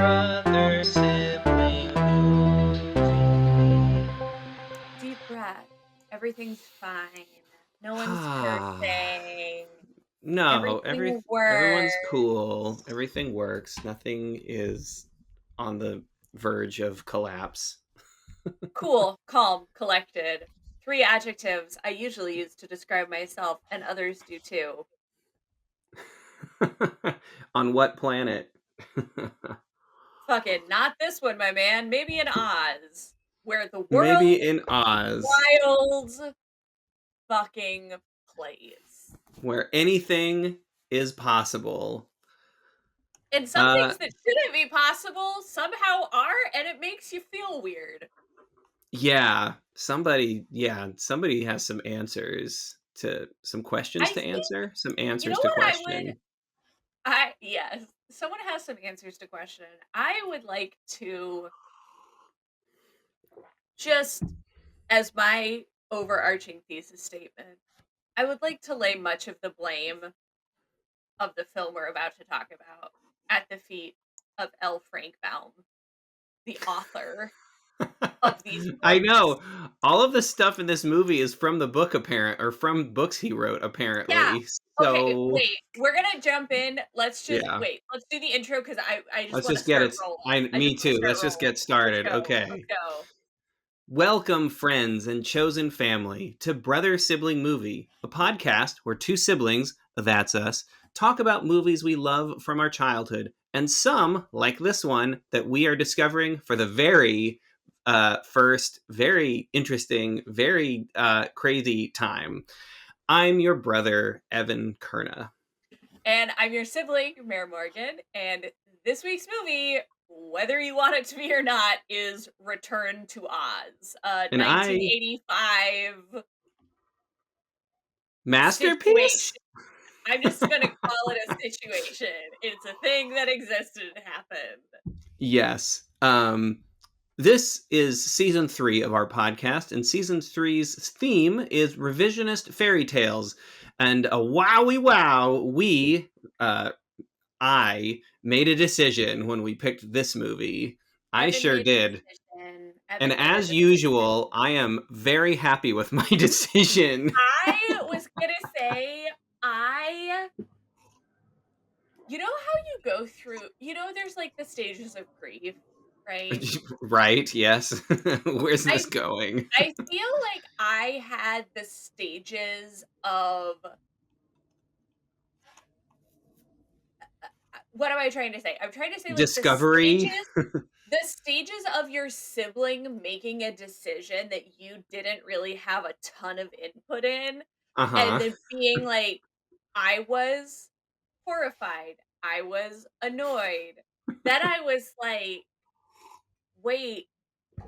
brother sibling movie. Deep breath. Everything's fine. No one's Ah, cursing. no, Everything everyone's works. cool. Everything works. Nothing is on the verge of collapse. Cool, calm, collected. Three adjectives I usually use to describe myself, and others do too. On what planet? Fucking not this one, my man. Maybe in Oz, where the Maybe world in Oz, wild fucking plays. where anything is possible. And some Uh, things that shouldn't be possible somehow are, and it makes you feel weird. somebody has some answers to some I questions to think, answer, some you know answers to what I would question. yes, someone has some answers to question. I would like to just as my overarching thesis statement, I would like to lay much of the blame of the film we're about to talk about at the feet of L. Frank Baum, the author of these I books. know. All of the stuff in this movie is from the book or from books he wrote Yeah. apparently. Okay, So, wait. We're gonna jump in. Let's just yeah. wait. Let's do the intro because I just Let's want to just get start it. rolling. I I just me want to too. start Let's just rolling. get Let's started. go. Let's Okay. go. Welcome, friends and chosen family, to Brother Sibling Movie, a podcast where two siblings, that's us, talk about movies we love from our childhood, and some, like this one, that we are discovering for the very first, very interesting, very crazy time. I'm your brother, Evan Kerna. And I'm your sibling, Mare Morgan, and this week's movie, whether you want it to be or not, is Return to Oz, a And I, 1985 masterpiece? situation. I'm just gonna call it a situation. It's a thing that existed and happened. Yes. This is season 3 of our podcast, and season three's theme is revisionist fairy tales. And a wowie wow, uh, I made a decision when we picked this movie. I Evan sure made a did. decision. And Evan made a as decision. usual, I am very happy with my decision. I was gonna say, I you know how you go through, there's like the stages of grief, right? Right, yes. Where's I this going? I feel like I had the stages of what am I trying to say? I'm trying to say like Discovery? the stages of your sibling making a decision that you didn't really have a ton of input in, Uh and huh. then being like, I was horrified, I was annoyed, then I was like, wait,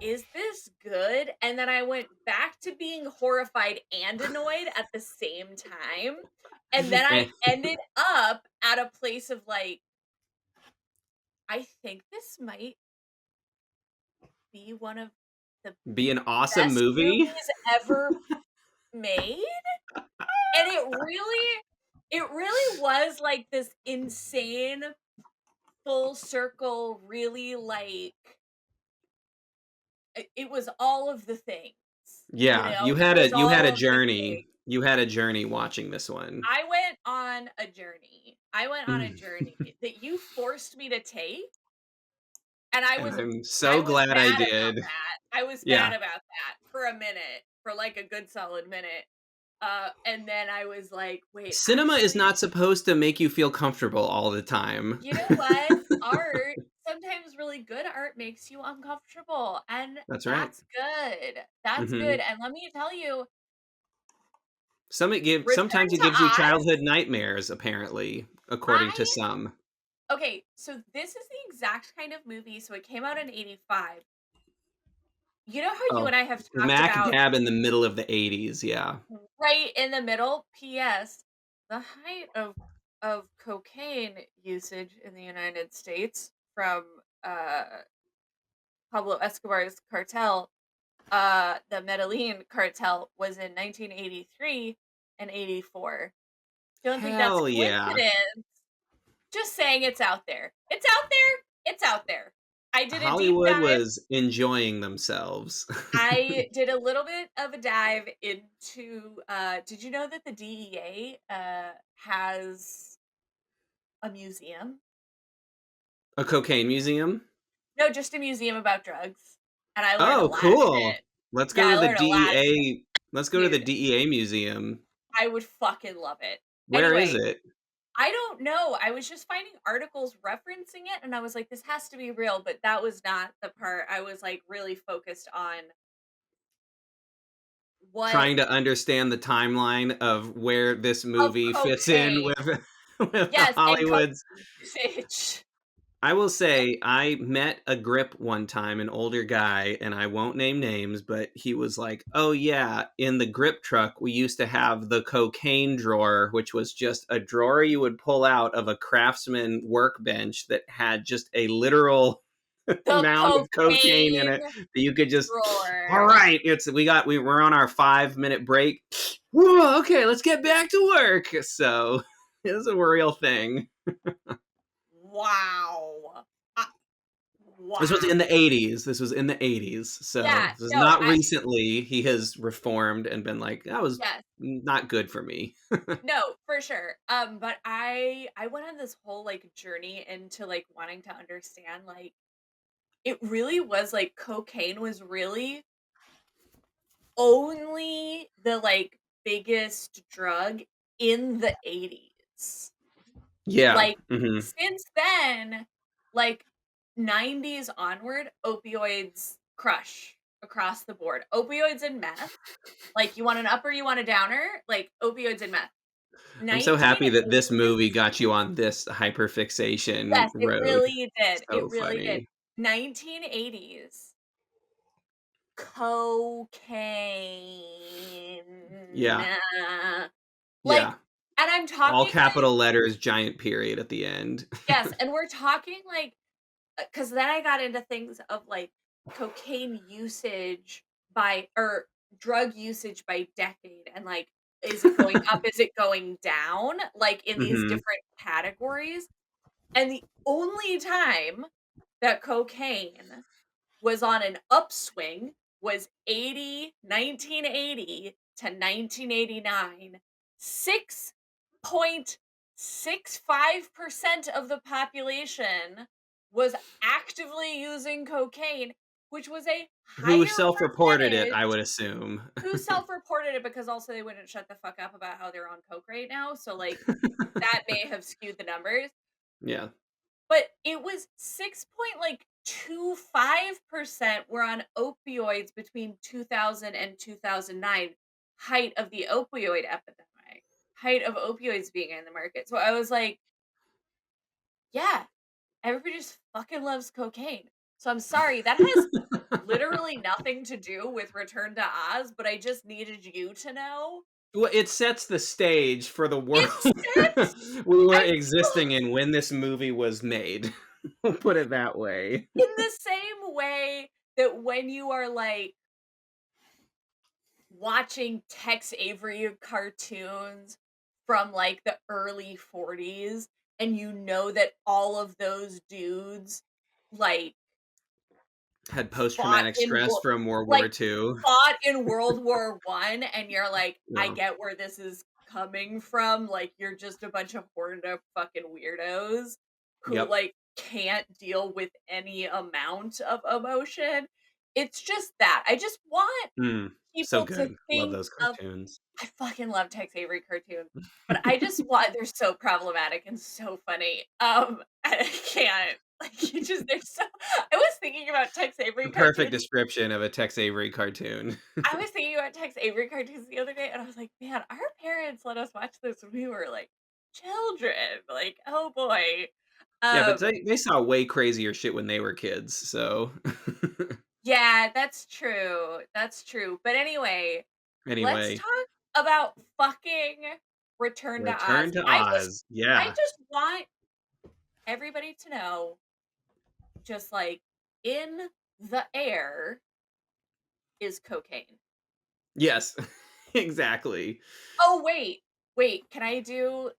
is this good? And then I went back to being horrified and annoyed at the same time. And then I ended up at a place of like, I think this might be one of the Be an awesome best movie? movies ever made. And it really was like this insane full circle, really like it was all of the things. Yeah, It was you had all a of the journey. things. You had a journey watching this one. I went on a journey. I went on a Mm. journey that you forced me to take, and I And was I'm I so was glad I mad about did. that. I was mad Yeah. about that for a minute, for like a good solid minute. And then I was like, wait, Cinema is actually, not supposed to make you feel comfortable all the time. you know what? Art, sometimes really good art makes you uncomfortable, and That's right. that's good. That's good. Mhm. And let me tell you, Sometimes Return it to gives you childhood Oz, nightmares, apparently, according to I some. okay, so this is the exact kind of movie, so it came out in '85. You know how you Oh, and I have talked smack about dab in the middle of the '80s, yeah. right in the middle? PS, the height of cocaine usage in the United States from, Pablo Escobar's cartel, the Medellin cartel, was in 1983 and '84. Don't think that's Hell yeah. coincidence. Just saying it's out there. It's out there. It's out there. I did a deep Hollywood dive. was enjoying themselves. I did a little bit of a dive into, did you know that the DEA, has a museum? A cocaine museum? No, just a museum about drugs, and I learned a Oh, lot of cool. shit. Let's Yeah, go I to the learned a lot of shit. DEA. Let's go to the Dude, DEA museum. I would fucking love it. Where is Anyway, it? I don't know, I was just finding articles referencing it, and I was like, "This has to be real," but that was not the part. I was, like, really focused on what Trying to understand the timeline of where this of movie fits in cocaine. with with Yes, and Hollywood's. cocaine usage. I will say I met a grip one time, an older guy, and I won't name names, but he was like, "Oh yeah, in the grip truck we used to have the cocaine drawer, which was just a drawer you would pull out of a craftsman workbench that had just a literal The mound of cocaine in cocaine it that you could just, all drawer. right, we're on our 5 minute break. Whoa, okay, let's get back to work." So it's a real thing. Wow. Uh, This was wow. in the 80s. This was in the 80s. So Yeah, this is no, not I recently. He has reformed and been like, that was yes. not good for me. No, for sure. But I went on this whole, like, journey into, like, wanting to understand, like, it really was, like, cocaine was really only the, like, biggest drug in the '80s. Yeah. Like, Hmm. since then, like, '90s onward, opioids crush across the board. Opioids and meth, like, you want an upper, you want a downer, like, opioids and meth. I'm so happy that this 1980s. movie got you on this hyperfixation Yes, it road. really did, it So really did. funny. 1980s, cocaine. Yeah. Like, Yeah. and I'm All talking, like, capital letters, giant period at the end. yes, and we're talking, like, because then I got into things of, like, cocaine usage by or drug usage by decade and, like, is it going up? Is it going down? Like, in these Hmm. different categories, and the only time that cocaine was on an upswing was 1980 to 1989. 6.65% of the population was actively using cocaine, which was a Who higher self-reported it, percentage I would assume. who self-reported it because also they wouldn't shut the fuck up about how they're on coke right now, so, like, that may have skewed the numbers. Yeah. But it was 6.25% were on opioids between 2000 and 2009, height of the opioid epidemic, height of opioids being in the market. So I was like, yeah, everybody just fucking loves cocaine. So I'm sorry, that has literally nothing to do with Return to Oz, but I just needed you to know. Well, it sets the stage for the world It's that we were I feel existing in when this movie was made. We'll put it that way. in the same way that when you are like watching Tex Avery cartoons from, like, the early '40s, and you know that all of those dudes, like, Had fought post-traumatic in stress wo from World War like, II. fought in World War I, and you're like, "I Yeah. get where this is coming from, like, you're just a bunch of horned up fucking weirdos who, Yep. like, can't deal with any amount of emotion." It's just that. I just want Mm. So people to good. Love think those of cartoons. I fucking love Tex Avery cartoons, but I just want they're so problematic and so funny. I can't. Like, you just they're so I was thinking about Tex Avery The perfect cartoons. description of a Tex Avery cartoon. I was thinking about Tex Avery cartoons the other day, and I was like, "Man, our parents let us watch this when we were, like, children." Like, oh boy. Yeah, but Um, they saw way crazier shit when they were kids, so yeah, that's true. That's true. But anyway, let's anyway, talk about fucking Return to Oz. Return to I just Oz. I Yeah. just want everybody to know, just like in the air is cocaine. Yes. Exactly. Oh wait, wait, can I do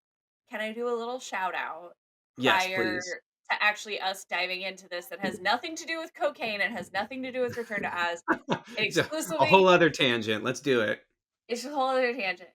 a little shout out Yes, prior please. to actually us diving into this that has nothing to do with cocaine, and has nothing to do with Return to Oz. It It's a whole exclusively other tangent. Let's do it. it's a whole other tangent.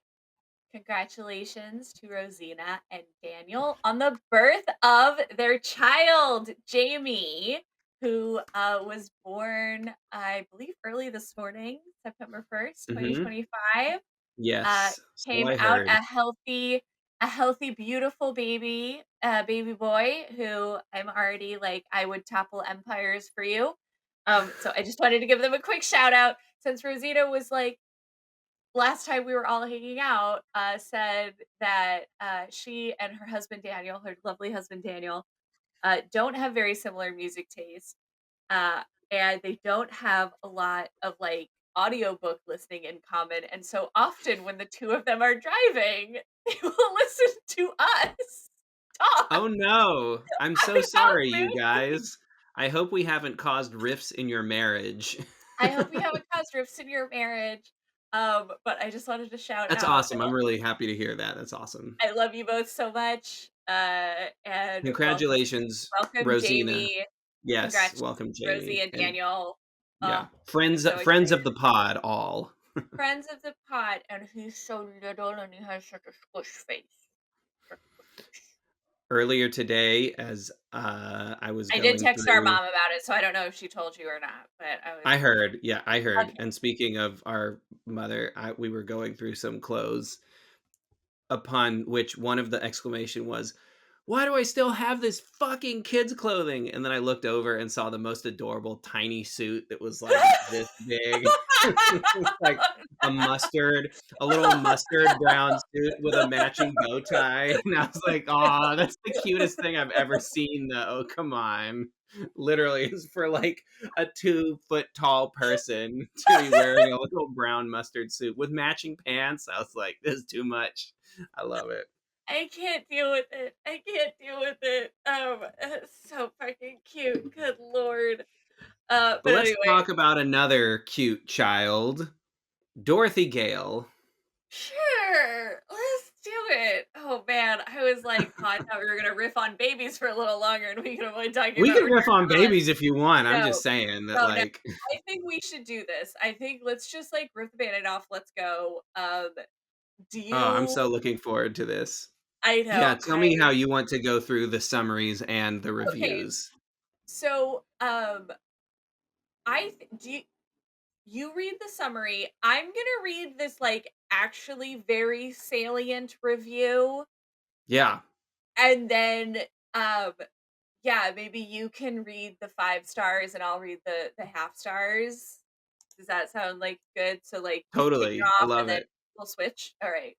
Congratulations to Rosina and Daniel on the birth of their child, Jamie, who was born, I believe, early this morning, September 1st, Hmm. 2025. Uh, Yes, so Came I out heard. a healthy, beautiful baby, baby boy who I'm already like, I would topple empires for you. So I just wanted to give them a quick shout out since Rosina was like, last time we were all hanging out, said that she and her husband Daniel, her lovely husband Daniel, don't have very similar music taste, uh, and they don't have a lot of like audiobook listening in common. And so often when the two of them are driving, they will listen to us talk Oh no, I'm so about sorry, you movies. guys. I hope we haven't caused rifts in your marriage. I hope you haven't caused rifts in your marriage. But I just wanted to shout That's out. awesome. I'm really happy to hear that. That's awesome. I love you both so much. And Congratulations, welcome, Rosina. Jamie. Yes, Congrats, welcome, Rosie Jamie. and And Daniel. yeah, I'm friends so friends excited. of the pod all. Friends of the pod, and he's so little and he has such a squish face. Such a squish. Earlier today as I was I did going text our through. mom about it, so I don't know if she told you or not, but I was I heard. Yeah, I heard. okay. And speaking of our mother, we were going through some clothes, upon which one of the exclamation was, "Why do I still have this fucking kids clothing?" And then I looked over and saw the most adorable tiny suit that was like this big. Like a little mustard brown suit with a matching bow tie. And I was like, "Oh, that's the cutest thing I've ever seen though. Come on." Literally, it's for like a 2 foot tall person to be wearing a little brown mustard suit with matching pants. I was like, "This is too much." I love it. I can't deal with it. I can't deal with it. It's so fucking cute. Good lord. But But let's anyway, talk about another cute child, Dorothy Gale. sure. Let's do it. Oh man, I was like, oh, I thought we were gonna riff on babies for a little longer, and we could avoid talking We about can Return riff on to Oz. babies if you want. I'm No, just saying that, no. like, I think we should do this. I think let's just like rip the band-aid off. Let's go. Do oh, I'm you? so looking forward to this. I know. Yeah, tell me how you want to go through the summaries and the Okay. reviews. So, do you read the summary? I'm gonna read this like actually very salient review, Yeah, and then um yeah, maybe you can read the 5 stars and I'll read the half stars. Does that sound like good? So like you kick it totally. I off and love then it. we'll switch. All right.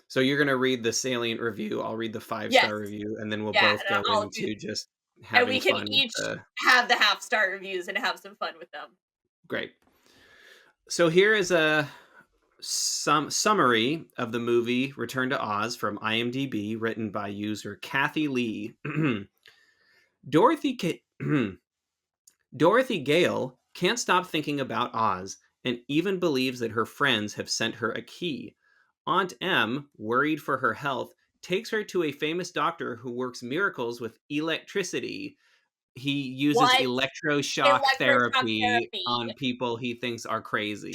So you're going to read the salient review. I'll read the Yes. five-star review, and then we'll Yeah, both and go I'll do, into just and having we can fun with each the. have the half star reviews and have some fun with them. Great. So here is a some summary of the movie Return to Oz from IMDb, written by user Kathy Lee. Dorothy Dorothy Gale can't stop thinking about Oz and even believes that her friends have sent her a key. Aunt Em, worried for her health, takes her to a famous doctor who works miracles with electricity. He uses What? electroshock Electroshock therapy therapy. on people he thinks are Children crazy.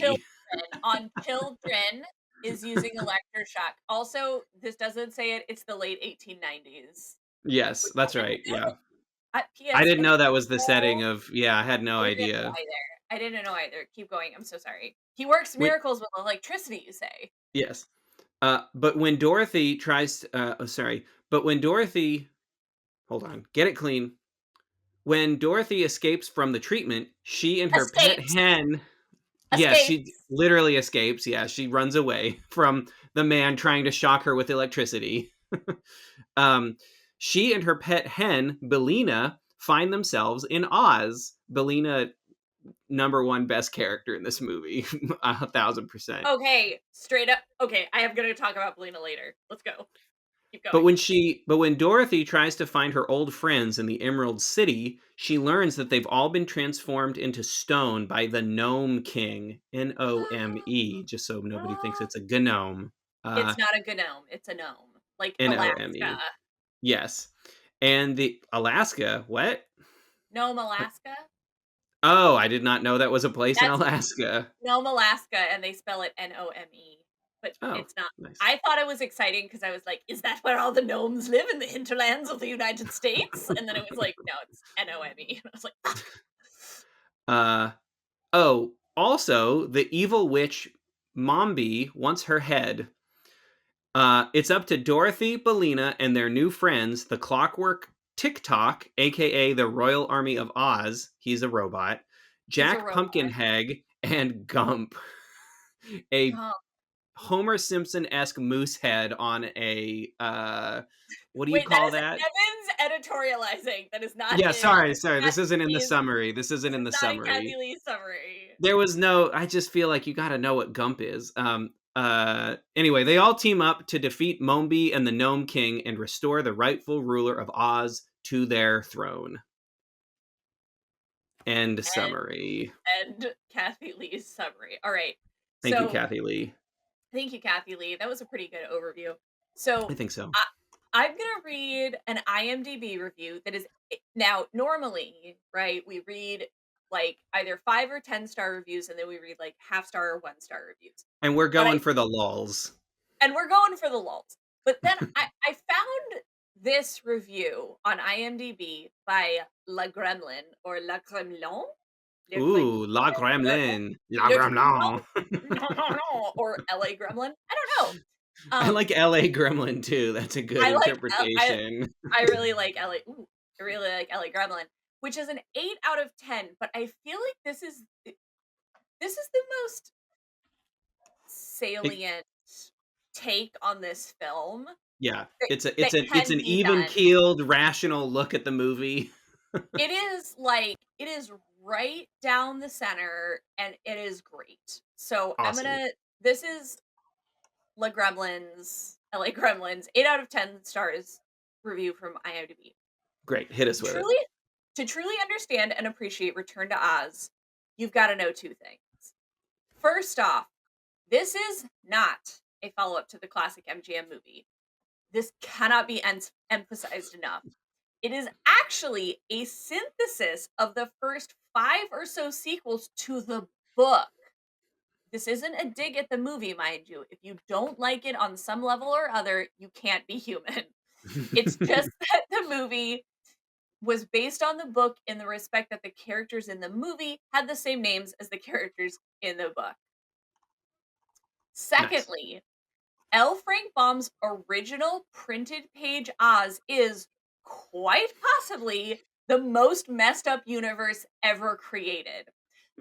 on children is using electroshock. Also, this doesn't say it, it's the late 1890s, Yes, which that's I didn't right. know. Yeah. I PS, didn't I know didn't that was the setting know. of. Yeah, I had no I didn't know idea. either. I didn't know either. Keep going. I'm so sorry. He works When, miracles with electricity, you say? yes. But when Dorothy tries to, oh, sorry. But when Dorothy, hold on, get it clean. When Dorothy escapes from the treatment, she and her pet Escapes. hen, yes, she Escapes. literally escapes. Yeah, she runs away from the man trying to shock her with electricity. um, she and her pet hen, BELINA, find themselves in Oz. BELINA, number one best character in this movie, 1,000%. Okay, straight up. Okay, I am gonna talk about Belina later. Let's go. Keep But going. when Dorothy tries to find her old friends in the Emerald City, she learns that they've all been transformed into stone by the Gnome King, Nome, just so nobody thinks it's a gnome. It's not a gnome, it's a gnome. Like Alaska. Nome. Yes. And the Alaska, what? Nome, Alaska. Oh, I did not know that was a place in That's Alaska. Nome, Alaska, and they spell it Nome, but Oh, it's not. nice. I thought it was exciting because I was like, "Is that where all the gnomes live in the hinterlands of the United States?" And then it was like, "No, it's Nome." And I was like, "Ah." Uh, oh, also, the evil witch Mombi wants her head. It's up to Dorothy, BELINA, and their new friends, the Clockwork TikTok, aka the Royal Army of Oz. He's a robot. He's a Jack robot. Pumpkinhead and Gump, a Gum. Homer Simpson esque moose head on what do you Wait, that call is that? Evan's editorializing. That is not Yeah, in sorry. This Kathy isn't in the Lee's. summary. This This isn't in is the not in Kathy summary. Lee's summary. There was no. I just feel like you got to know what Gump is. Anyway, they all team up to defeat Mombi and the Gnome King and restore the rightful ruler of Oz to their throne. End And summary. Kathy Lee's summary. All right. Thank you, So Kathy Lee. thank you, Kathy Lee. That was a pretty good overview. I So think so. I, I'm gonna read an IMDb review that is now normally right. We read like either 5 or 10 star reviews, and then we read like half-star or 1 star reviews. And we're But going for the lulls. we're going for the lulls. But then I found this review on IMDb by La Gremlin or La Gremlin. Le Gremlin, Ooh, La Gremlin. La Le Gremlin, Gremlin. or LA Gremlin. I don't know. I Um, like LA Gremlin too. That's a good I like interpretation. I really like LA. Ooh, I really like LA Gremlin, which is an 8 out of 10. But I feel like this is the most It, salient take on this film yeah, that, it's can an be even done. keeled, rational look at the movie. It is right down the center, and it is great. So I'm Awesome. gonna. This is LA Gremlins, 8 out of 10 stars review from IMDb. Great, hit us To with it. truly, to truly understand and appreciate Return to Oz, you've got to know two things. First off, this is not a follow up to the classic MGM movie. This cannot be emphasized enough. It is actually a synthesis of the first 5 or so sequels to the book. This isn't a dig at the movie, mind you. If you don't like it on some level or other, you can't be human. It's just that the movie was based on the book in the respect that the characters in the movie had the same names as the characters in the book. Nice. Secondly, L. Frank Baum's original printed page Oz is quite possibly the most messed up universe ever created.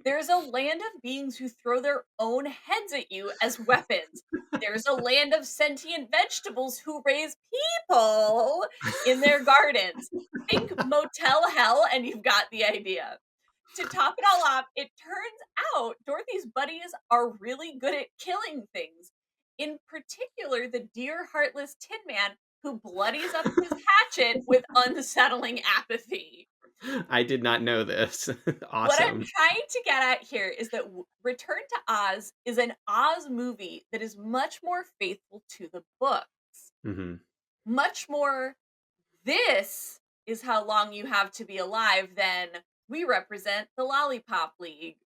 There's a land of beings who throw their own heads at you as weapons. There's a land of sentient vegetables who raise people in their gardens. Think Motel Hell, and you've got the idea. To top it all off, it turns out Dorothy's buddies are really good at killing things. In particular, the dear heartless Tin Man who bloodies up his hatchet with unsettling apathy. I did not know this. What I'm Awesome. trying to get at here is that Return to Oz is an Oz movie that is much more faithful to the book. Hmm. Much more, this is how long you have to be alive than we represent the Lollipop League.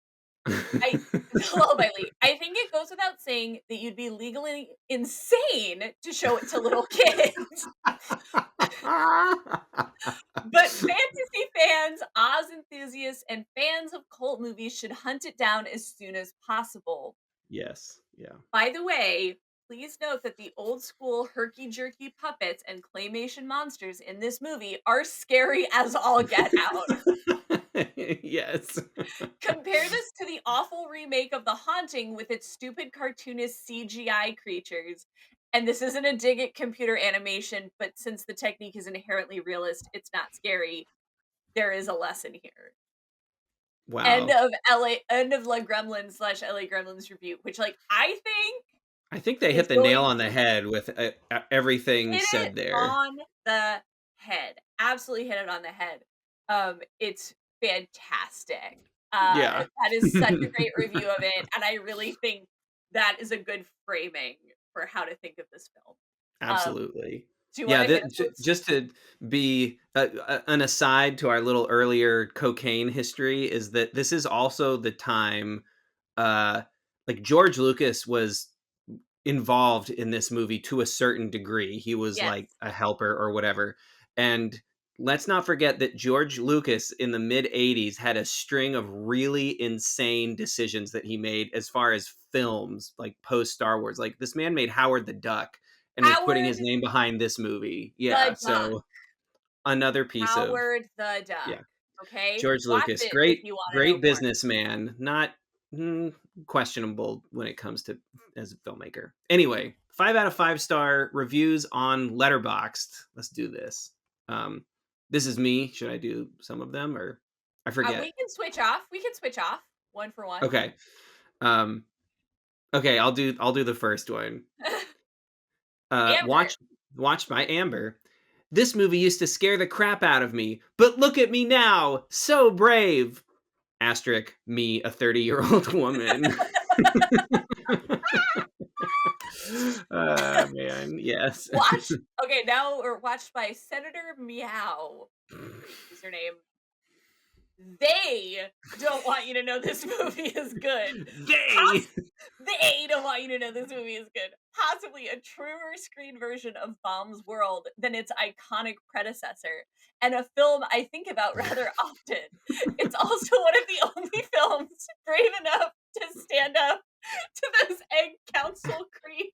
I the Lullaby League. I think it goes without saying that you'd be legally insane to show it to little kids. But fantasy fans, Oz enthusiasts, and fans of cult movies should hunt it down as soon as possible. Yes. Yeah. By the way, please note that the old school herky jerky puppets and claymation monsters in this movie are scary as all get out. Yes. Compare this to the awful remake of The Haunting with its stupid cartoonist CGI creatures. And this isn't a dig at computer animation, but since the technique is inherently realist, it's not scary. There is a lesson here. Wow. End of La Gremlin slash LA Gremlins review, which like I think I think they is hit the nail going on the head with everything hit it said there. on the head. Absolutely hit it on the head. It's fantastic. Yeah. That is such a great review of it, and I really think that is a good framing for how to think of this film. Um, Absolutely. Do you Yeah, wanna hit those? just to be an aside to our little earlier cocaine history is that this is also the time, uh, like George Lucas was involved in this movie to a certain degree. He was Yes. like a helper or whatever. And let's not forget that George Lucas in the mid 80s had a string of really insane decisions that he made as far as films, like post Star Wars. Like this man made Howard the Duck and was putting Howard his name behind this movie. Yeah, the Duck. so another piece of Howard the Duck, yeah. okay? George Watch Lucas, it if great you wanna know great more. businessman, not questionable when it comes to as a filmmaker. Anyway, 5 out of 5 star reviews on Letterboxd. Let's do this. Um, this is me. Should I do some of them or I We forget? can switch off, 1 for 1. Okay. Um, okay, I'll do the first one. Uh, Amber. watch watched by Amber. This movie used to scare the crap out of me, but look at me now, so brave. Asterisk me, a 30-year-old woman. Man, yes. Now we're watched by Senator Meow, username. They don't want you to know this movie is good. They. They don't want you to know this movie is good. Possibly a truer screen version of Bomb's World than its iconic predecessor, and a film I think about rather often. It's also one of the only films brave enough to stand up to those egg council creeps.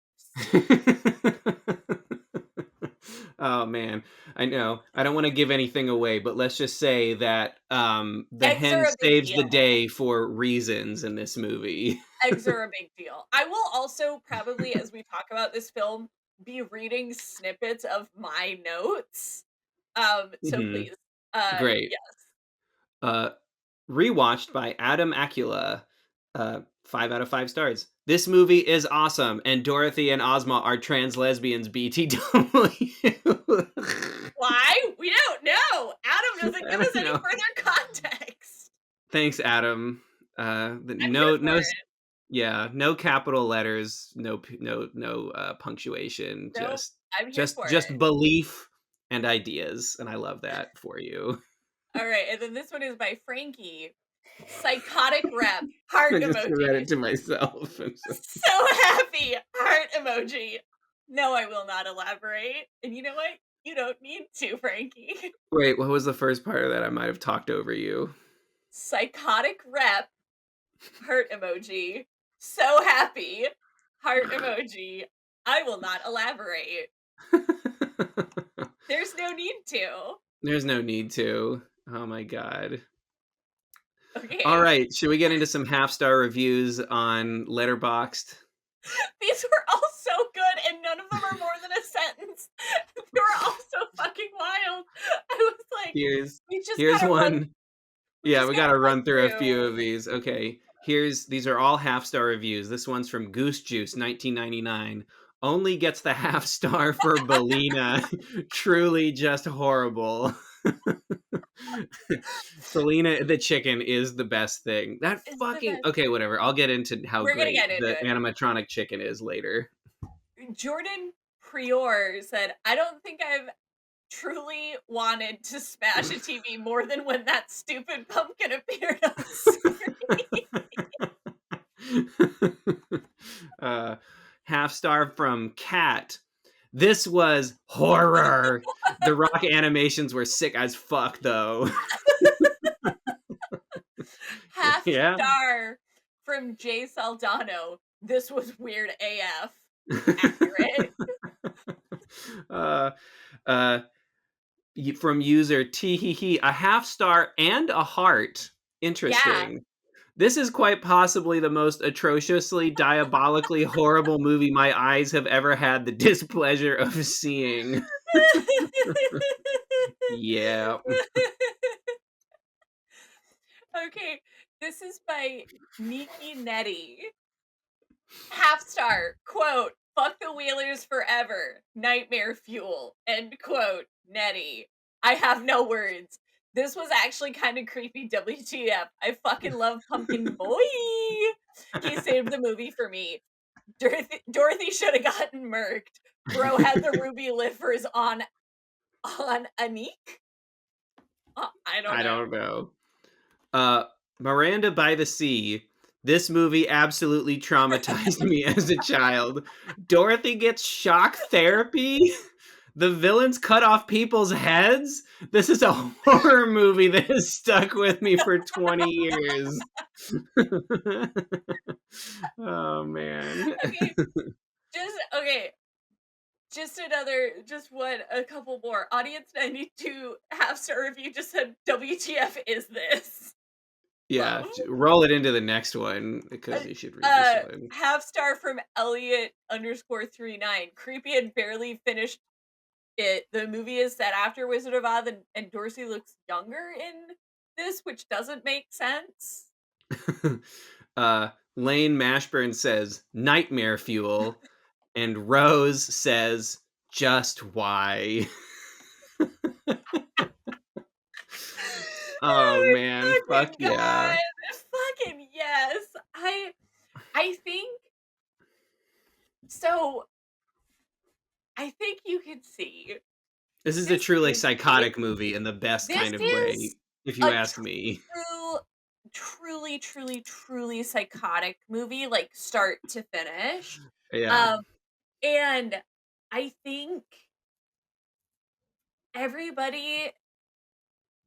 Oh man, I know. I don't want to give anything away, but let's just say that the Eggs hen are a big saves the deal. day for reasons in this movie. Eggs are a big deal. I will also probably, as we talk about this film, be reading snippets of my notes. So Hmm. please, Great. yes. Uh, Rewatched by Adam Acula. 5 out of 5 stars. This movie is awesome, and Dorothy and Ozma are trans lesbians. BTW. Why? We don't know. Adam doesn't I give us don't any know. further context. Thanks, Adam. I'm here for No, it. yeah, no capital letters, no punctuation. Nope. I'm here for Just it. belief and ideas, and I love that for you. All right, and then this one is by Frankie. Psychotic rep. Heart I just read emoji. it to myself. So happy. Heart emoji. No, I will not elaborate. And you know what? You don't need to, Frankie. Wait, what was the first part of that? I might have talked over you. Psychotic rep. Heart emoji. So happy. Heart emoji. I will not elaborate. There's no need to. There's no need to. Oh my god. All Okay. right, should we get into some half-star reviews on Letterboxd? These were all so good, and none of them are more than a sentence. They were all so fucking wild. I was like, Here's we just here's gotta run. one. We Yeah, just we gotta got to run run through a few through. of these. Okay. These are all half-star reviews. This one's from Goose Juice 1999. Only gets the half star for BELINA. Truly just horrible. Selena the chicken is the best thing. That It's the fucking best. okay, whatever. I'll get into how We're gonna great get into the it. animatronic chicken is later. Jordan Prior said, I don't think I've truly wanted to smash a TV more than when that stupid pumpkin appeared on screen. uh, Half star from Cat. This was horror. The rock animations were sick as fuck, though. Half Yeah. star from Jay Saldano. This was weird AF. Accurate. uh, uh, from user Teehee, a half star and a heart. Yeah. Interesting. This is quite possibly the most atrociously, diabolically horrible movie my eyes have ever had the displeasure of seeing. Yeah. Okay, this is by Nikki Nettie. Half star, quote, fuck the Wheelers forever, nightmare fuel, end quote, Nettie. I have no words. This was actually kind of creepy, WTF. I fucking love Pumpkin Boy. He saved the movie for me. Dorothy should have gotten murked. bro had the ruby liffers on Anik? I don't I know. don't know. Uh, Miranda by the Sea. This movie absolutely traumatized me as a child. Dorothy gets shock therapy. The villains cut off people's heads. This is a horror movie that has stuck with me for 20 years. Oh man. Okay, okay, a couple more. Audience 92 half-star review just said, "WTF is this?" Yeah, Love. roll it into the next one because you should read this one. Half star from Elliot_39. Creepy and barely finished it. The movie is set after Wizard of Oz, and Dorsey looks younger in this, which doesn't make sense. Lane Mashburn says nightmare fuel, and Rose says just why. Oh Oh man, my fuck fucking yeah. god! Fucking yes! I think so. I think you can see This is a this truly movie. psychotic movie in the best This kind of way, is if you a ask me. true, truly, truly, truly psychotic movie, like start to finish. Yeah. Um, and I think everybody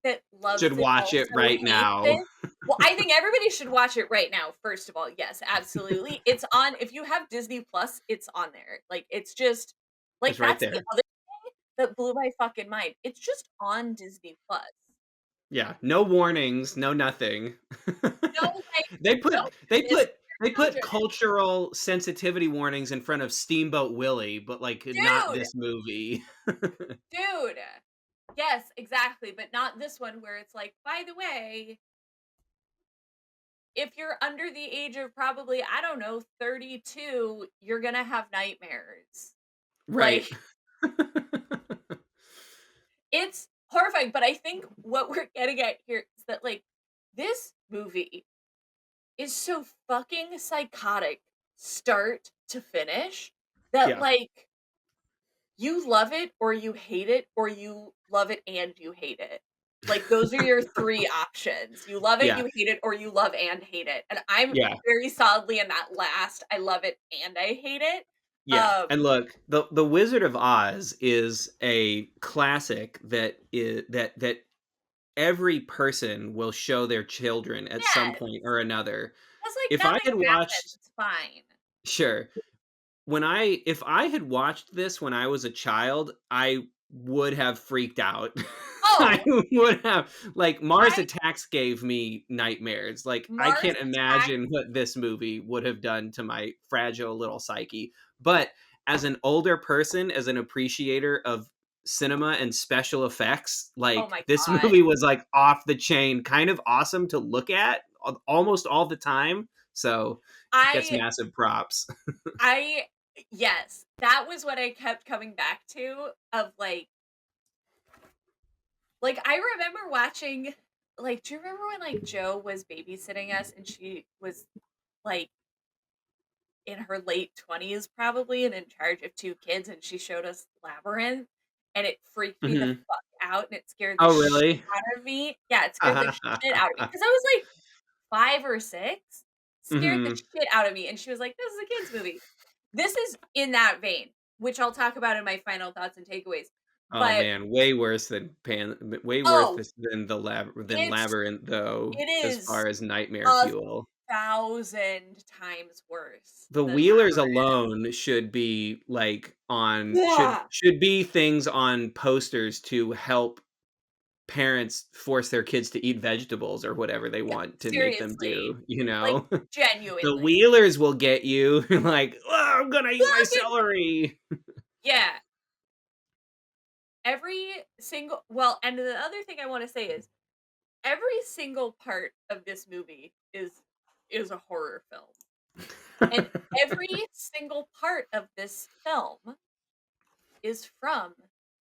that loves Should it watch it also right hates now. it. Well, I think everybody should watch it right now, first of all. Yes, absolutely. It's on if you have Disney Plus, it's on there. Like, it's just like, It's right that's the there. other thing that blew my fucking mind. It's just on Disney Plus. Yeah, no warnings, no nothing. No, like, They no put they this put they put children. cultural sensitivity warnings in front of Steamboat Willie, but like not Dude, this movie. dude. Yes, exactly, but not this one where it's like, by the way, if you're under the age of probably, I don't know, 32, you're gonna have nightmares. Right. Like, it's horrifying, but I think what we're getting at here is that, like, this movie is so fucking psychotic start to finish that, Yeah. like, you love it or you hate it or you love it and you hate it. Like, those are your 3 options. You love it, Yeah. you hate it, or you love and hate it, and I'm Yeah. very solidly in that last, I love it and I hate it. Yeah. Um, And look, the Wizard of Oz is a classic that every person will show their children at some yes, point or another. 'cause, like, If I nothing had watched happens, fine. Sure. If I had watched this when I was a child, I would have freaked out. I Oh, would have like Mars I Attacks gave me nightmares. Like I Mars can't Attack imagine what this movie would have done to my fragile little psyche. But as an older person, as an appreciator of cinema and special effects, oh like my this god. movie was like off the chain, kind of awesome to look at almost all the time. So it gets I massive props. I yes, that was what I kept coming back to of, I remember watching do you remember when, like, Joe was babysitting us and she was, like, in her late 20s probably and in charge of 2 kids, and she showed us Labyrinth, and it freaked me the Mhm. fuck out, and it scared the Oh, shit really? out of me. Yeah, it scared the shit out of me because I was, like, 5 or 6, scared the Mhm. shit out of me, and she was like, "This is a kid's movie." This is in that vein, which I'll talk about in my final thoughts and takeaways, Oh, but man, way worse than way worse oh, than it's Labyrinth, though, it as is far as nightmare a fuel. 1,000 times worse The than Wheelers Labyrinth. alone should be, like, on Yeah, should be things on posters to help parents force their kids to eat vegetables or whatever they yeah, want to make them seriously, do, you like, know? The genuinely. Wheelers will get you, like, "Oh, I'm gonna eat my Fucking celery." yeah, every single well, and the other thing I wanna say is every single part of this movie is a horror film, and every single part of this film is from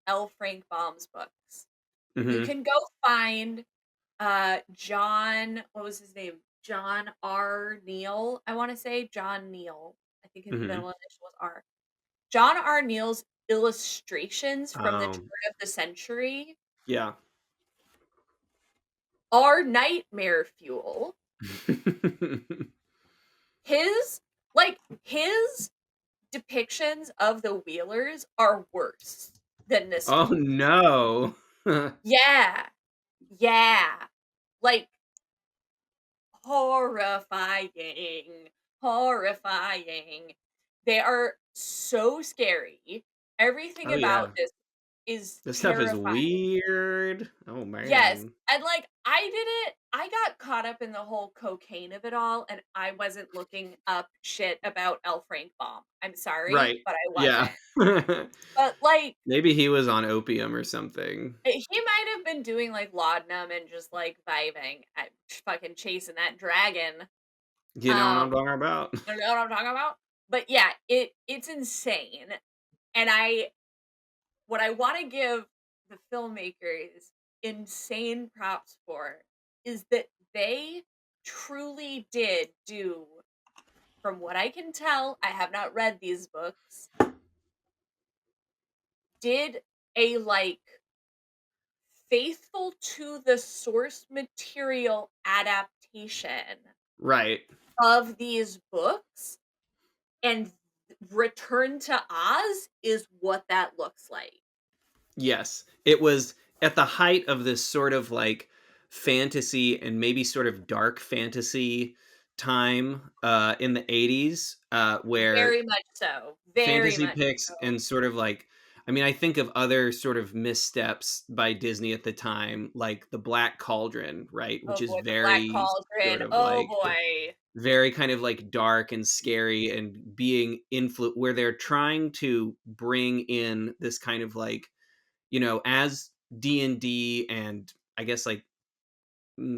L. Frank Baum's books. You Mhm, can go find, John what was his name? John R. Neal, I wanna say? John Neal. I think his mhm. middle initial was R. John R. Neal's illustrations from the Oh, turn of the century yeah. are nightmare fuel. His his depictions of the Wheelers are worse than this Oh, movie. no. Yeah. Yeah. Like, horrifying. Horrifying. They are so scary. Everything Oh, yeah. about this is This stuff is terrifying. weird. Oh, Yes, man. and, like, I got caught up in the whole cocaine of it all, and I wasn't looking up shit about L. Frank Baum. I'm sorry, Right. but I Yeah. wasn't. But, like, Maybe he was on opium or something. he might have been doing, like, laudanum and just, like, vibing at fucking chasing that dragon. You know what Um, I'm talking about? you know what I'm talking about? But, yeah, it's insane, and what I wanna give the filmmakers insane props for is that they truly did do, from what I can tell, I have not read these books, did a, like, faithful to the source material adaptation Right. of these books, and Return to Oz is what that looks like. Yes. It was at the height of this sort of like fantasy and maybe sort of dark fantasy time in the 80s where Very much so. Very fantasy much picks so. and sort of like I mean, I think of other sort of missteps by Disney at the time, like the Black Cauldron, right? Which Oh is boy, the Black very sort Cauldron. of Oh like boy. very kind of like dark and scary and being where they're trying to bring in this kind of like, as D&D and I guess like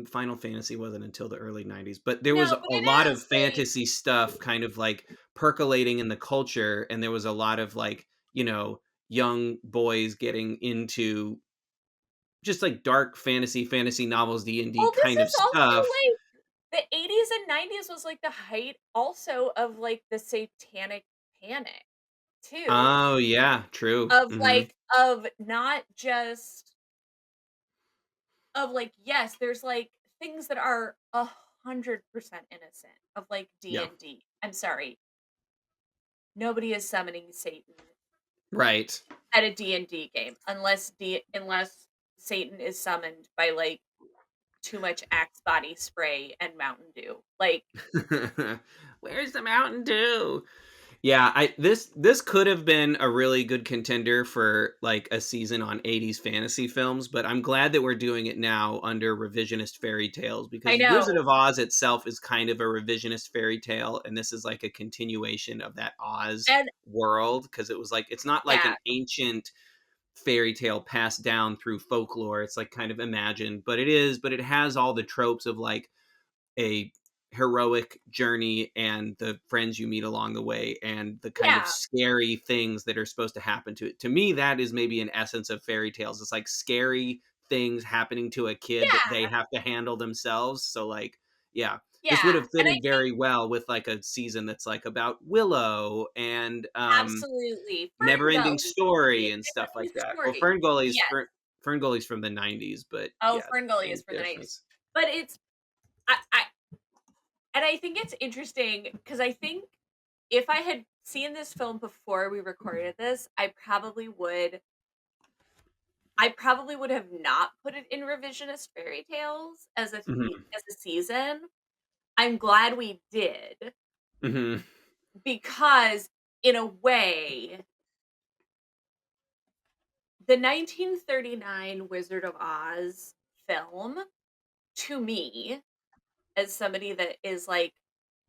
Final Fantasy wasn't until the early 90s, but there was No, a but it lot of is like fantasy stuff kind of like percolating in the culture, and there was a lot of like, young boys getting into just like dark fantasy novels, D&D well, this kind of is also stuff. like the 80s and 90s was like the height also of like the satanic panic too. Oh, yeah, true. Of Mhm. like of not just of like, yes, there's like things that are 100% innocent of like D Yeah. and D. I'm sorry. Nobody is summoning Satan Right. at a D and D game unless Satan is summoned by like too much Axe body spray and Mountain Dew. Like, Where's the Mountain Dew? Yeah, this could have been a really good contender for like a season on 80s fantasy films, but I'm glad that we're doing it now under revisionist fairy tales I because Wizard know. of Oz itself is kind of a revisionist fairy tale, and this is like a continuation of that Oz And world because it was like it's not like yeah, an ancient fairy tale passed down through folklore. It's like kind of imagined, but it has all the tropes of like a heroic journey and the friends you meet along the way and the kind of yeah, scary things that are supposed to happen to it. To me, that is maybe an essence of fairy tales. It's like scary things happening to a kid that they yeah, have to handle themselves. So like, yeah, this would yeah, have and I fitted think very well with like a season that's like about Willow and absolutely Never Ending Ferngully could be Story a and stuff different like that. Well, story. Yes. Fern Gully's from the 90s, but Oh, yeah, Ferngully is same for the 90s. difference. But it's I and I think it's interesting because I think if I had seen this film before we recorded this, I probably would have not put it in revisionist fairy tales Hmm. as a season. I'm glad we did Hmm. because in a way, the 1939 Wizard of Oz film to me, as somebody that is like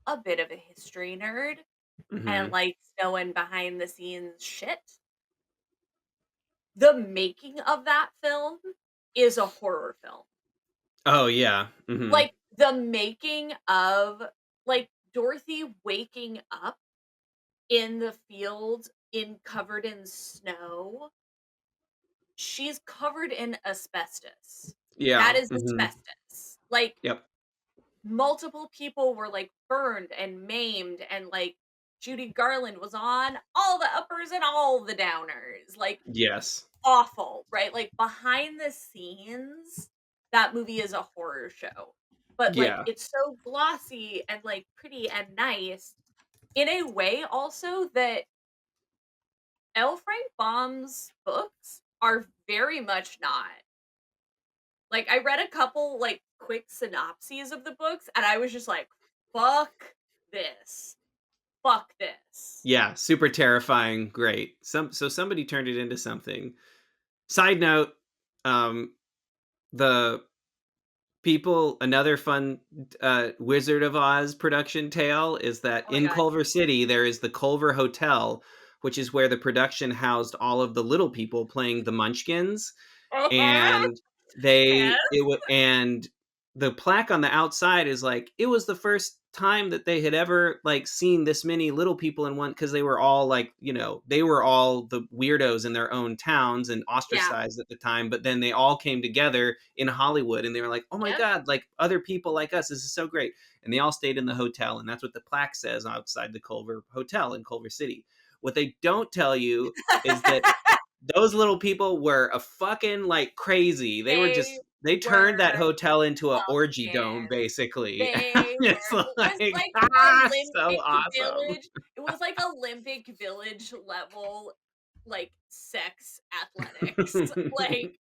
a bit of a history nerd and Hmm. likes knowing behind the scenes shit, the making of that film is a horror film. Oh, yeah. Mhm. Like, the making of like, Dorothy waking up in the field in covered in snow, she's covered in asbestos. That Yeah. is Mhm. asbestos. Like, Yep. multiple people were, like, burned and maimed and, like, Judy Garland was on all the uppers and all the downers. Like, Yes. awful, right? Like, behind the scenes, that movie is a horror show. But, like, Yeah. it's so glossy and, like, pretty and nice in a way also that L. Frank Baum's books are very much not. Like, I read a couple, like, quick synopses of the books, and I was just like, "Fuck this. Fuck this." Yeah, super terrifying. Great. So somebody turned it into something. Side note, um, the another fun Wizard of Oz production tale is that Oh my in god. Culver City there is the Culver Hotel, which is where the production housed all of the little people playing the Munchkins, and Yes. and the plaque on the outside is like it was the first time that they had ever like seen this many little people in one, because they were all like, they were all the weirdos in their own towns and Yeah. ostracized at the time, but then they all came together in Hollywood and they were like, oh my Yep. god, like other people like us, this is so great. And they all stayed in the hotel, and that's what the plaque says outside the Culver Hotel in Culver City. What they don't tell you is that those little people were a fucking like crazy. They They turned that were hotel into a orgy dome, pumpkins. basically. They It's were it was like like so Olympic awesome. Village it was like Olympic Village level, like, sex athletics. Like,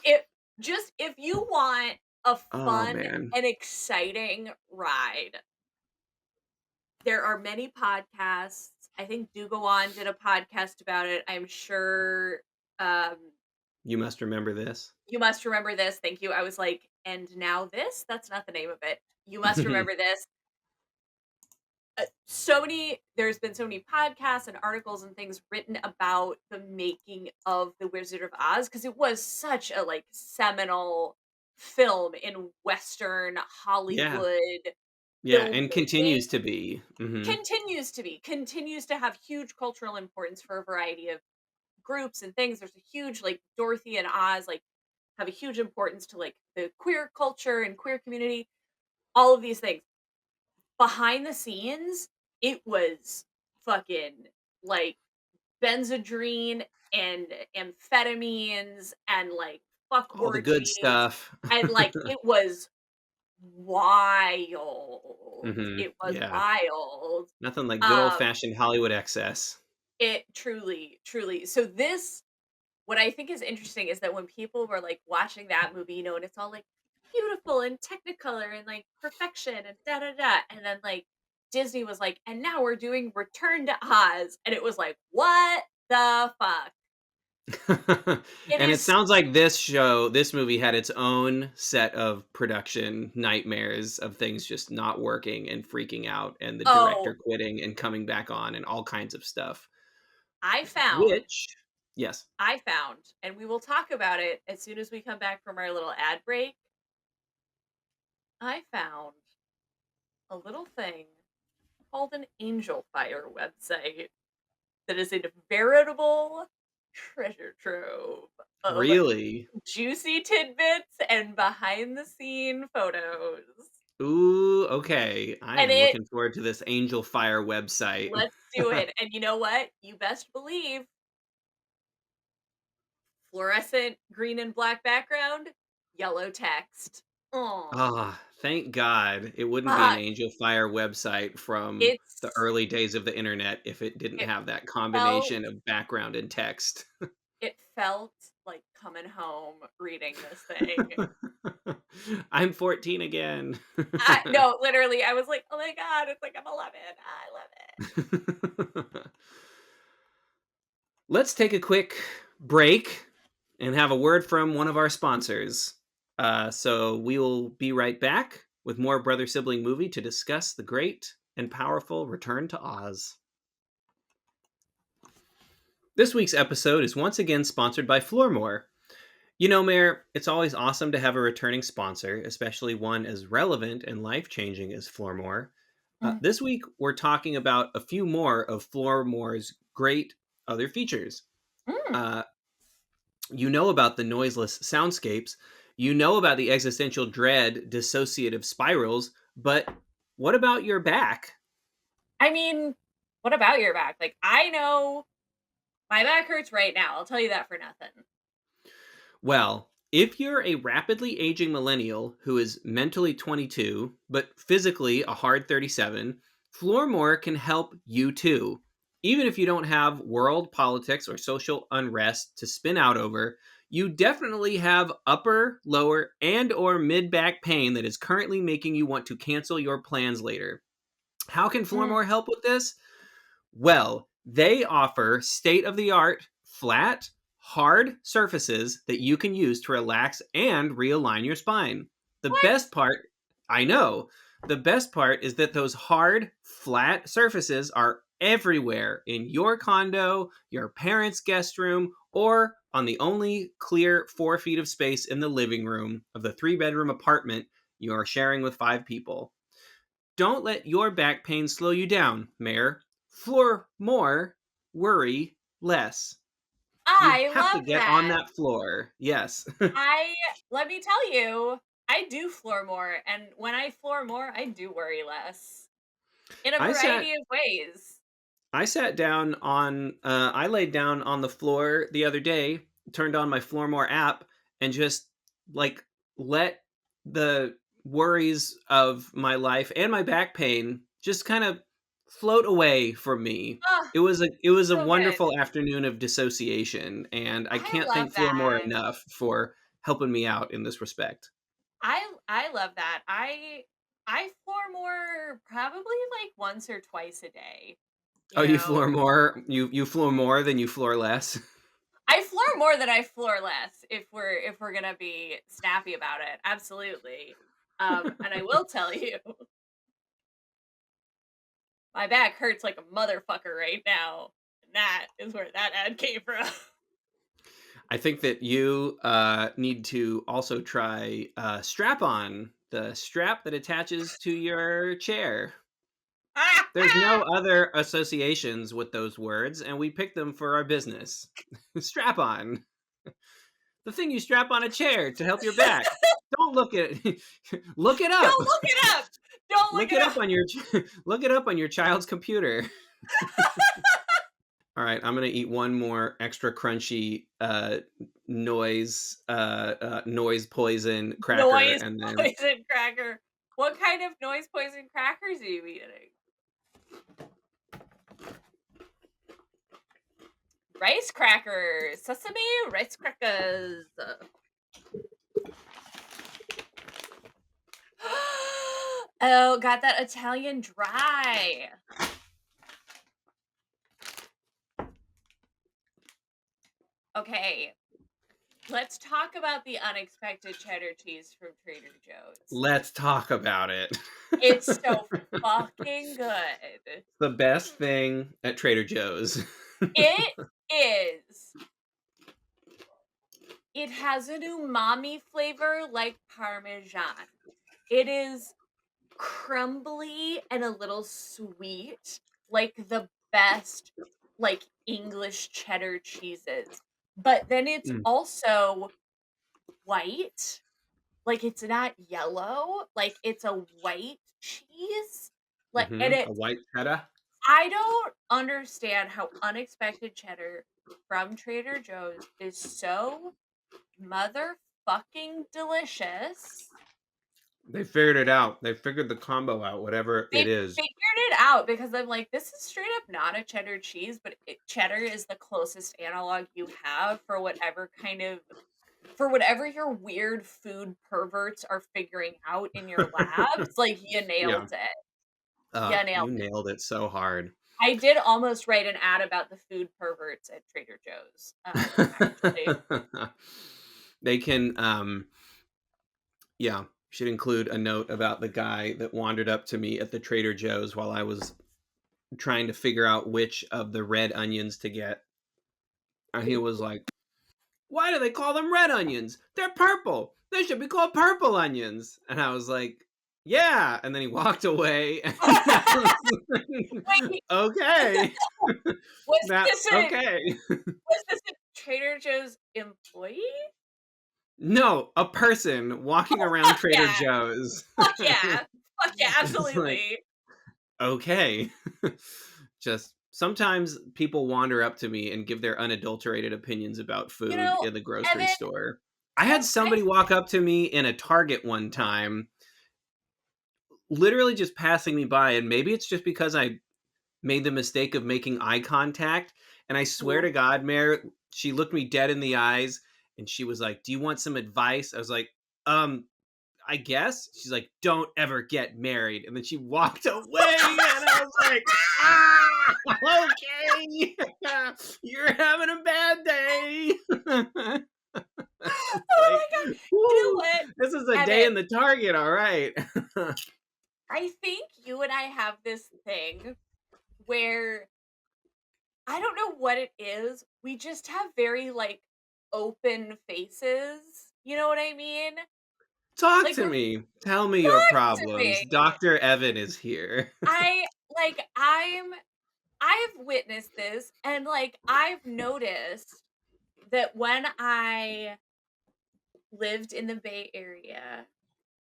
it just if you want a Oh fun man. and exciting ride, there are many podcasts. I think Do Go On did a podcast about it. I'm sure, um, You must remember this. You Must Remember This. Thank you. I was like, "And Now This?" That's not the name of it. You Must Remember This. There's been so many podcasts and articles and things written about the making of The Wizard of Oz because it was such a, like, seminal film in Western Yeah. Hollywood Yeah, and filmmaking. continues to be. Continues to have huge cultural importance for a variety of groups and things. There's a huge, like, Dorothy and Oz, like, have a huge importance to, like, the queer culture and queer community, all of these things. Behind the scenes, it was fucking, like, Benzedrine and amphetamines and, like, fuck All the good orgies, stuff. and, like, it was wild. It was Yeah. wild. Nothing like good Um, old-fashioned Hollywood excess. it truly so this what I think is interesting is that when people were, like, watching that movie, and it's all, like, beautiful and technicolor and, like, perfection and da da da, and then, like, Disney was like, "And now we're doing Return to Oz," and it was like, "What the fuck?" It And it is sounds like this movie had its own set of production nightmares of things just not working and freaking out and the oh, director quitting and coming back on and all kinds of stuff. I found Which, yes. and we will talk about it as soon as we come back from our little ad break. I found a little thing called an Angel Fire website that is a veritable treasure trove of Really? juicy tidbits and behind the scene photos. Ooh, okay. I And am looking forward to this Angel Fire website. let's do it. And you know what? You best believe fluorescent green and black background, yellow text. Oh, Ah, thank God it wouldn't be an uh, Angel Fire website from the it's early days of the internet if it didn't it have that felt combination of background and text. it felt like coming home reading this thing. I'm 14 again. No, literally, I was like, oh my god, it's like I'm 11. I love it. Let's take a quick break and have a word from one of our sponsors. So we will be right back with more brother sibling movie to discuss the great and powerful Return to Oz. This week's episode is once again sponsored by Floormore. Mayor, it's always awesome to have a returning sponsor, especially one as relevant and life changing as Floormore. Mm, This week, we're talking about a few more of Floormore's great other features. mm. Uh, you know about the noiseless soundscapes, you know about the existential dread dissociative spirals, but what about your back? I mean, What about your back? Like, I know my back hurts right now. I'll tell you that for nothing. Well, if you're a rapidly aging millennial who is mentally 22 but physically a hard 37, Floormore can help you too. Even if you don't have world politics or social unrest to spin out over, you definitely have upper, lower, and or mid-back pain that is currently making you want to cancel your plans later. How can Mm. Floormore help with this? Well, they offer state of the art, flat, hard surfaces that you can use to relax and realign your spine. The What? best part, I know, the best part is that those hard, flat surfaces are everywhere in your condo, your parents' guest room, or on the only clear 4 feet of space in the living room of the 3 bedroom apartment you are sharing with 5 people. Don't let your back pain slow you down, Mayor. Floor more, worry less. You I have to love get on that. that floor. Yes. I let me tell you, I do floor more, and when I floor more, I do worry less in a I sat variety of ways. I sat down on I laid down on the floor the other day, turned on my Floormore app and just like let the worries of my life and my back pain just kind of float away from me. Oh, It was a so good. wonderful afternoon of dissociation, and I I can't love thank Floormore that. enough for helping me out in this respect. I love that. I floor more probably like once or twice a day. Oh, You you know, floor more? You floor more than you floor less? I floor more than I floor less if we're gonna be snappy about it. Absolutely. And I will tell you, my back hurts like a motherfucker right now. And that is where that ad came from. I think that you need to also try strap on, the strap that attaches to your chair. There's no other associations with those words, and we picked them for our business. Strap on. The thing you strap on a chair to help your back. Don't look at it. Look it up. Don't look it up. Don't look Look it it up up. on your look it up on your child's computer. All right, I'm gonna eat one more extra crunchy noise poison cracker, Noise and then poison cracker. What kind of noise poison crackers are you eating? Rice crackers. Sesame rice crackers. Oh, got that Italian dry. Okay, let's talk about the unexpected cheddar cheese from Trader Joe's. let's talk about it. It's so fucking good. The best thing at Trader Joe's. It is. It has an umami flavor like Parmesan. It is crumbly and a little sweet, like the best, like, English cheddar cheeses. But then it's Mm, also white, like, it's not yellow, like, it's a white cheese, like, and a it white cheddar. I don't understand how unexpected cheddar from Trader Joe's is so motherfucking delicious. They figured it out. They figured the combo out, whatever They it is. figured it out because I'm like, this is straight up not a cheddar cheese, but cheddar is the closest analog you have for whatever your weird food perverts are figuring out in your labs. Like, you Yeah. nailed it. You nailed You it. nailed it so hard. I did almost write an ad about the food perverts at Trader Joe's. Actually, They can yeah, should include a note about the guy that wandered up to me at the Trader Joe's while I was trying to figure out which of the red onions to get. And he was like, "Why do they call them red onions? They're purple. They should be called purple onions." And I was like, "Yeah." And then he walked away. And I was like, wait, okay. was That this a okay. was this a Trader Joe's employee? No, a person walking around Fuck Trader yeah! Joe's. Fuck yeah! Fuck yeah! It's like, Absolutely. okay. Just sometimes people wander up to me and give their unadulterated opinions about You food know, in the grocery Evan, store. I had somebody sometimes walk up to me in a Target one time, literally just passing me by, and maybe it's just because I made the mistake of making eye contact, and I swear ooh, to God, Mare, she looked me dead in the eyes, and she was like, "Do you want some advice?" I was like, "Um, I guess." She's like, "Don't ever get married," and then she walked away, and I was like, "Ah, okay, you're having a bad day." It's oh like, my god. You know whoo, what, this is a day in Evan? the Target, all right. I think you and I have this thing where I don't know what it is. We just have very like open faces. You know what I mean? Talk Like to we're me. Tell me your talk to problems. me. Dr. Evan is here. I like I've witnessed this and like I've noticed that when I lived in the Bay Area,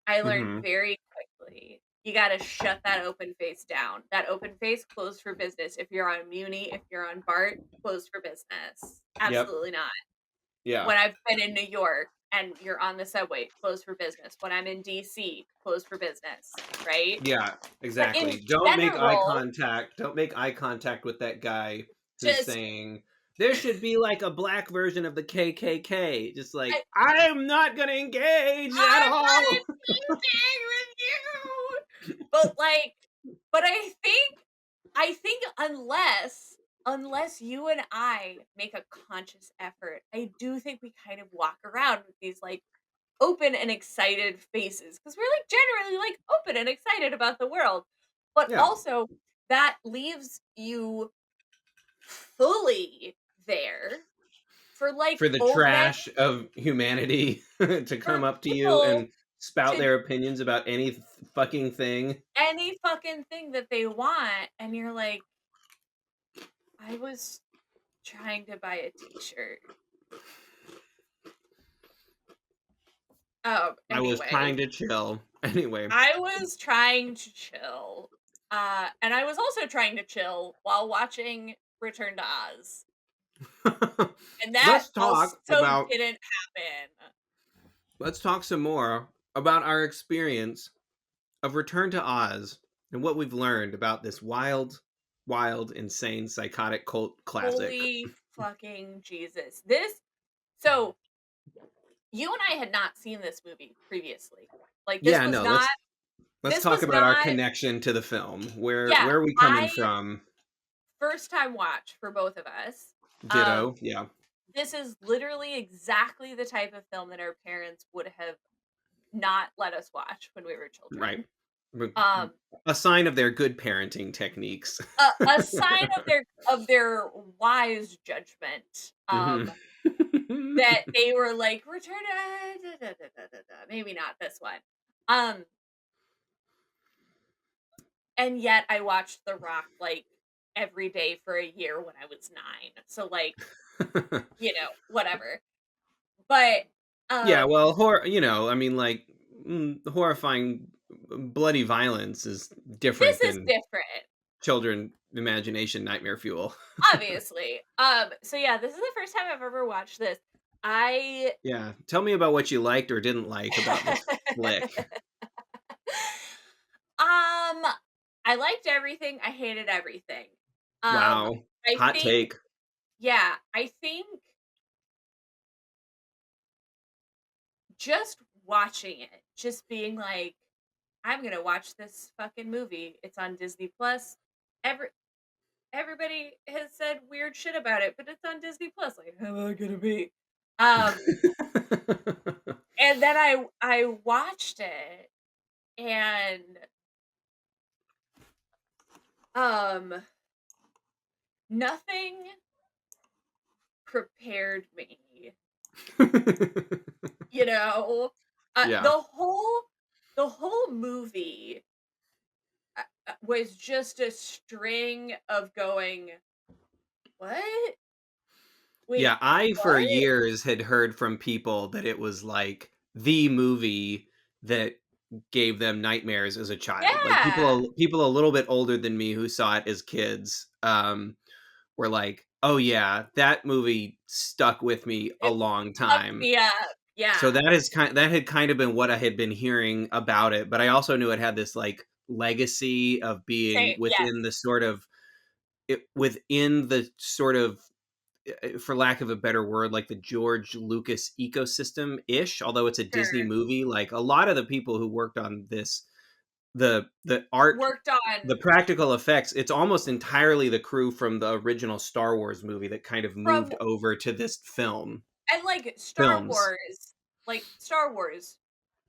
I learned Mhm. very quickly you got to shut that open face down. That open face closed for business. If you're on Muni, if you're on BART, closed for business. Yep. Absolutely not. Yeah. When I've been in New York and you're on the subway, closed for business. When I'm in DC, closed for business, right? Yeah, But in exactly. Don't make eye general, contact. Don't make eye contact with that guy who's just saying there should be like a black version of the KKK. Just I, like I'm not going to engage at I'm all. not engaging with you. But like, but I think unless you and I make a conscious effort, I do think we kind of walk around with these like open and excited faces because we're like generally like open and excited about the world. But Yeah. also that leaves you fully there for like For the old men trash of humanity to come for up to you people and spout to their opinions about any fucking thing. any fucking thing that they want and you're like I was trying to buy a t-shirt. I was Anyway, trying to chill. Anyway. I was trying to chill. And I was also trying to chill while watching Return to Oz. And that let's also talk about didn't happen. let's talk some more about our experience of Return to Oz and what we've learned about this wild, insane, psychotic cult classic. Holy fucking Jesus. So you and I had not seen this movie previously. Like Yeah, no, let's this talk was about our not connection to the film. yeah, Where are we coming I from? first time watch for both of us. Um Ditto. Yeah, this is literally exactly the type of film that our parents would have not let us watch when we were right. children. Um, A sign of their good parenting techniques. a sign of their wise judgment, Mhm. that they were like, "Return to maybe not this one." Um, and yet I watched The Rock, like, every day for a year when I was 9. So, like, whatever. But, Yeah, um, well, I mean, like, horrifying, bloody violence is this different is than different. children imagination nightmare fuel. Obviously. So yeah, this is the first time I've ever watched this. I Yeah, tell me about what you liked or didn't like about this flick. I liked everything, I hated everything. Um, Wow, I hot think take. yeah, I think just watching it, just being like, "I'm gonna watch this fucking movie. It's on Disney Plus." Every everybody has said weird shit about it, but it's on Disney Plus. Like, how am I gonna be? Um, and then I watched it and um nothing prepared me, you know. Yeah, The whole movie was just a string of going, "What? yeah. Wait, I for what?" years had heard from people that it was like the movie that gave them nightmares as a child. Like, Yeah. people a little bit older than me who saw it as kids, were like, "Oh, yeah, that movie stuck with me a It long fucked time." me up. So Yeah. that had kind of been what I had been hearing about it, but I also knew it had this, like, legacy of being Same. within Yes. the sort of within the sort of, for lack of a better word, like the George Lucas ecosystem-ish, although it's a Disney Sure. movie, like, a lot of the people who worked on this, the art, Worked on the practical effects, it's almost entirely the crew from the original Star Wars movie that kind of from moved over to this and, films. Like, Star Wars,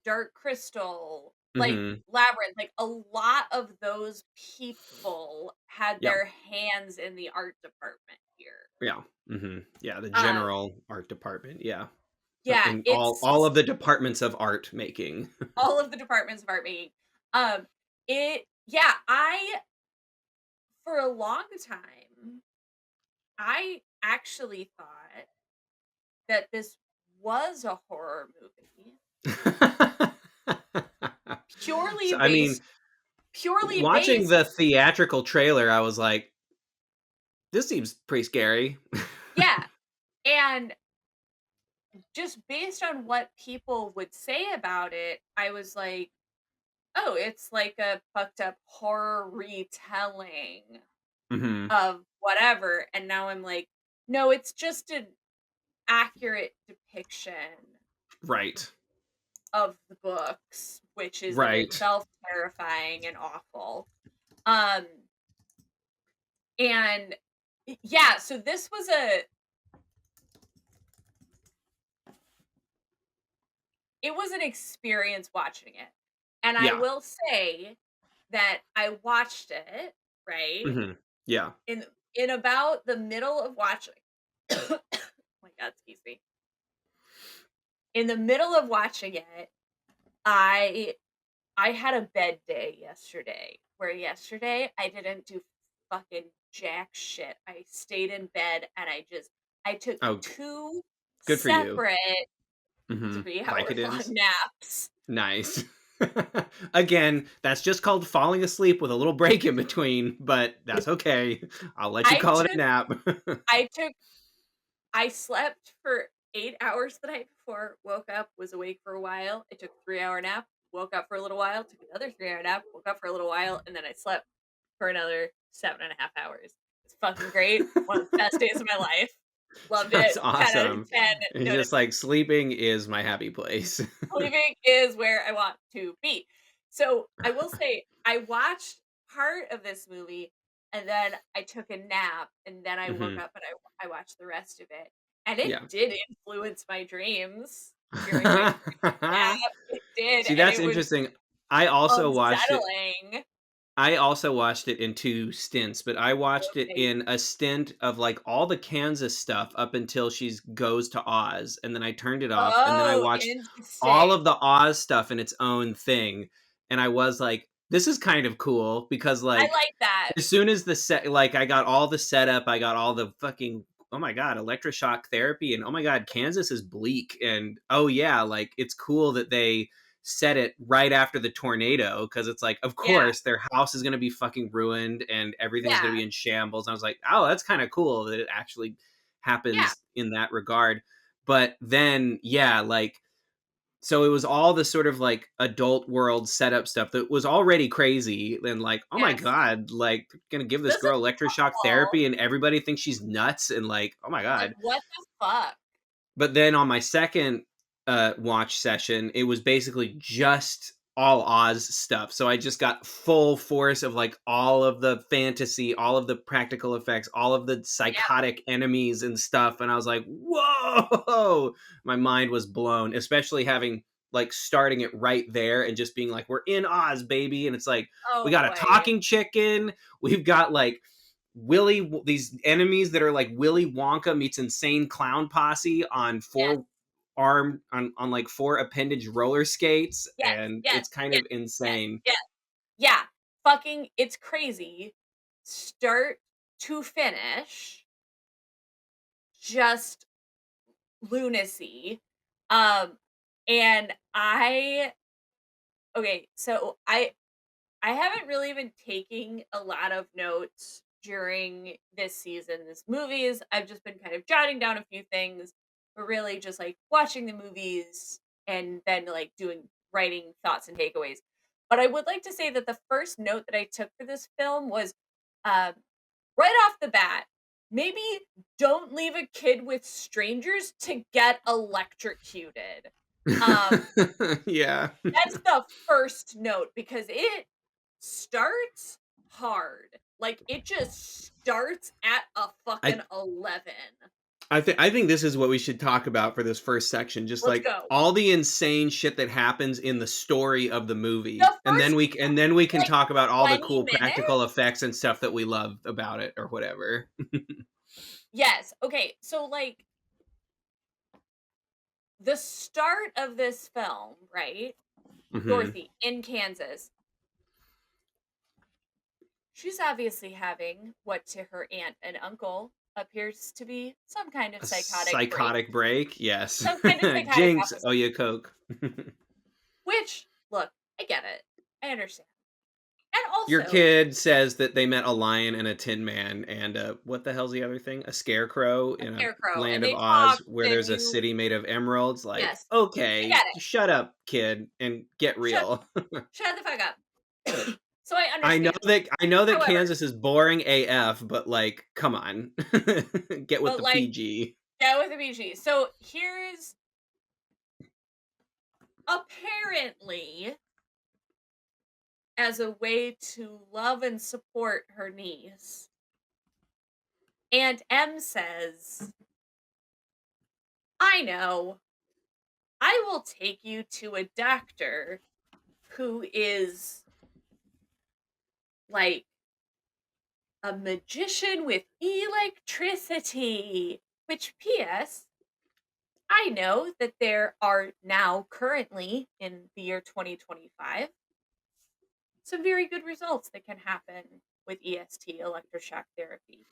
Dark Crystal, like, Mhm. Labyrinth, like, a lot of those people had Yeah. their hands in the art department here. Yeah. Mhm. Yeah, the Um, general art department, yeah. yeah, And all it's of the departments of art making. all of the departments of art making. Um, it yeah, I for a long time, I actually thought that this was a horror movie purely So, I mean, based purely watching based the theatrical trailer, I was like, "This seems pretty scary." yeah, and just based on what people would say about it, I was like, "Oh, it's like a fucked up horror retelling Mhm. of whatever," and now I'm like, "No, it's just an accurate depiction Right. of the books, which is in Right. itself terrifying and awful." Um, and yeah, so this was a it was an experience watching it. And I Yeah. will say that I watched it, right? Mhm. Yeah. In in about the middle of watching oh my god, excuse me. In the middle of watching it, I I had a bed day yesterday, where yesterday I didn't do fucking jack shit. I stayed in bed and I took Oh, 2 good for you. separate Mhm. 3-hour long Vicodins. naps. Nice. Again, that's just called falling asleep with a little break in between, but that's okay. I'll let you I call it a took nap. I took I slept for 8 hours the night before, woke up, was awake for a while. I took a 3-hour nap, woke up for a little while, took another 3-hour nap, woke up for a little while, and then I slept for another 7.5 hours. It's fucking great. One of the best days of my life. Loved That's it. 10 out of awesome. 10. It's No, no, just like sleeping is my happy place. sleeping is where I want to be. So I will say I watched part of this movie and then I took a nap and then I woke Mhm. up and I watched the rest of it. And it Yeah. did influence my dreams during my nap. It did. See, And that's it was interesting. I also watched it unsettling. I also watched it in 2 stints, but I watched it Okay. in a stint of, like, all the Kansas stuff up until she's goes to Oz, and then I turned it off, and then I Oh, watched all interesting. of the Oz stuff in its own thing, and I was like, "This is kind of cool," because, I like, like that. as soon as I got all the setup, I got all the fucking, "Oh my god, electroshock therapy," and, "Oh my god, Kansas is bleak," and, "Oh yeah, like, it's cool that they set it right after the tornado because it's like, of Yeah. course, their house is going to be fucking ruined and everything's going to Yeah. be in shambles." And I was like, oh, that's kind of cool that it actually Yeah. happens in that regard. But then, yeah, like, so it was all the sort of like adult world setup stuff that was already crazy. And like, oh my Yes. God, like, gonna give this This is girl electroshock awful. therapy and everybody thinks she's nuts. And like, oh my Like, God. what the fuck? But then on my second watch session, it was basically just all Oz stuff. So I just got full force of like all of the fantasy, all of the practical effects, all of the Yep. psychotic enemies and stuff. And I was like, whoa, my mind was blown, especially having like starting it right there and just being like, we're in Oz, baby. And it's like, we Oh got a boy. talking chicken. We've got like these enemies that are like Willy Wonka meets insane clown posse on Yes. on like four appendage roller skates, Yes. and Yes. it's kind Yes. of Yes. insane. Yes. Yeah. Fucking it's crazy. Start to finish, just lunacy. Um, and Okay, so I haven't really been taking a lot of notes during this season, this movies. I've just been kind of jotting down a few things, but really just like watching the movies and then like doing writing thoughts and takeaways. But I would like to say that the first note that I took for this film was um, right off the bat, maybe don't leave a kid with strangers to get electrocuted. Um, Yeah. that's the first note because it starts hard. Like, it just starts at a I fucking 11. I think this is what we should talk about for this first section, just Let's like go. all the insane shit that happens in the story of the movie. The And then first, we can like, talk about all the 20 cool practical minutes? effects and stuff that we love about it or whatever. Yes. Okay, so, like, the start of this film, right? Mhm. Dorothy in Kansas. She's obviously having what to her aunt and uncle appears to be some kind of A psychotic break. psychotic break? Yes. Some kind of psychotic Jinx, episode. oh you coke. Which, look, I get it. I understand. And Your also, kid says that they met a lion and a tin man and what the hell's the other thing? A scarecrow a in a scarecrow, land and of they Oz talk, where and there's a you city made of emeralds. Like, yes, I okay, get it. shut up, kid, and get Shut real. shut the fuck up. So I understand. I know that However, Kansas is boring AF, but like, come on. Get with but, the like, PG. go with the BG. So here's apparently, as a way to love and support her niece, Aunt M says, "I know. I will take you to a doctor who is, like, a magician with electricity." Which, P.S., I know that there are now currently in the year 2025 some very good results that can happen with EST, electroshock therapy.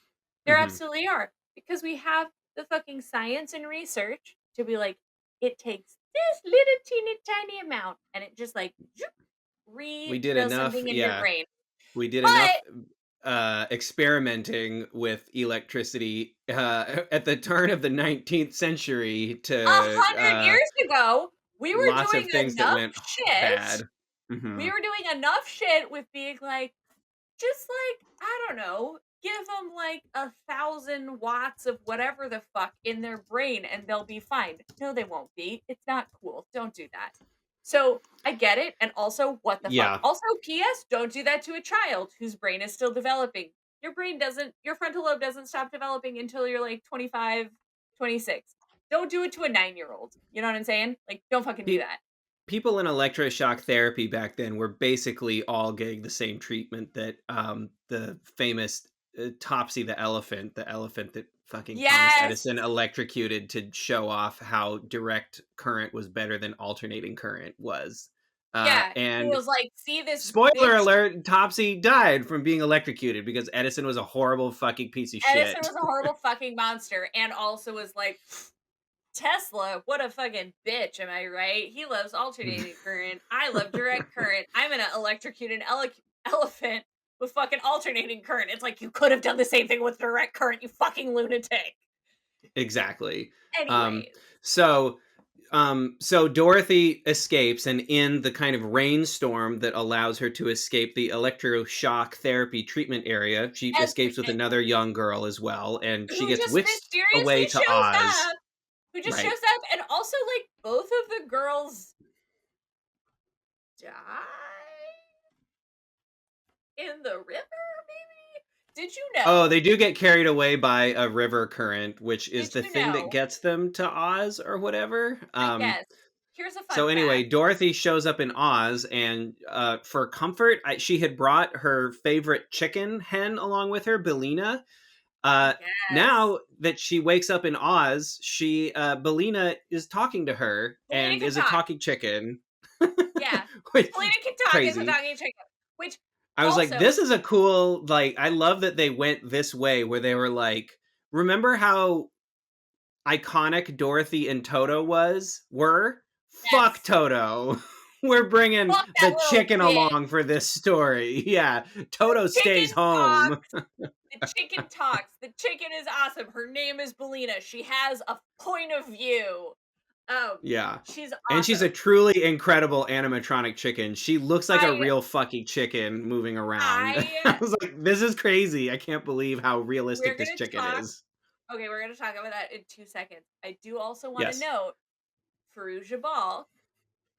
There Hmm. absolutely are because we have the fucking science and research to be like, it takes this little teeny tiny amount and it just like zoop, We did does enough, something in your yeah. brain. We did enough But experimenting with electricity at the turn of the 19th century a to hundred years ago, we were lots of doing things that enough went shit. bad. Hmm. We were doing enough shit with being like, just like, I don't know, give them like 1,000 watts of whatever the fuck in their brain and they'll be fine. No, they won't be. It's not cool. Don't do that. So I get it. And also, what the fuck? Yeah. Also, P.S., don't do that to a child whose brain is still developing. Your frontal lobe doesn't stop developing until you're like 25, 26. Don't do it to a 9-year-old. You know what I'm saying? Like, don't fucking do Pe- that. People in electroshock therapy back then were basically all getting the same treatment that the famous Topsy the elephant that fucking Thomas Yes. Edison electrocuted to show off how direct current was better than alternating current was. Yeah. He And was like, see this spoiler bitch. alert, Topsy died from being electrocuted because Edison was a horrible fucking piece of Edison shit. was a horrible fucking monster and also was like, Tesla, what a fucking bitch, am I right? He loves alternating current. I love direct current. I'm gonna electrocute an elephant with fucking alternating current. It's like you could have done the same thing with direct current, you fucking lunatic. Exactly. Um, Anyways, so so Dorothy escapes, and in the kind of rainstorm that allows her to escape the electroshock therapy treatment area, she as escapes with another young girl as well, and she who gets just whisked away mysteriously to shows Oz. up, who just Right. shows up, and also like both of the girls die in the river, maybe? Did you Oh, they know? do get carried away by a river current, which is Did the you thing that know? gets them to Oz or whatever. I guess. Here's a So fun anyway, fact. Dorothy shows up in Oz, and for comfort, she had brought her favorite chicken hen along with her, BELINA. I Uh, guess. Now that she wakes up in Oz, BELINA is talking to her Selena and can is a talk. talking chicken, Yeah. which Selena can talk as a crazy. talking chicken. Which I was like, also, this is a cool, like, I love that they went this way where they were like, remember how iconic Dorothy and Toto were? Fuck yes. Toto. We're bringing Fuck the that little chicken bitch. along for this story. Yeah, Toto stays Chicken home. talks. The chicken talks. The chicken is awesome. Her name is BELINA. She has a point of view. Yeah. She's And she's a awesome. truly incredible animatronic chicken. She looks like a I real fucking chicken moving around. I I was like, this is crazy. I can't believe how we're realistic this gonna chicken talk. is. Okay, we're gonna talk about that in 2 seconds. I do also want to Yes. note Farouja Balk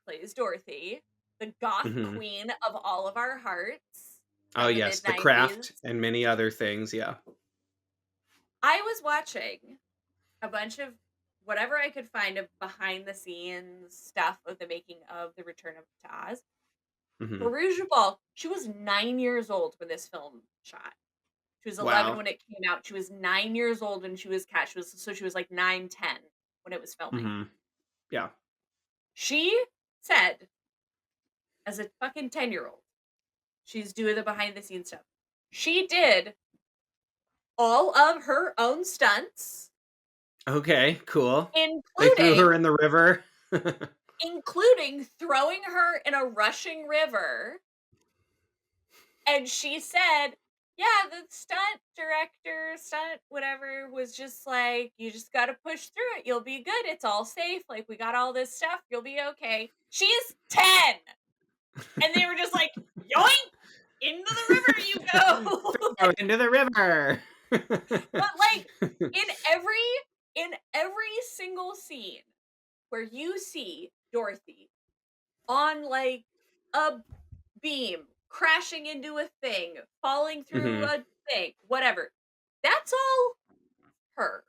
plays Dorothy, the goth Hmm. queen of all of our hearts Oh, from the yes. mid The 90s. craft and many other things. Yeah. I was watching a bunch of whatever I could find of behind the scenes stuff of the making of The Return of Oz. Hmm. Farouja Balk, she was 9 years old when this film shot. She was 11 Wow. when it came out. She was 9 years old when she was cast. She was like 9, 10 when it was filming. Hmm. Yeah. She said, as a fucking 10-year-old, she's doing the behind the scenes stuff. She did all of her own stunts, Okay, cool. They threw her including in the river. including throwing her in a rushing river. And she said, yeah, the stunt director, stunt whatever, was just like, you just got to push through it. You'll be good. It's all safe. Like, we got all this stuff. You'll be okay. She is 10. And they were just like, yoink, into the river you go. Throw into the river. But like in every single scene where you see Dorothy on like a beam, crashing into a thing, falling through Hmm. a thing, whatever. That's all her,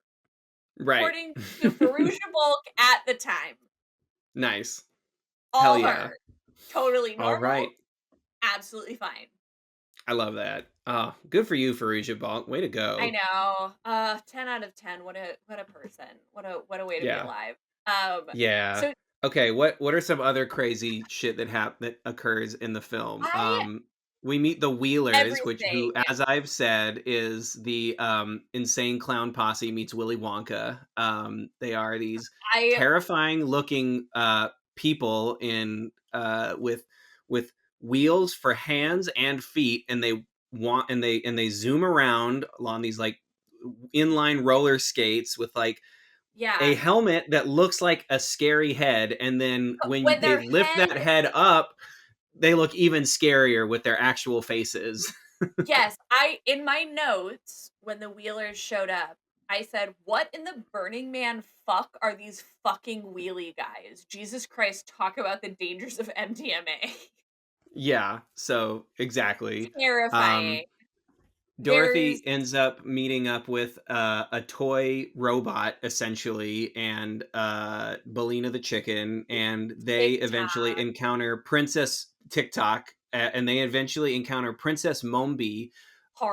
Right. according to Farouja Balk at the time. Nice. Hell All yeah. her. Totally All normal, right. absolutely fine. I love that. Oh, good for you, Farouja Balk. Way to I go. know. 10 out of 10. What a person. What a way to be Yeah. alive. Yeah. So Okay, what are some other crazy shit that occurs in the film? I We meet the Wheelers, which who, everything. as I've said, is the insane clown posse meets Willy Wonka. They are these I terrifying looking people in with wheels for hands and feet, and they zoom around on these like inline roller skates with like a yeah. helmet that looks like a scary head, and then But when when they their lift head that head up, they look even scarier with their actual faces. yes, I in my notes when the Wheelers showed up, I said, "What in the Burning Man fuck are these fucking wheelie guys? Jesus Christ, talk about the dangers of MDMA." Yeah, so exactly. Terrifying. Um, There's Dorothy ends up meeting up with a toy robot, essentially, and Belina the chicken, and they eventually TikTok, encounter Princess TikTok, and they eventually encounter Princess Mombi.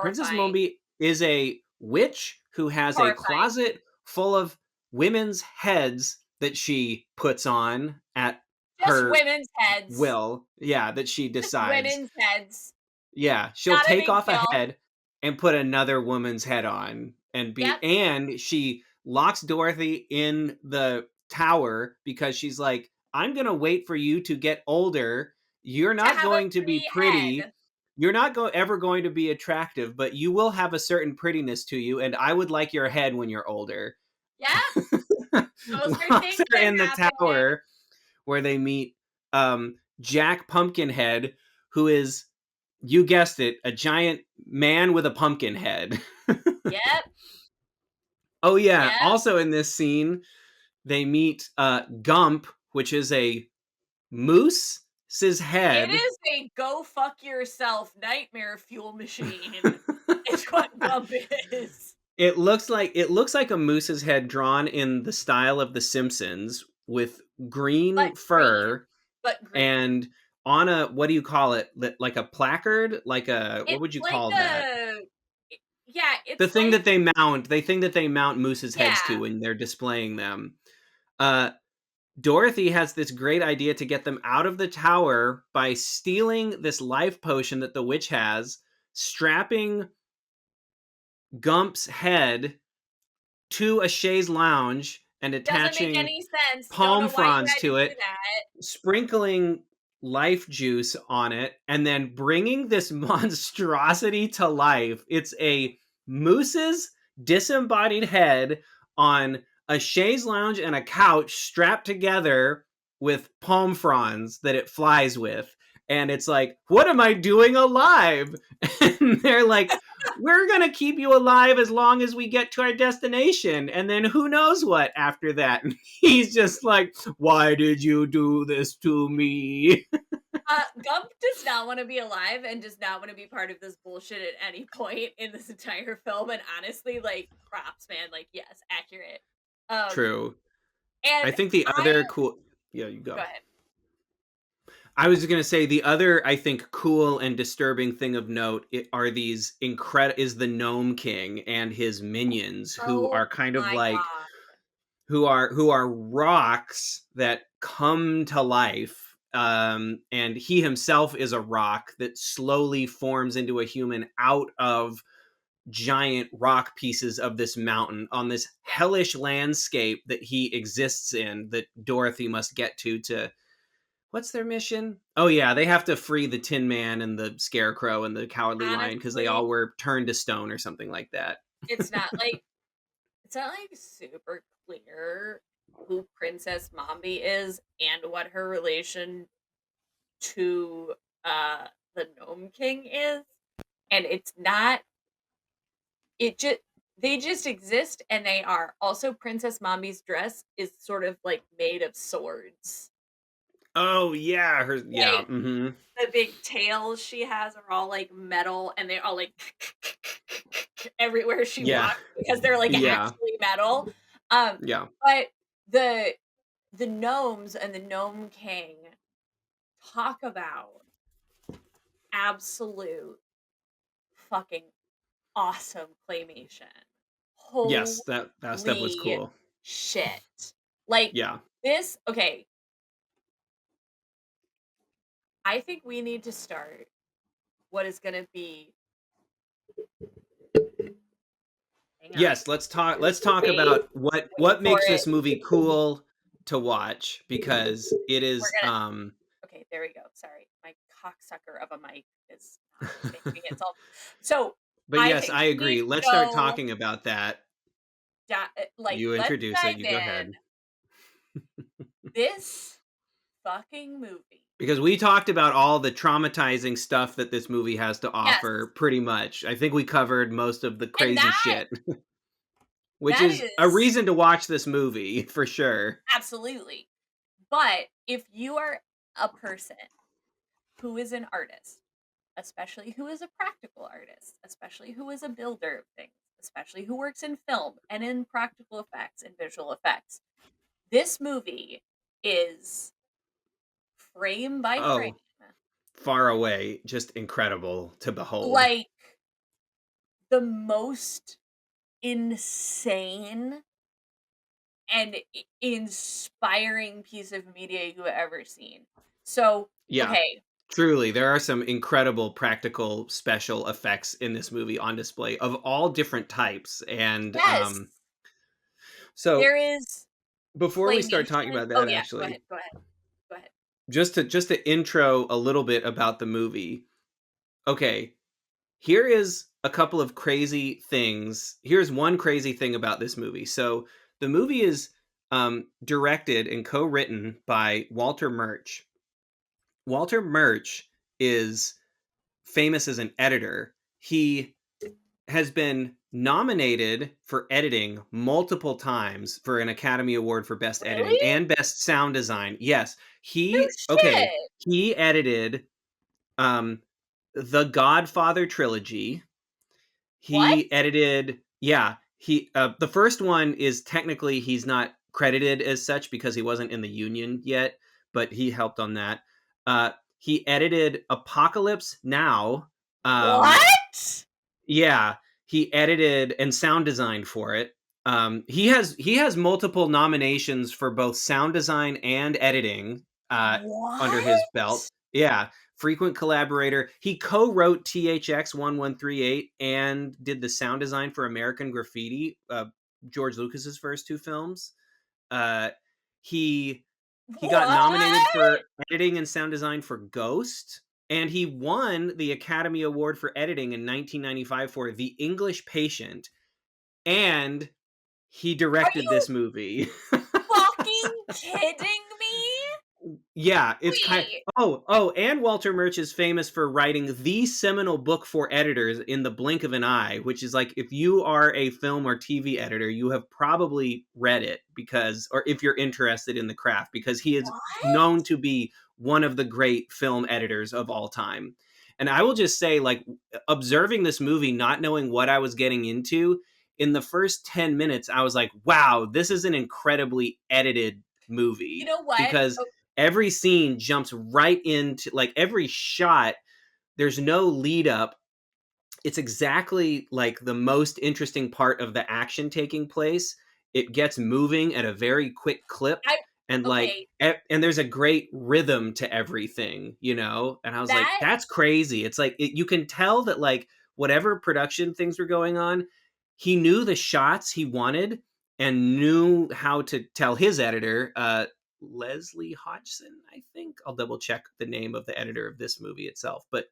Princess horrifying, Mombi is a witch who has a horrifying. closet full of women's heads that she puts on at Just her women's heads. will. Yeah, that she Just decides. women's heads. Yeah, she'll Not a take big off a deal. head and put another woman's head on Yep. and she locks Dorothy in the tower because she's like, "I'm going to wait for you to get older. You're To not have a going to be pretty pretty. head. You're not ever going to be attractive, but you will have a certain prettiness to you, and I would like your head when you're older." Yep. Those are Locks things her that in the happen. tower where they meet Jack Pumpkinhead, who is, you guessed it, a giant man with a pumpkin head. Yep. Oh yeah, Yep. also in this scene, they meet Gump, which is a moose's It head. is a go fuck yourself nightmare fuel machine. It's what Gump is. It looks like a moose's head drawn in the style of The Simpsons with But green green. fur But green. and on a, what do you call it? Like a placard, like a, what It's would you like call that? yeah, The it's thing like that they mount, they think that they mount moose's heads to yeah. when they're displaying them. Uh, Dorothy has this great idea to get them out of the tower by stealing this life potion that the witch has, strapping Gump's head to a chaise lounge and Doesn't make attaching any sense. Don't palm know why you fronds had to to do it, that. sprinkling life juice on it and then bringing this monstrosity to life. It's a moose's disembodied head on a chaise lounge and a couch strapped together with palm fronds that it flies with. And it's like, what am I doing alive? And they're like, we're going to keep you alive as long as we get to our destination. And then who knows what after that. And he's just like, why did you do this to me? Gump does not want to be alive and does not want to be part of this bullshit at any point in this entire film. And honestly, like, props, man. Like, yes, accurate. Um, True. I and think the I other cool. Yeah, you go go. ahead. I was going to say the other, I think, cool and disturbing thing of note are these incredible is the Gnome King and his minions who Oh are kind of my like god. who are rocks that come to life. And he himself is a rock that slowly forms into a human out of giant rock pieces of this mountain on this hellish landscape that he exists in that Dorothy must get to what's their mission? Oh yeah, they have to free the Tin Man and the Scarecrow and the Cowardly Lion because they Honestly, all were turned to stone or something like that. it's not like super clear who Princess Mombi is and what her relation to the Gnome King is. And it's not it just they just exist and they are. Also, Princess Mombi's dress is sort of like made of swords. Oh yeah, yeah. Like the big tails she has are all like metal and they're all like everywhere she Yeah, walks because they're like yeah, actually metal. Um, yeah. but the the gnomes and the Gnome King talk about absolute fucking awesome claymation. Yes, that stuff was Holy cool. shit. Like Yeah. this, okay, I think we need to start what is going to be, hang on, Yes, let's talk wait, about what wait for makes it. this movie cool to watch because it We're is going to, okay, there we go. Sorry. My cocksucker of a mic is not behaving itself. So but I yes, think I we need agree. to Let's start go, talking about that. like, You let's introduce it, dive you go in. ahead. This fucking movie. Because we talked about all the traumatizing stuff that this movie has to Yes. offer pretty much. I think we covered most of the And crazy shit, which that is a is reason to watch this movie for sure. absolutely. But if you are a person who is an artist, especially who is a practical artist, especially who is a builder of things, especially who works in film and in practical effects and visual effects, this movie is frame by frame Oh, far away, just incredible to behold. like the most insane and inspiring piece of media you have ever seen. So, Yeah. okay, Truly, there are some incredible practical special effects in this movie on display of all different types. And yes, so there is before we start talking claymation. about Oh that, yeah, actually, go ahead, go ahead. just to intro a little bit about the movie. Okay, here is a couple of crazy things. Here's one crazy thing about this movie. So the movie is directed and co-written by Walter Murch. Walter Murch is famous as an editor. He has been nominated for editing multiple times for an Academy Award for Best Editing Really? and Best Sound Design. Yes, No he okay. shit. He edited um, the Godfather trilogy. What? He edited, yeah. He the first one is technically he's not credited as such because he wasn't in the union yet, but he helped on that. He edited Apocalypse Now. Um, What? yeah, he edited and sound designed for it. He has multiple nominations for both sound design and editing under his belt. What? Yeah, frequent collaborator. He co-wrote THX 1138 and did the sound design for American Graffiti, George Lucas's first two films. Uh, he He got What? nominated for editing and sound design for Ghost, and he won the Academy Award for editing in 1995 for The English Patient, and he Are directed you this movie. fucking kidding me? Yeah, it's kind Wait. and Walter Murch is famous for writing the seminal book for editors, In the Blink of an Eye, which is like, if you are a film or TV editor, you have probably read it, because, or if you're interested in the craft, because he is What? known to be one of the great film editors of all time. And I will just say, like, observing this movie, not knowing what I was getting into, in the first 10 minutes, I was like, wow, this is an incredibly edited You movie, know what? because Oh, every scene jumps right into, like, every shot, there's no lead up. It's exactly like the most interesting part of the action taking place. It gets moving at a very quick clip, I and like okay, and there's a great rhythm to everything, and I was like, that that's crazy. It's like, you can tell that, like, whatever production things were going on, he knew the shots he wanted and knew how to tell his editor, Leslie Hodgson, I think. I'll double check the name of the editor of this movie itself, but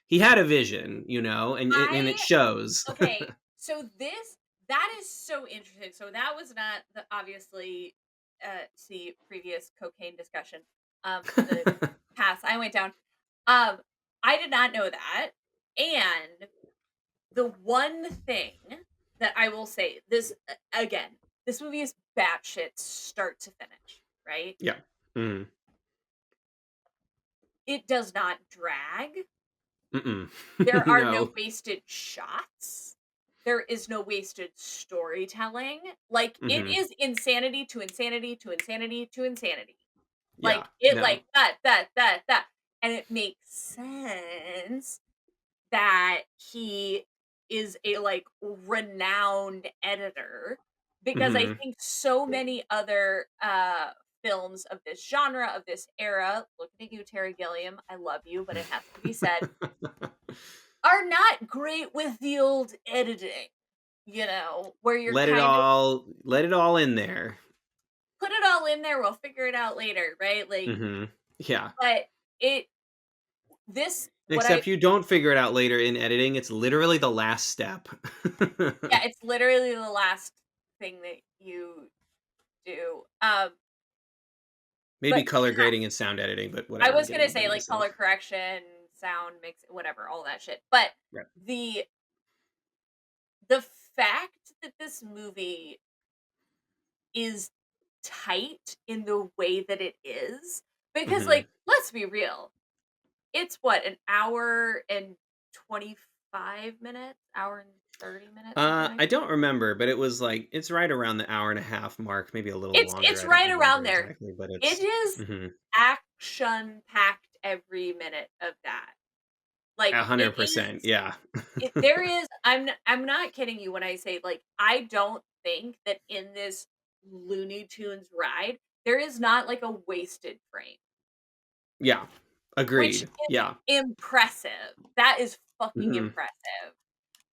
he had a vision, and it I shows. okay, so that is so interesting. So that was not the obviously see previous cocaine discussion, the paths I went down. Um, I did not know that. And the one thing that I will say, this again, this movie is batshit start to finish, right? Yeah. Mm. It does not drag. Mm-mm. There are no No. wasted shots. There is no wasted storytelling. Like, it Hmm. is insanity to insanity to insanity to insanity. Yeah. Like, it No. like that, and it makes sense that he is a, like, renowned editor, because I Hmm. think so many other, films of this genre, of this era, looking at you, Terry Gilliam, I love you, but it has to be said, are not great with the old editing, where you're kind of Let it all in there. put it all in there, we'll figure it out later, right? Like, Hmm. Yeah. but it this what I Except you don't figure it out later in editing. It's literally the last step. yeah, it's literally the last thing that you do. Maybe But color yeah, grading and sound editing, but I whatever. I'm was getting gonna ahead say, of like, myself. color correction, sound mix, whatever, all that shit. But Right. the the fact that this movie is tight in the way that it is, because, Hmm. like, let's be real, it's what, an hour and 25 minutes, hour and 30 minutes, something like I that. don't remember, but it's right around the hour and a half mark, maybe a little longer. It's I don't right around remember there. exactly, but It it's. is Mhm. action-packed every minute of that. Like, it 100%. is Yeah. there is I'm not kidding you when I say, like, I don't think that in this Looney Tunes ride, there is not, like, a wasted frame, Yeah. which Agreed. is Yeah. impressive. That is fucking Mhm. impressive.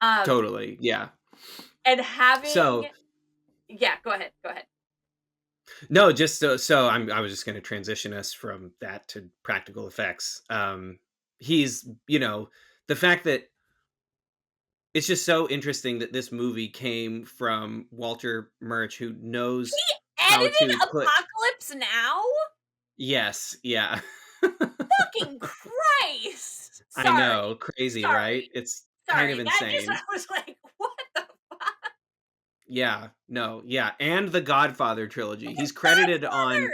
Um, Totally. Yeah. and having So, yeah, go ahead, go ahead. no, just so I was just going to transition us from that to practical effects. He's, the fact that it's just so interesting that this movie came from Walter Murch, who knows He how edited to put. Apocalypse Now? Yes, yeah. Fucking Christ! I Sorry, know, crazy, right? sorry, It's kind of sorry. That just insane. I was like, "What the fuck?" Yeah, no, yeah, and the Godfather trilogy. The Godfather!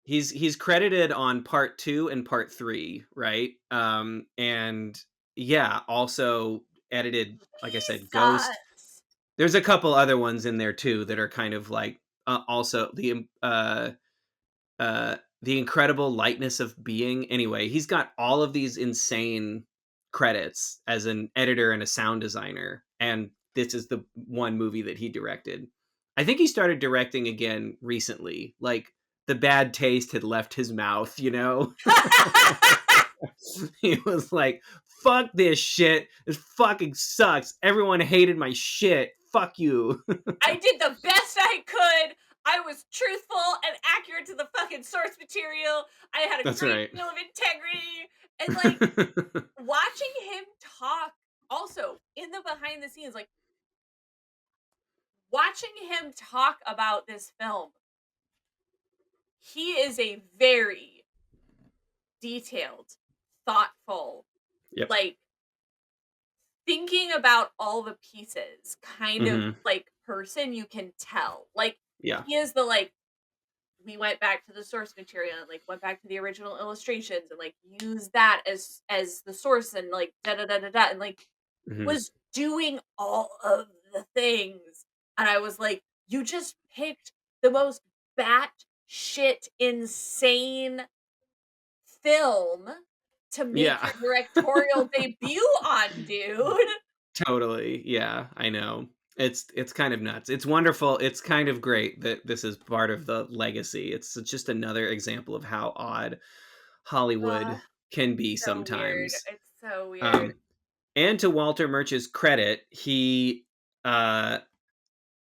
He's credited on part 2 and part 3, right? And yeah, also edited, like I said, Ghost. Jesus! There's a couple other ones in there too that are kind of like, also the incredible lightness of being. Anyway, he's got all of these insane credits as an editor and a sound designer, and this is the one movie that he directed. I think he started directing again recently. Like, the bad taste had left his mouth, He was like, fuck this shit. This fucking sucks. Everyone hated my shit. Fuck you. I did the best I could. I was truthful and accurate to the fucking source material. I had a That's great right. deal of integrity. And like watching him talk also in the behind the scenes, like watching him talk about this film, he is a very detailed, thoughtful, Yep. like thinking about all the pieces kind of Mhm. like person you can tell. Like Yeah. he is the like we went back to the source material and like went back to the original illustrations and like used that as the source and like da da da da da and like Mhm. was doing all of the things. And I was like, you just picked the most bat shit insane film to make Yeah. your directorial debut on, dude. Totally. Yeah, I know. It's kind of nuts. It's wonderful. It's kind of great that this is part of the legacy. It's just another example of how odd Ugh, Hollywood can be so weird. sometimes. It's so weird. Um, and to Walter Murch's credit, uh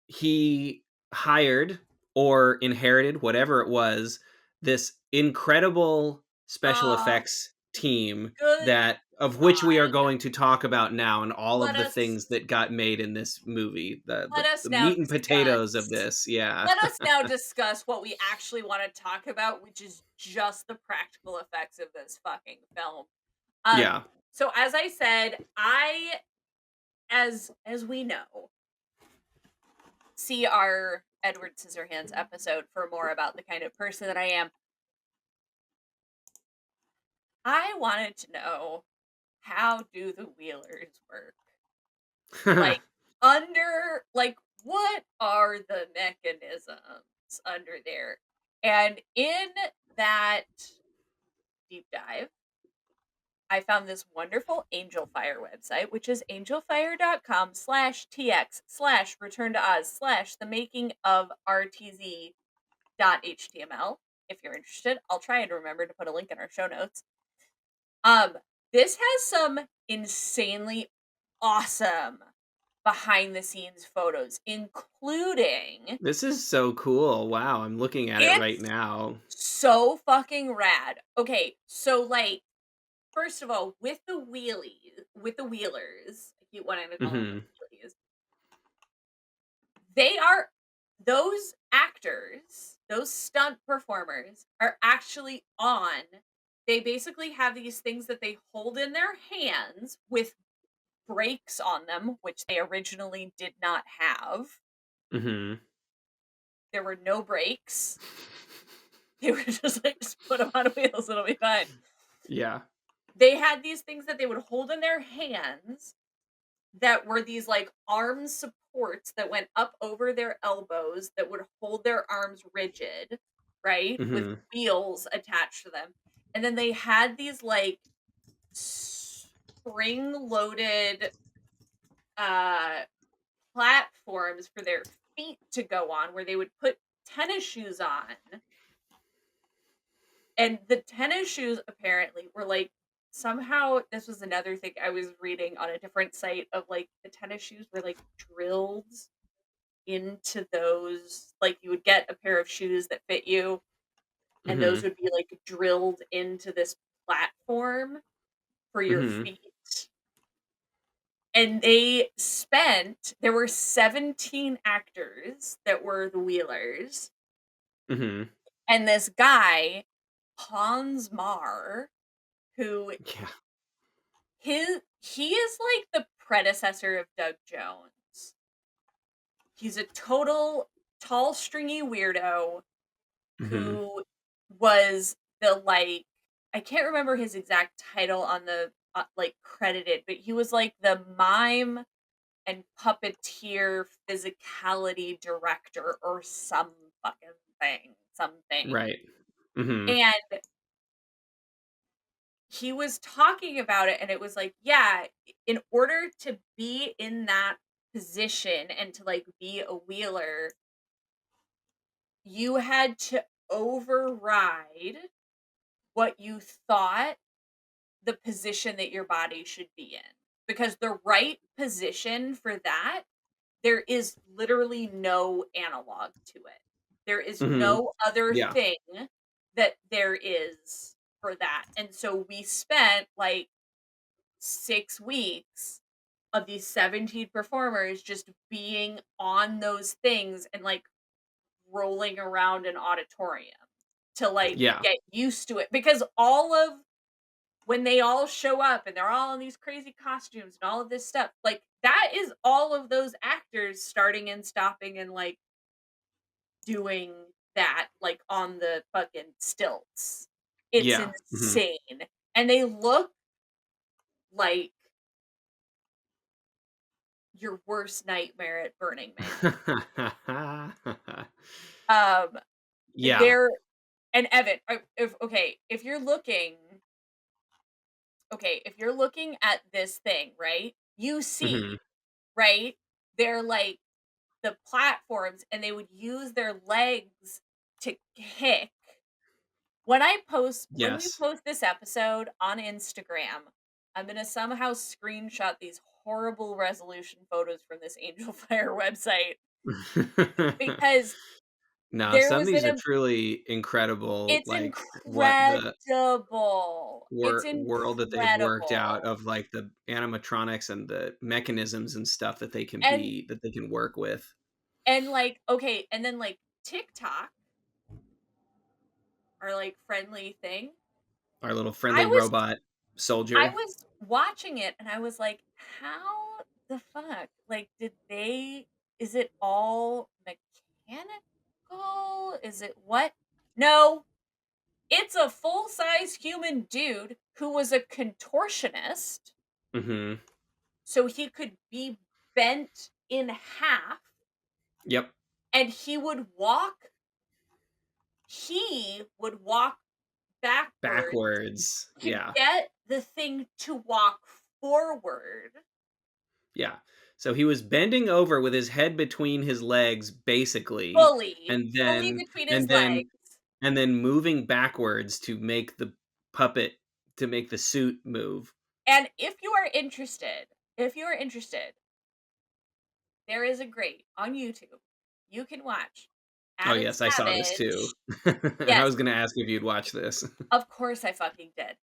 he hired or inherited, whatever it was, this incredible special Ah, effects team good that of which we are God. going to talk about now, and all Let of the us things that got made in this movie, let us the now meat and potatoes of discuss. this. Yeah. Let us now discuss what we actually want to talk about, which is just the practical effects of this fucking film. Um, Yeah. so as I said, as we know, see our Edward Scissorhands episode for more about the kind of person that I am. I wanted to know, how do the Wheelers work? Like like what are the mechanisms under there? And in that deep dive, I found this wonderful Angel Fire website, which is angelfire.com/tx/ return to Oz / the making of RTZ.html. If you're interested, I'll try and remember to put a link in our show notes. Um, this has some insanely awesome behind the scenes photos, including This is so cool. Wow, I'm looking at it right it's now. so fucking rad. Okay, so like first of all, with the wheelers, I keep wanting to call them the Mhm. wheelies. They are those actors, those stunt performers are actually on. They basically have these things that they hold in their hands with brakes on them, which they originally did not have. Mhm. There were no brakes. They were just like, just put them on wheels, it'll be fine. Yeah. They had these things that they would hold in their hands that were these like arm supports that went up over their elbows that would hold their arms rigid, right? With Mhm. wheels attached to them. And then they had these like spring loaded uh platforms for their feet to go on where they would put tennis shoes on. And the tennis shoes apparently were like somehow this was another thing I was reading on a different site of like the tennis shoes were like drilled into those like you would get a pair of shoes that fit you and those Mhm. would be like drilled into this platform for your Mhm. feet. And there were 17 actors that were the Wheelers. Mhm. And this guy, Hans Mar, who Yeah. he is like the predecessor of Doug Jones. He's a total tall, stringy weirdo Mhm. who was the like I can't remember his exact title on the like credited, but he was like the mime and puppeteer physicality director or some fucking something. Right. Mhm. And he was talking about it and it was like, yeah, in order to be in that position and to like be a wheeler, you had to override what you thought the position that your body should be in. Because the right position for that, there is literally no analog to it. There is Mhm. no other Yeah. thing that there is for that. And so we spent like 6 weeks of these 17 performers just being on those things and like rolling around an auditorium to like Yeah. get used to it because all of when they all show up and they're all in these crazy costumes and all of this stuff, like that is all of those actors starting and stopping and like doing that like on the fucking stilts. It's Yeah. Mhm. insane. And they look like your worst nightmare at Burning Man. Um Yeah. they're and Evan, if okay, if you're looking at this thing, right? You Mhm. see, right? They're like the platforms and they would use their legs to kick. When we Yes. post this episode on Instagram, I'm gonna somehow screenshot these horrible resolution photos from this Angel Fire website because No, there some of was these an are im truly incredible, it's like, what the incredible. It's world that they've worked out incredible. of, like, the animatronics and the mechanisms and stuff And that they can work with. like, okay, and then like TikTok, our like friendly thing. Our little I friendly was robot I soldier. was watching it and I was like, "How the fuck? Like, did they is it all mechanical? Is it what?" No, it's a full-size human dude who was a contortionist, Mhm. so he could be bent in half, Yep. and he would walk backwards Backwards. to Yeah. get the thing to walk forward Yeah. So he was bending over with his head between his legs, basically, fully, and fully then between his and legs. then and then moving backwards to make the puppet to make the suit move. And if you are interested, there is a great on YouTube. You can watch Oh, Added yes, I saw this too. Savage. I Yes, was gonna ask if you'd watch this. of course I fucking did.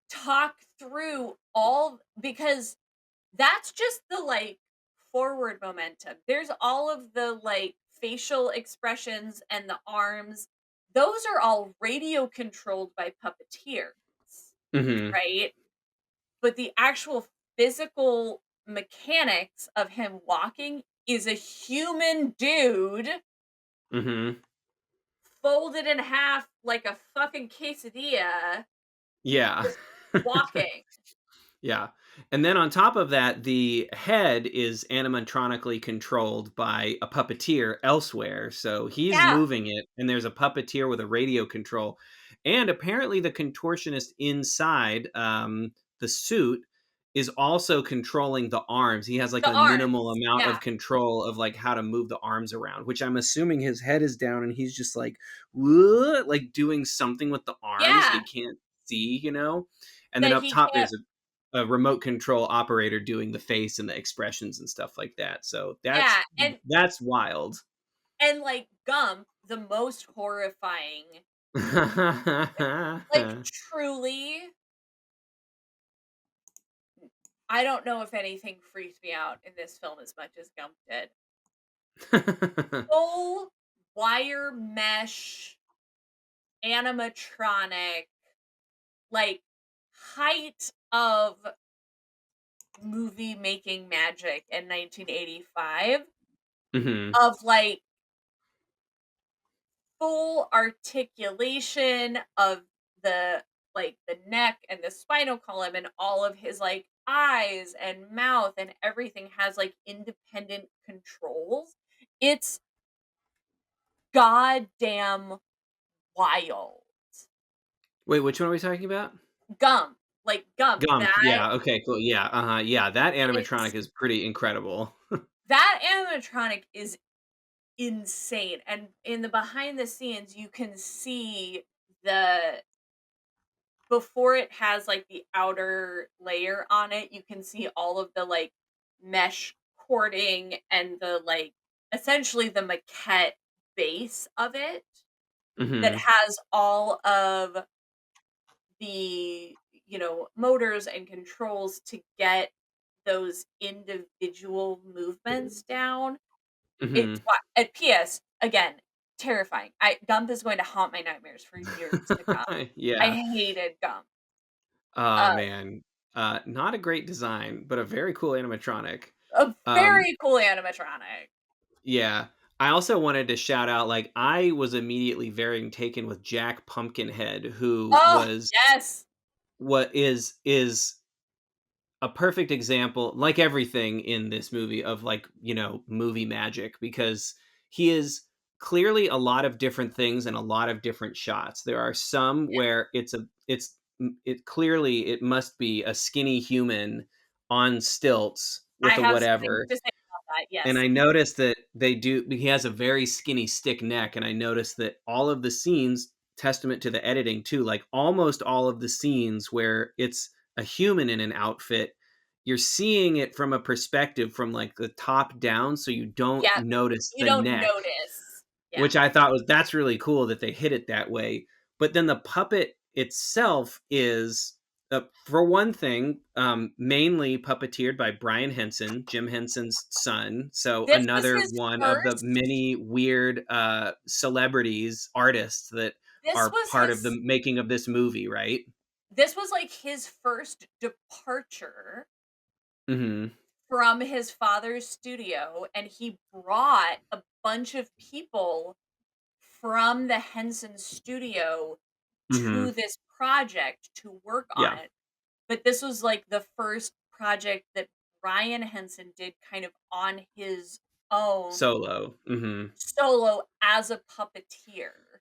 Talk through all because that's just the like forward momentum. There's all of the like facial expressions and the arms. Those are all radio controlled by puppeteers, Mhm. right? But the actual physical mechanics of him walking is a human dude Mhm. folded in half like a fucking quesadilla Yeah. just walking. Yeah. And then on top of that, the head is animatronically controlled by a puppeteer elsewhere. So he's Yeah, moving it, and there's a puppeteer with a radio control. And apparently, the contortionist inside the suit is also controlling the arms. He has like the a minimal arms. amount Yeah. of control of like how to move the arms around, which I'm assuming his head is down and he's just like, "Whoa," like doing something with the arms Yeah, we can't see, you know? And then that up he top, can't. there's a remote control operator doing the face and the expressions and stuff like that. So Yeah, that's wild. like Gump, the most horrifying, like truly, I don't know if anything freaked me out in this film as much as Gump did. Full wire mesh animatronic, like height of movie making magic in 1985 Mhm. of like full articulation of the the neck and the spinal column and all of his like eyes and mouth and everything has like independent controls. It's goddamn wild. Wait, which one are we talking about? Gump, Gump. Yeah. Okay. Cool. Yeah. Yeah. That it's animatronic is pretty incredible. that animatronic is insane. And in the behind the scenes, you can see the before it has like the outer layer on it, you can see all of the like mesh cording and the like essentially the maquette base of it that Mhm. has all of the, motors and controls to get those individual movements down. It's Mhm. why and PS, again, terrifying. I Gump is going to haunt my nightmares for years to come. I Yeah. hated Gump. Oh, Uh, man. Not a great design, but a very cool animatronic. a Um, very cool animatronic. yeah. I also wanted to shout out, like, I was immediately very taken with Jack Pumpkinhead, who Oh, was yes. what is a perfect example, like everything in this movie, of like, movie magic, because he is clearly a lot of different things and a lot of different shots. There are some Yeah. where it clearly it must be a skinny human on stilts I with a have some things whatever. to say about that, And yes. I noticed that he has a very skinny stick neck, and I noticed that all of the scenes, testament to the editing too, like almost all of the scenes where it's a human in an outfit, you're seeing it from a perspective from like the top down, so you don't Yeah, notice you the don't neck, notice. Yeah. which I thought was that's really cool that they hit it that way. But then the puppet itself is, for one thing, mainly puppeteered by Brian Henson, Jim Henson's son. So This was another his one of the first many weird celebrities, artists that this are was part of the his making of this movie, right? this was, like, his first departure Hmm. from his father's studio, and he brought a bunch of people from the Henson studio Hmm. to this project to work on Yeah. it. But this was, like, the first project that Ryan Henson did kind of on his own, Solo. Hmm. solo as a puppeteer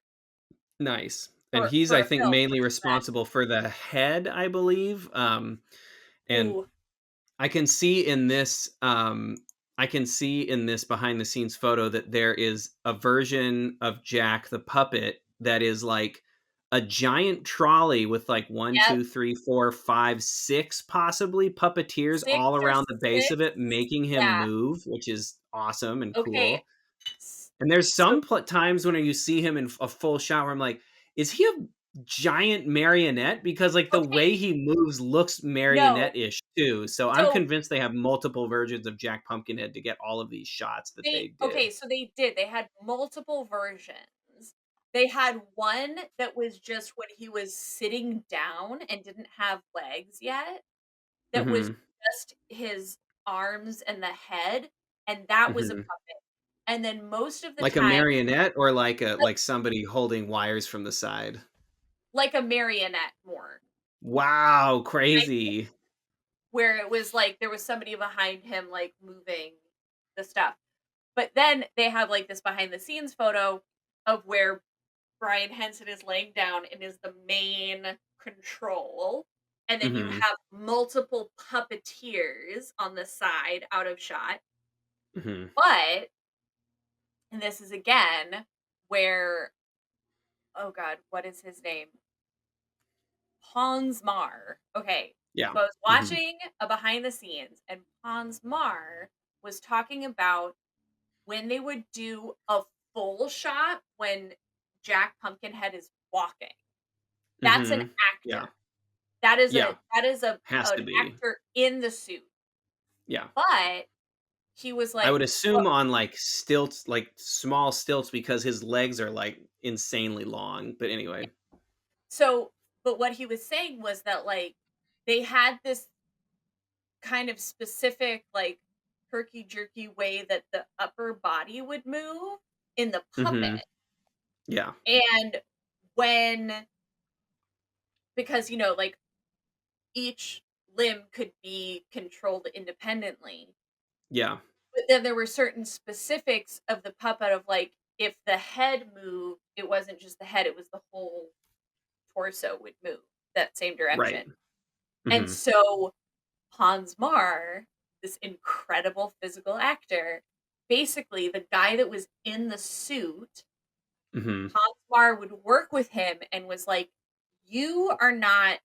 Nice. And for he's, for I a think, film, mainly which is rad. responsible for the head, I believe. And Ooh, I can see in this, behind the scenes photo that there is a version of Jack the puppet that is like a giant trolley with like one, yep, two, three, four, five, six possibly puppeteers 6 all or around the base 6? of it, making him Yeah, move, which is awesome and okay. cool. And there's So some times when you see him in a full shot where I'm like, is he a giant marionette? Because like the okay, way he moves looks no. marionette-ish too. So I'm So convinced they have multiple versions of Jack Pumpkinhead to get all of these shots that they did. they did. They had multiple versions. They had one that was just when he was sitting down and didn't have legs yet, that was Hmm. just his arms and the head, and that was a Hmm. puppet. And then most of the Like a time, marionette or like a like somebody holding wires from the side. like a marionette more. Wow, I think crazy. where it was like there was somebody behind him, like, moving the stuff. But then they have, like, this behind the scenes photo of where Brian Henson is laying down and is the main control, and then you Hmm. have multiple puppeteers on the side out of shot. Hmm. But and this is again where oh god, what is his name? Hans Mar. Okay, Yeah. so I was Hmm. watching a behind the scenes, and Hans Mar was talking about when they would do a full shot when Jack Pumpkinhead is walking. That's an Hmm. Yeah. actor. Yeah. That is Has an to be. actor in the suit. Yeah. But he was I like, would "What?" assume on, like, stilts, like, small stilts because his legs are, like, insanely long, but anyway. So, but what he was saying was that, like, they had this kind of specific, like, herky jerky way that the upper body would move in the Mhm. puppet. Yeah. And when because, like, each limb could be controlled independently. Yeah. But then there were certain specifics of the puppet of, like, if the head moved, it wasn't just the head, it was the whole torso would move that same Right. direction. And Mhm. so Hans Mar, this incredible physical actor, basically the guy that was in the suit, Mhm. Hans Mar would work with him and was like, "You are not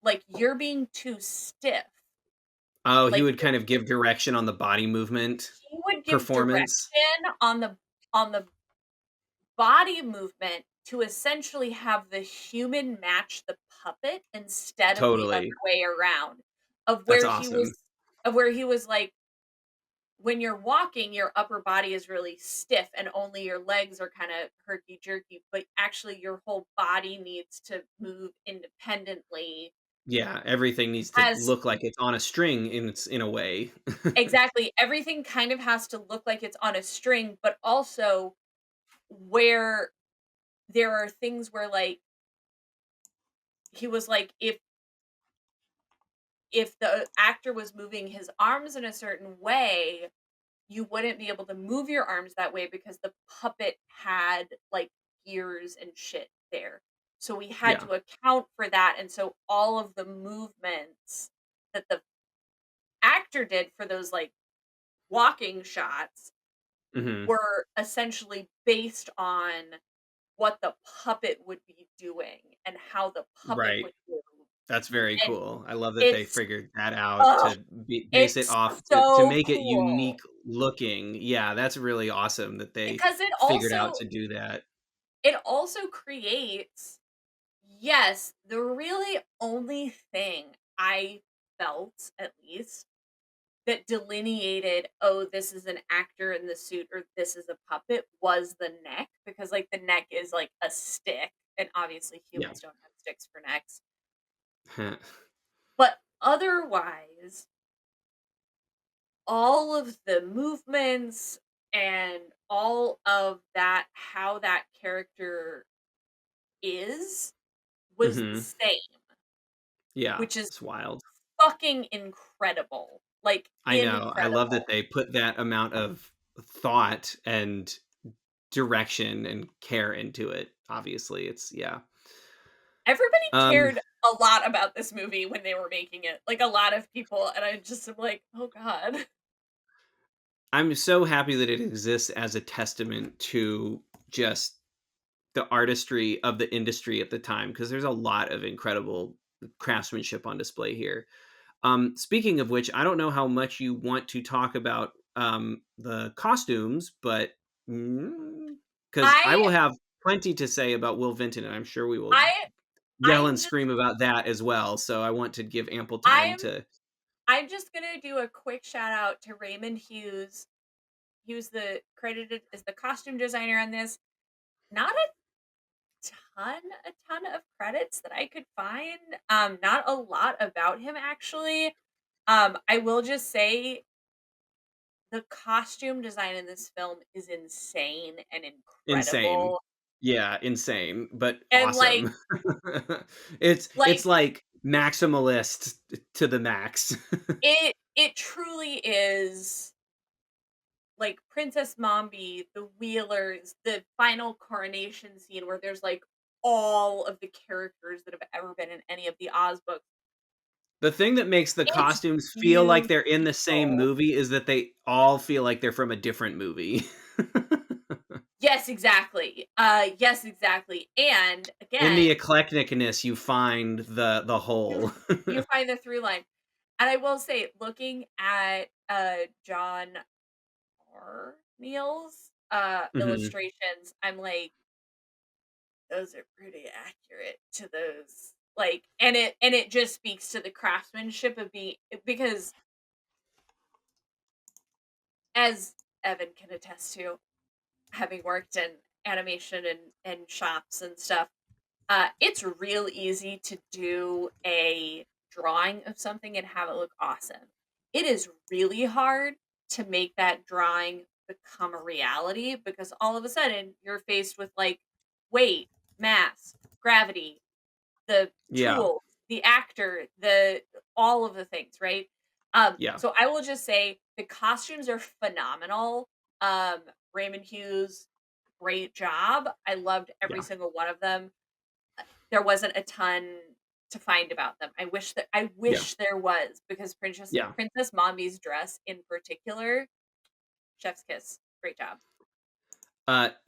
like, you're being too stiff." Oh, he Like, would kind of give direction on the body movement he would give performance? direction on the body movement to essentially have the human match the puppet instead of the other Totally. way around, of That's where he awesome. was of where he was like, when you're walking, your upper body is really stiff and only your legs are kind of herky jerky, but actually your whole body needs to move independently. Yeah, everything needs to As look like it's on a string in a way. exactly, everything kind of has to look like it's on a string, but also where there are things where like he was like, if the actor was moving his arms in a certain way, you wouldn't be able to move your arms that way because the puppet had like gears and shit there. So we had Yeah. to account for that. And so all of the movements that the actor did for those like walking shots Mhm. were essentially based on what the puppet would be doing and how the puppet Right. would move. That's very And cool. I love that they it's figured that out oh, to base it it's off to so make it cool unique looking. Yeah, that's really awesome that they because figured out to do that. it also creates, yes, the really only thing I felt, at least, that delineated, "Oh, this is an actor in the suit or this is a puppet," was the neck, because, like, the neck is like a stick, and obviously Yeah. humans don't have sticks for necks. But otherwise, all of the movements and all of that, how that character is, was the Mhm. same, Yeah, which is it's wild. fucking incredible, like, I know. I love that incredible. they put that amount of thought and direction and care into it. Obviously, it's yeah. Everybody Um, cared a lot about this movie when they were making it, like, a lot of people, and I just am like, "Oh god." I'm so happy that it exists as a testament to just the artistry of the industry at the time because there's a lot of incredible craftsmanship on display here. Speaking of which, I don't know how much you want to talk about the costumes, but because I I will have plenty to say about Will Vinton, and I'm sure we will I yell and I'm just scream about that as well. So I want to give ample time I'm to. I'm just gonna do a quick shout out to Raymond Hughes. He was the credited as the costume designer on this. Not a ton of credits that I could find, not a lot about him, actually. I will just say the costume design in this film is insane and Insane. incredible, Yeah, insane, but and, like awesome. It's like, like maximalist to the max. it truly is, like, Princess Mombi, the Wheelers, the final coronation scene where there's, like, all of the characters that have ever been in any of the Oz books. The thing that makes the It's costumes feel like they're in the same beautiful. movie is that they all feel like they're from a different movie. Yes, exactly, and, In the again, eclecticness, you find the you whole. you find the through line, and I will say, looking at, John R. Neal's, Mhm. illustrations, I'm like, "Those are pretty accurate to those," like, and it just speaks to the craftsmanship of being, because as Evan can attest to, having worked in animation and shops and stuff, it's real easy to do a drawing of something and have it look awesome. It is really hard to make that drawing become a reality because all of a sudden you're faced with like weight, mass, gravity, the Yeah, tools, the actor, the all of the things, right? yeah, So I will just say the costumes are phenomenal. Um, Raymond Hughes, great job. I loved every yeah, single one of them. There wasn't a ton to find about them. I yeah, wish there was, because yeah. Princess Mombi's dress in particular, chef's kiss. Great job.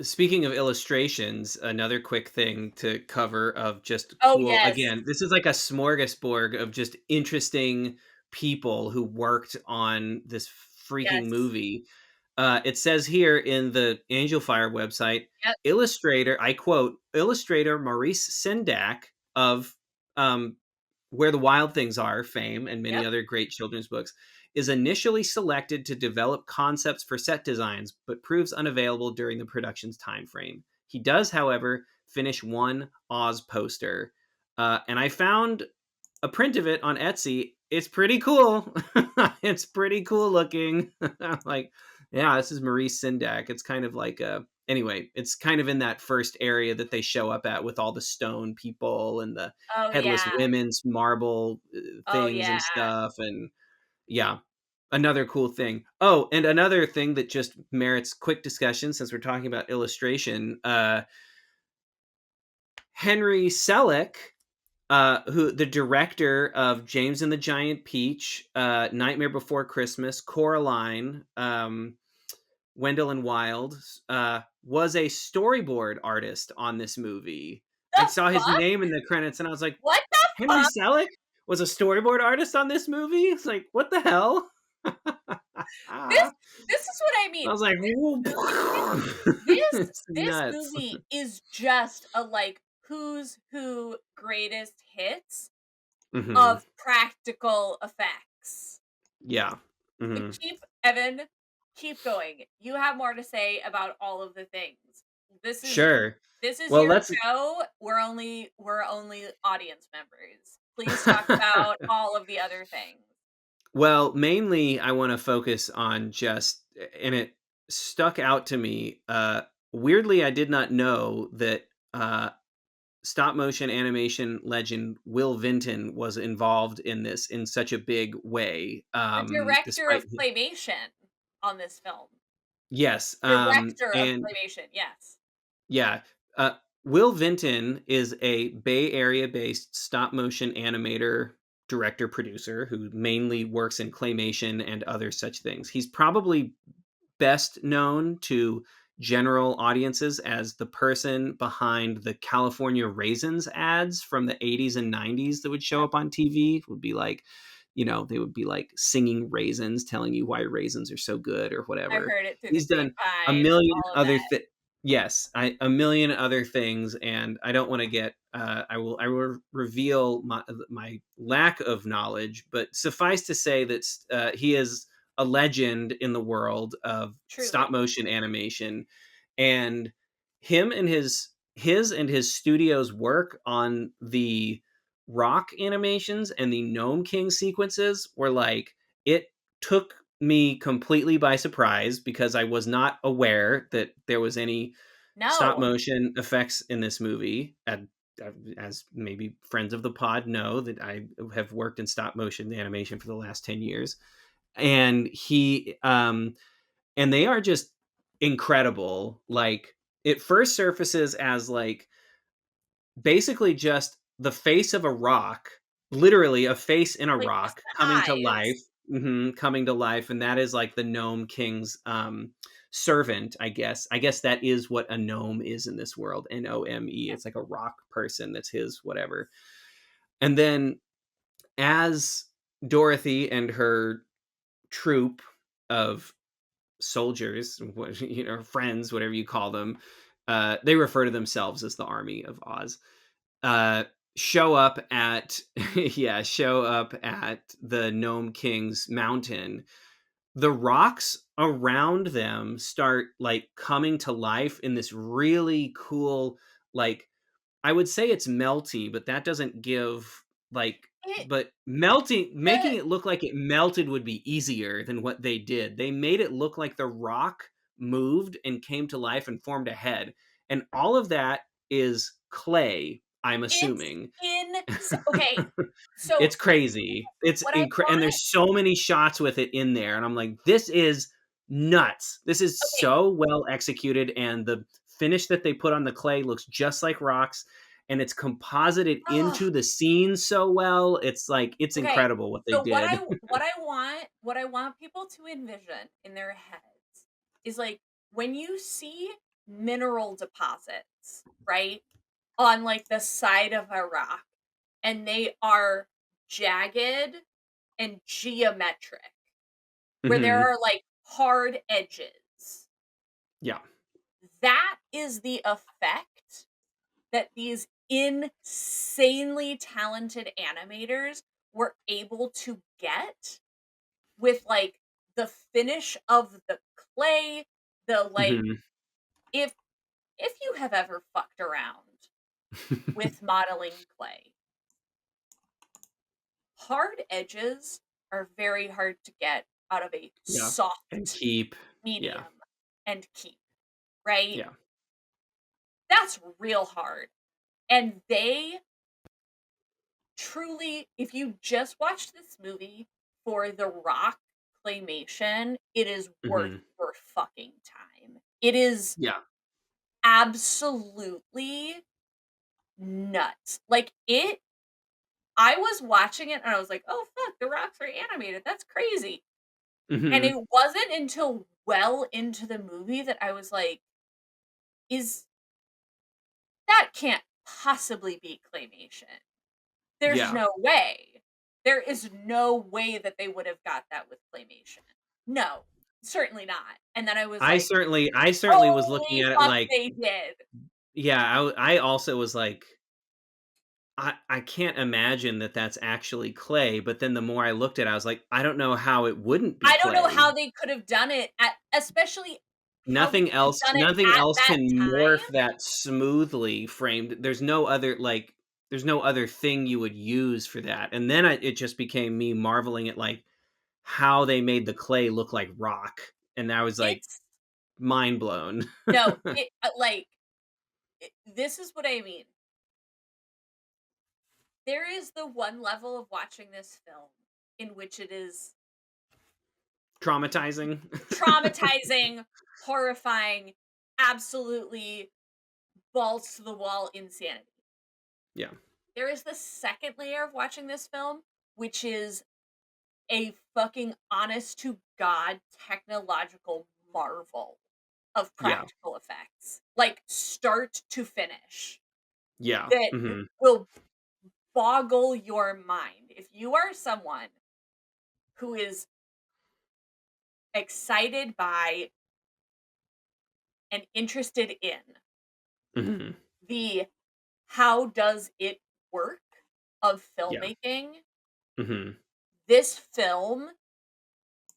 Speaking of illustrations, another quick thing to cover of just Oh cool. yes. Again, this is like a smorgasbord of just interesting people who worked on this freaking Yes. movie. It says here in the Angel Fire website, Yep, illustrator, I quote, illustrator Maurice Sendak of um, Where the Wild Things Are fame and many yep. other great children's books, is initially selected to develop concepts for set designs, but proves unavailable during the production's time frame. He does, however, finish one Oz poster. And I found a print of it on Etsy. It's pretty cool. It's pretty cool looking. I'm like, yeah, this is Maurice Sendak. It's kind of like a anyway, it's kind of in that first area that they show up at with all the stone people and the Oh, headless yeah. women's marble Oh, things yeah. and stuff. And yeah, another cool thing. Oh, and another thing that just merits quick discussion since we're talking about illustration. Henry Sellick, who the director of James and the Giant Peach, Nightmare Before Christmas, Coraline, Wendell and Wild, was a storyboard artist on this movie. I The saw his fuck? name in the credits, and I was like, What the Henry fuck? Selick was a storyboard artist on this movie. It's like, what the hell? This I this is what I mean. was like, This it's this nuts. movie is just a, like, who's who greatest hits Hmm. of practical effects. Yeah. But Hmm. Evan, keep going. You have more to say about all of the things. This is Sure. this is Well, your let's. show. We're only audience members. Please talk about all of the other things. Well, mainly I want to focus on just, and it stuck out to me. Weirdly, I did not know that stop motion animation legend Will Vinton was involved in this in such a big way. The director Despite, of claymation on this film. yes, Director of and claymation, yes. yeah, uh, Will Vinton is a Bay Area based stop motion animator, director, producer who mainly works in claymation and other such things. He's probably best known to general audiences as the person behind the California Raisins ads from the 80s and 90s that would show Yep. up on TV. It would be like, they would be like singing raisins, telling you why raisins are so good or I've whatever. heard it through the He's done a grapevine, million all of other that. things. Yes, a million other things, and I don't want to get. I will reveal my lack of knowledge, but suffice to say that he is a legend in the world of stop Truly. motion animation, and him and his studio's work on the rock animations and the Gnome King sequences were like, it took me completely by surprise because I was not aware that there was any stop No. motion effects in this movie. As maybe friends of the pod know, that I have worked in stop motion animation for the last 10 years, and they are just incredible. Like, it first surfaces as like basically just the face of a rock, literally a face in a Like, just rock the coming to life. eyes. Coming to life, and that is like the Gnome King's servant, I guess. I guess that is what a gnome is in this world. Nome. Yeah. It's like a rock person that's his whatever. And then as Dorothy and her troop of soldiers, friends, whatever you call them, they refer to themselves as the Army of Oz. Uh, show up at show up at the Gnome King's mountain. The rocks around them start like coming to life in this really cool, like, I would say it's melty, but that doesn't give like, It but melting, the making it look like it melted would be easier than what they did. They made it look like the rock moved and came to life and formed a head. And all of that is clay, I'm it's assuming. okay. So, It's crazy. what I And want there's so many shots with it in there, and I'm like, this is nuts. This is okay, so well executed, and the finish that they put on the clay looks just like rocks, and it's composited ugh, into the scene so well. It's like, it's okay. incredible what they So did. what I want people to envision in their heads is, like, when you see mineral deposits, right, on, like, the side of a rock, and they are jagged and geometric, where there Mhm. are, like, hard edges. Yeah. That is the effect that these insanely talented animators were able to get with, like, the finish of the clay, the, like Mhm. if you have ever fucked around with modeling clay, hard edges are very hard to get out of a Yeah. And soft keep. Yeah. medium and keep, right? Yeah. That's real hard. And they truly, if you just watched this movie for the rock claymation, it is worth Mhm. your fucking time. It is Yeah. absolutely nuts. Like, I was watching it and I was like, "Oh, fuck, the rocks are animated. That's crazy." And it Mhm. wasn't until well into the movie that I was like, "Is that can't possibly be claymation. There's Yeah. no way. There is no way that they would have got that with claymation. No, certainly not." And then I was like, I certainly was looking "Holy at it fuck, like, they did." yeah, I also was like, I can't imagine that that's actually clay, but then the more I looked at it, I was like, I don't know how it wouldn't be I don't know how clay. they could have done it at especially how they could have done it Nothing at else that can morph time. that smoothly framed. There's no other, like, there's no other thing you would use for that. And then it just became me marveling at, like, how they made the clay look like rock, and I was, like, It's mind blown. no, it like, this is what I mean. There is the one level of watching this film in which it is Traumatizing. traumatizing, horrifying, absolutely balls to the wall insanity. Yeah. There is the second layer of watching this film, which is a fucking honest to God technological marvel of Yeah. practical effects, like start to finish, Yeah. that Mhm. will boggle your mind. If you are someone who is excited by and interested in Mhm. the how does it work of Yeah. filmmaking, Mhm. this film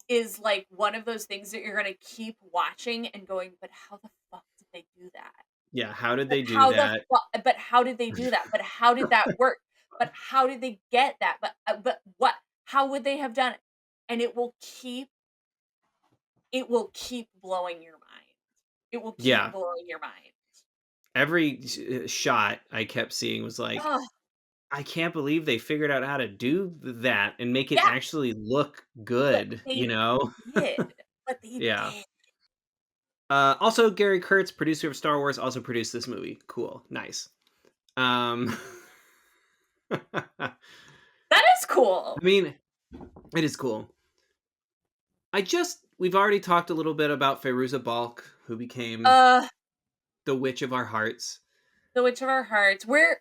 is like one of those things that you're gonna keep watching and going, "But how the fuck did they do that? Yeah, how did But they do how the that? but how did they do that? But how did that work? But how did they get that? But what? How would they have done it?" And it will keep blowing your mind. It will keep Yeah. blowing your mind. Every shot I kept seeing was like, Oh, I can't believe they figured out how to do that and make it yeah, actually look but good, you they know? did. But they Yeah. did. Also, Gary Kurtz, producer of Star Wars, also produced this movie. Cool. Nice. Um, I That is cool. mean, it is cool. We've already talked a little bit about Fairuza Balk, who became Uh, the Witch of Our Hearts. The Witch of Our Hearts. Where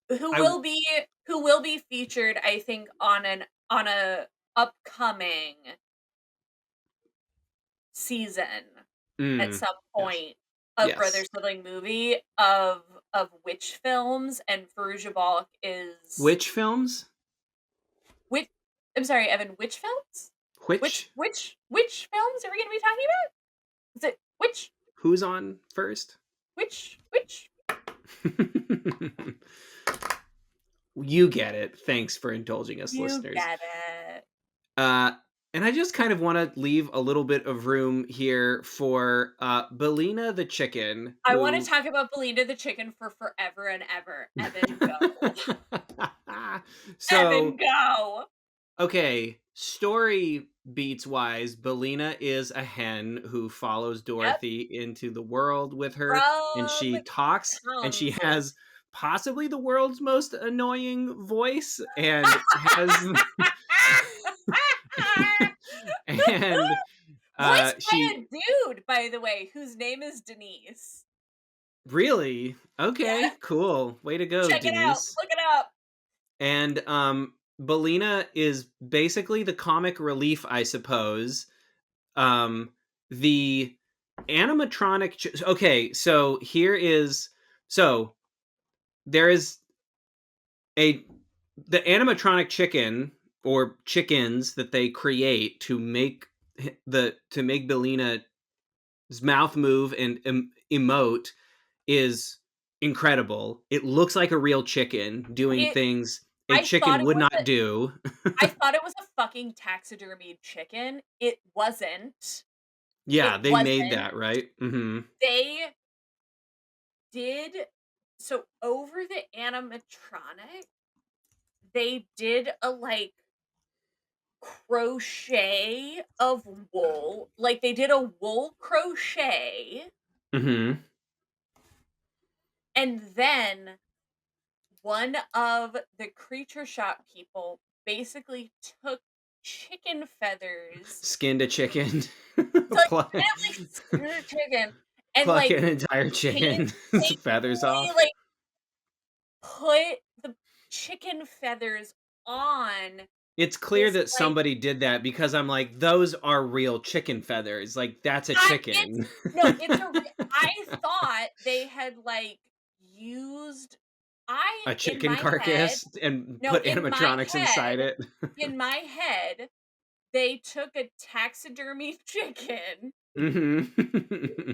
who I, will be who will be featured, I think, on a upcoming season at mm, some yes. point of brother Yes. sibling movie of witch films, and Faruja Balk is Which films? which. I'm sorry, Evan. Which films? Which Which? which films are we going to be talking about? Is it Who's on first? which? You get it. Thanks for indulging us, You listeners. get it. Uh, and I just kind of want to leave a little bit of room here for Belina the chicken, I want to who. talk about Belinda the chicken for forever and ever. Evan, go. Evan, So, go. okay, story beats wise, Belina is a hen who follows Yep. Dorothy into the world with her, and From she talks, and she Kansas. has possibly the world's most annoying voice, and has and Voiced by she a dude, by the way, whose name is Denise. really Yeah, okay, cool, way to go, check it out. Denise. Look it up. And Belina is basically the comic relief, I suppose. Um, the animatronic. Okay, so here is so there is a the animatronic chicken or chickens that they create to make Belina's mouth move and emote is incredible. It looks like a real chicken doing It things a I thought chicken it would was not do. I thought it was a fucking taxidermied chicken. It wasn't. Yeah, It they made wasn't. that, right? Mm-hmm. They did so over the animatronic, they did a, like, crochet of wool. Like, they did a wool crochet, Mm-hmm. and then one of the creature shop people basically took chicken feathers Skinned a chicken. to, like, pluck, kind of, like, skin a chicken and, pluck like, an entire chicken's feathers painstakingly, off. like, put the chicken feathers on It's clear this, that like somebody did that because I'm like, those are real chicken feathers. Like, that's a it's chicken. no, it's a re I thought they had, like, used A in chicken my head carcass and no, put animatronics inside it. in my head, they took a taxidermy chicken Mm-hmm.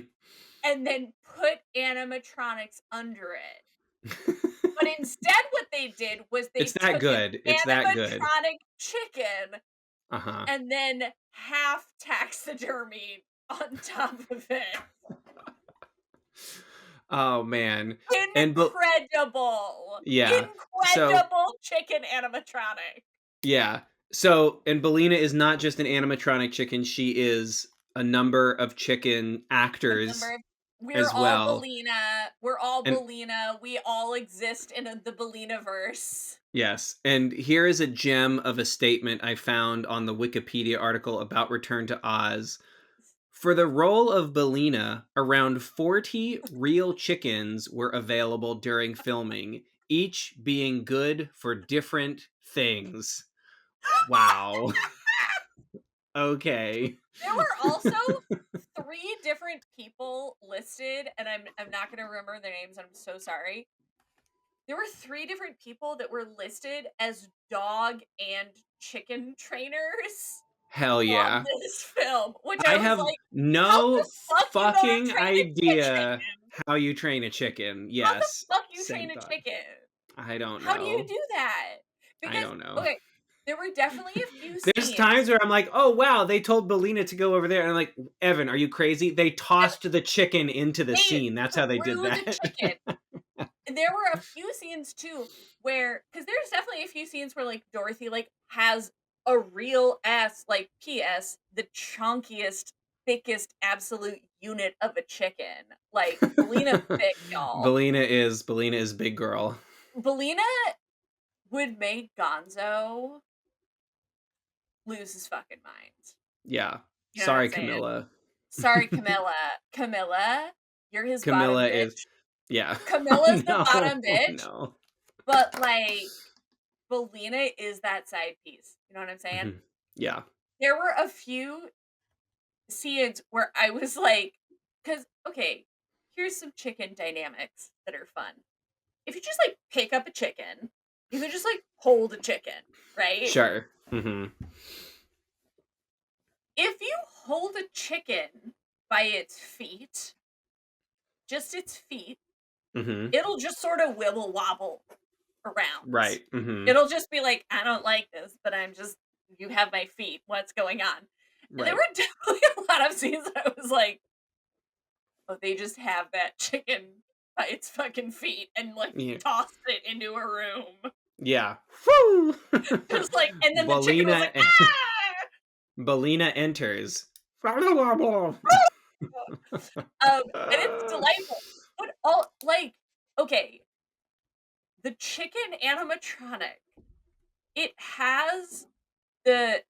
and then put animatronics under it. But instead what they did was It's they that took an good. It's that good. animatronic chicken Uh-huh. and then half taxidermy on top of it. Oh man. And but Incredible! yeah. So Incredible chicken animatronic. yeah. So and Belina is not just an animatronic chicken, she is a number of chicken actors Remember, we're as all well. BELINA. We're all And BELINA. We all exist in the BELINA-verse. yes, and here is a gem of a statement I found on the Wikipedia article about Return to Oz. For the role of Belina, around 40 real chickens were available during filming, each being good for different things. Wow. Okay. There were also 3 different people listed, and I'm not gonna remember their names, I'm so sorry. There were 3 different people that were listed as dog and chicken trainers Hell on yeah. this film, which I I was have like, "How the no fuck you gonna fucking train a idea chicken? how you train a chicken. How the Yes, fuck you same train a thought. chicken? I don't How do you know. do that?" I Because don't know. okay, there were definitely a few There's scenes times where I'm like, oh wow, they told Belina to go over there, and I'm like, Evan, are you crazy? They that tossed the chicken into the they scene. That's how they did threw the that. chicken. There were a few scenes too where because there's definitely a few scenes where like Dorothy like has a real ass like PS the chunkiest thickest absolute unit of a chicken like Belina thick y'all. Belina is big girl. Belina would make Gonzo lose his fucking mind. Yeah. You know what I'm Sorry, saying? Camilla. Sorry, Camilla. Camilla, you're his bottom Camilla is bitch. yeah. Camilla's the No, bottom bitch, no. but like Belina is that side piece. You know what I'm saying? Mhm. Yeah. There were a few scenes where I was like, because, okay, here's some chicken dynamics that are fun. If you just like pick up a chicken, you can just like hold a chicken, right? Sure. Hmm. If you hold a chicken by its feet, just its feet, Hmm. it'll just sort of wibble wobble around. Right. Hmm. It'll just be like, I don't like this, but you have my feet. What's going on? And there Right. were definitely a lot of scenes I was like, oh, they just have that chicken by its fucking feet and like Yeah. tossed it into a room. Yeah. Woo! Just like, and then the chicken was Belina like, ah! Belina enters. And it's delightful. But all like, okay, the chicken animatronic, it has the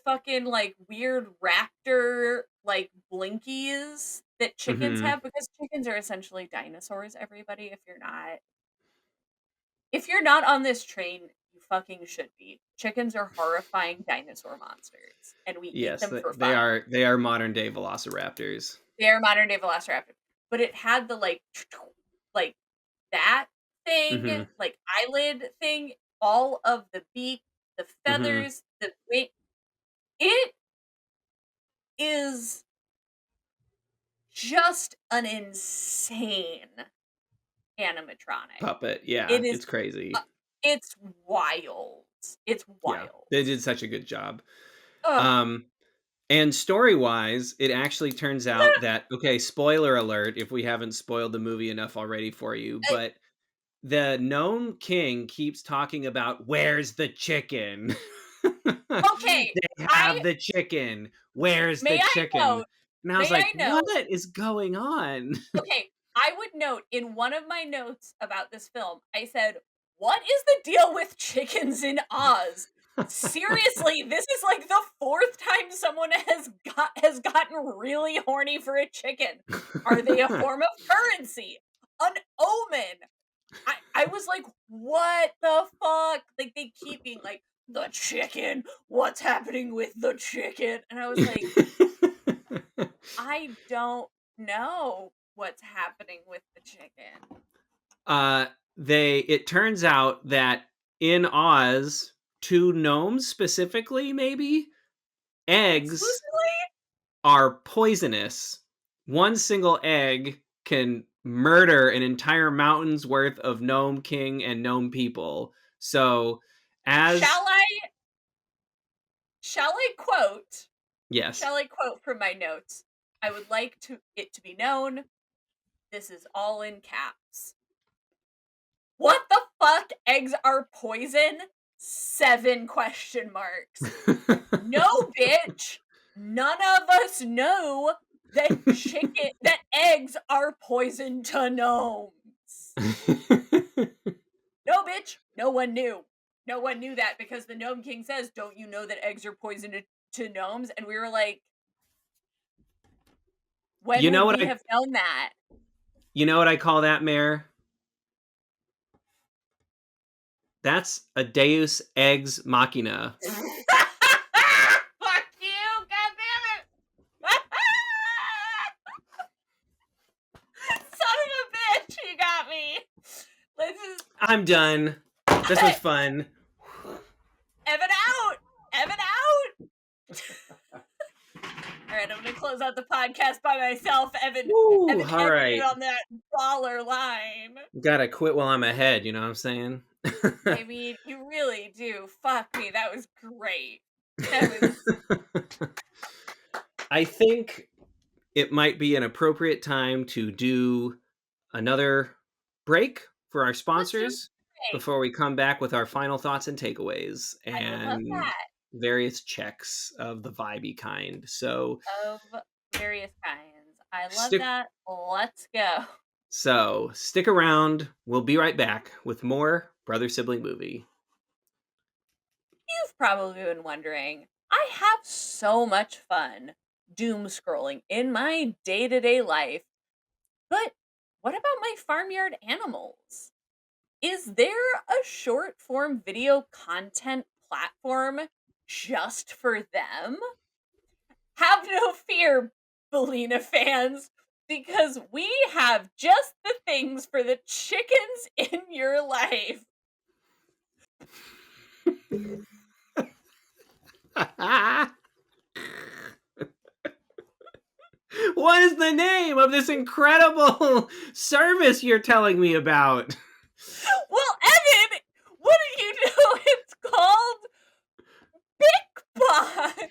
fucking, like, weird raptor, like, blinkies that chickens Hmm. have because chickens are essentially dinosaurs, everybody, if you're not on this train, you fucking should be. Chickens are horrifying dinosaur monsters, and we eat Yes, them for they fun. are. They are modern day velociraptors. They're modern day velociraptor. But it had the, like, that thing, Mhm. like, eyelid thing, all of the beak, the Mhm. feathers, the wing. It is just an insane animatronic. Puppet. Yeah, It is, it's uh, crazy. it's wild. It's Yeah. wild. They did such a good job. Ugh. Um And story-wise, it actually turns out that okay, spoiler alert if we haven't spoiled the movie enough already for you, I but the gnome king keeps talking about "Where's the chicken?" okay, They I have the chicken. Where's the may I chicken? note And I was may like, I "What note is going on?" okay, I would note in one of my notes about this film, I said, "What is the deal with chickens in Oz? Seriously, this is like the 4th time someone has gotten really horny for a chicken. Are they a form of currency? An omen?" I was like, "What the fuck?" Like, they keep being like, "The chicken, what's happening with the chicken?" And I was like, "I don't know what's happening with the chicken." uh, it turns out that in Oz, 2 gnomes specifically, maybe, eggs Exclusively? are poisonous. One single egg can murder an entire mountain's worth of gnome king and gnome people. So, as Shall I shall I quote yes. shall I quote from my notes? I would like it to be known, this is all in caps. What the fuck? Eggs are poison? 7 question marks. No, bitch. None of us know that eggs are poison to gnomes. No, bitch. No one knew. No one knew that because the Gnome King says, "Don't you know that eggs are poison to gnomes?" And we were like, you "When know would what we I have known that?" you know what I call that, Mayor? That's a Deus ex machina. Fuck you! God damn it! Son of a bitch! You got me. Let's just I'm done. This was fun. Evan out. Evan out. All right, I'm gonna close out the podcast by myself. Woo! Evan All ended it right. on that baller line. Gotta quit while I'm ahead, you know what I'm saying? I mean, you really do. Fuck me, that was great. That was I think it might be an appropriate time to do another break for our let's do sponsors great. before we come back with our final thoughts and takeaways I would love and that. various checks of the vibey kind. So Of various kinds. I love stick that. Let's go. stick around. We'll be right back with more brother sibling movie. You've probably been wondering, I have so much fun doom scrolling in my day-to-day life, but what about my farmyard animals? Is there a short form video content platform just for them? Have no fear, BELINA fans, because we have just the things for the chickens in your life. What is the name of this incredible service you're telling me about? Well, Evan, what do you know? It's called BICBOC.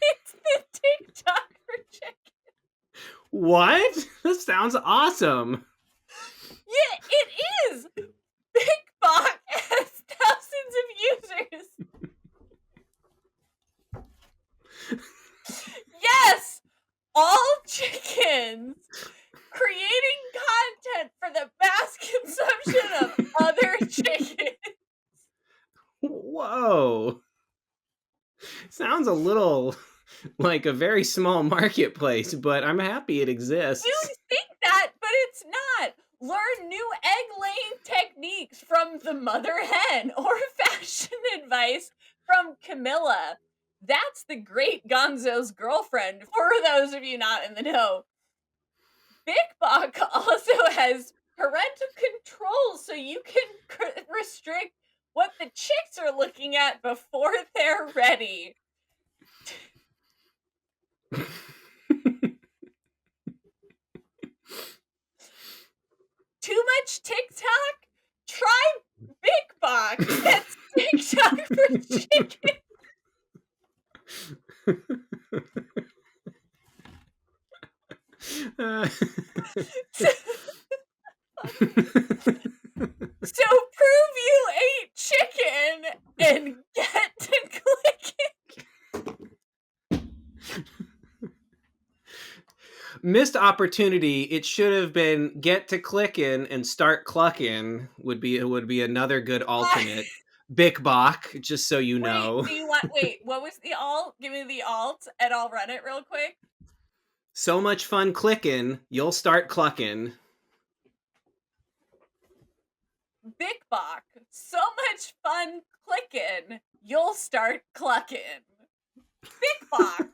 It's the TikTok for chickens. What? This sounds awesome. Yeah, it is. BICBOC has thousands of users. Yes, all chickens creating content for the mass consumption of other chickens. Whoa. Sounds a little like a very small marketplace, but I'm happy it exists. You'd think that, but it's not. Learn new egg laying techniques from the mother hen or fashion advice from Camilla. That's the great Gonzo's girlfriend, for those of you not in the know. Big Bok also has parental control, so you can restrict what the chicks are looking at before they're ready. Too much TikTok? Try Big Bok. That's TikTok for chicken. So prove you ate chicken and get to clicking. Missed opportunity. It should have been get to clicking and start clucking would be another good alternate. Big Bok, just so you know. What was the alt? Give me the alt and I'll run it real quick. So much fun clicking, you'll start clucking. Big Bok, so much fun clicking, you'll start clucking. Big Bok,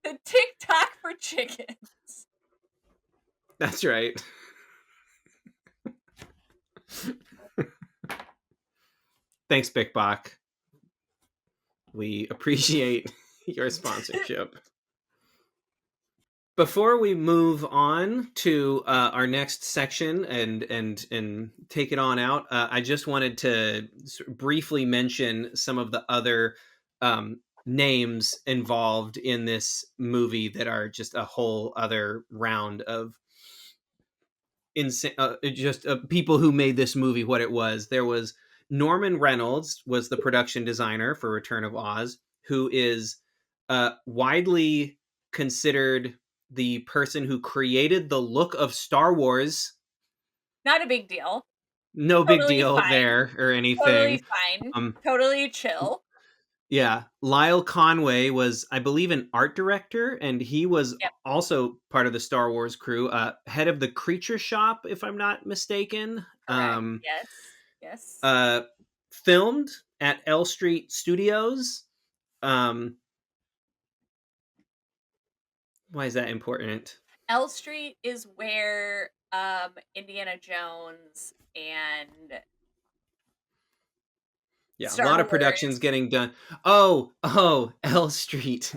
the TikTok for chickens. That's right. Thanks, Big Bok. We appreciate your sponsorship. Before we move on to our next section and take it on out, I just wanted to briefly mention some of the other names involved in this movie that are just a whole other round of people who made this movie what it was. There was Norman Reynolds was the production designer for Return of Oz, who is widely considered the person who created the look of Star Wars. Not a big deal. No totally big deal fine. There or anything. Totally fine. Totally chill. Yeah. Lyle Conway was, I believe, an art director, and he was also part of the Star Wars crew, head of the Creature Shop, if I'm not mistaken. Correct. Yes. Filmed at L Street Studios. Why is that important? L Street is where Indiana Jones and Star a lot Wars. Of productions getting done. Oh, L Street.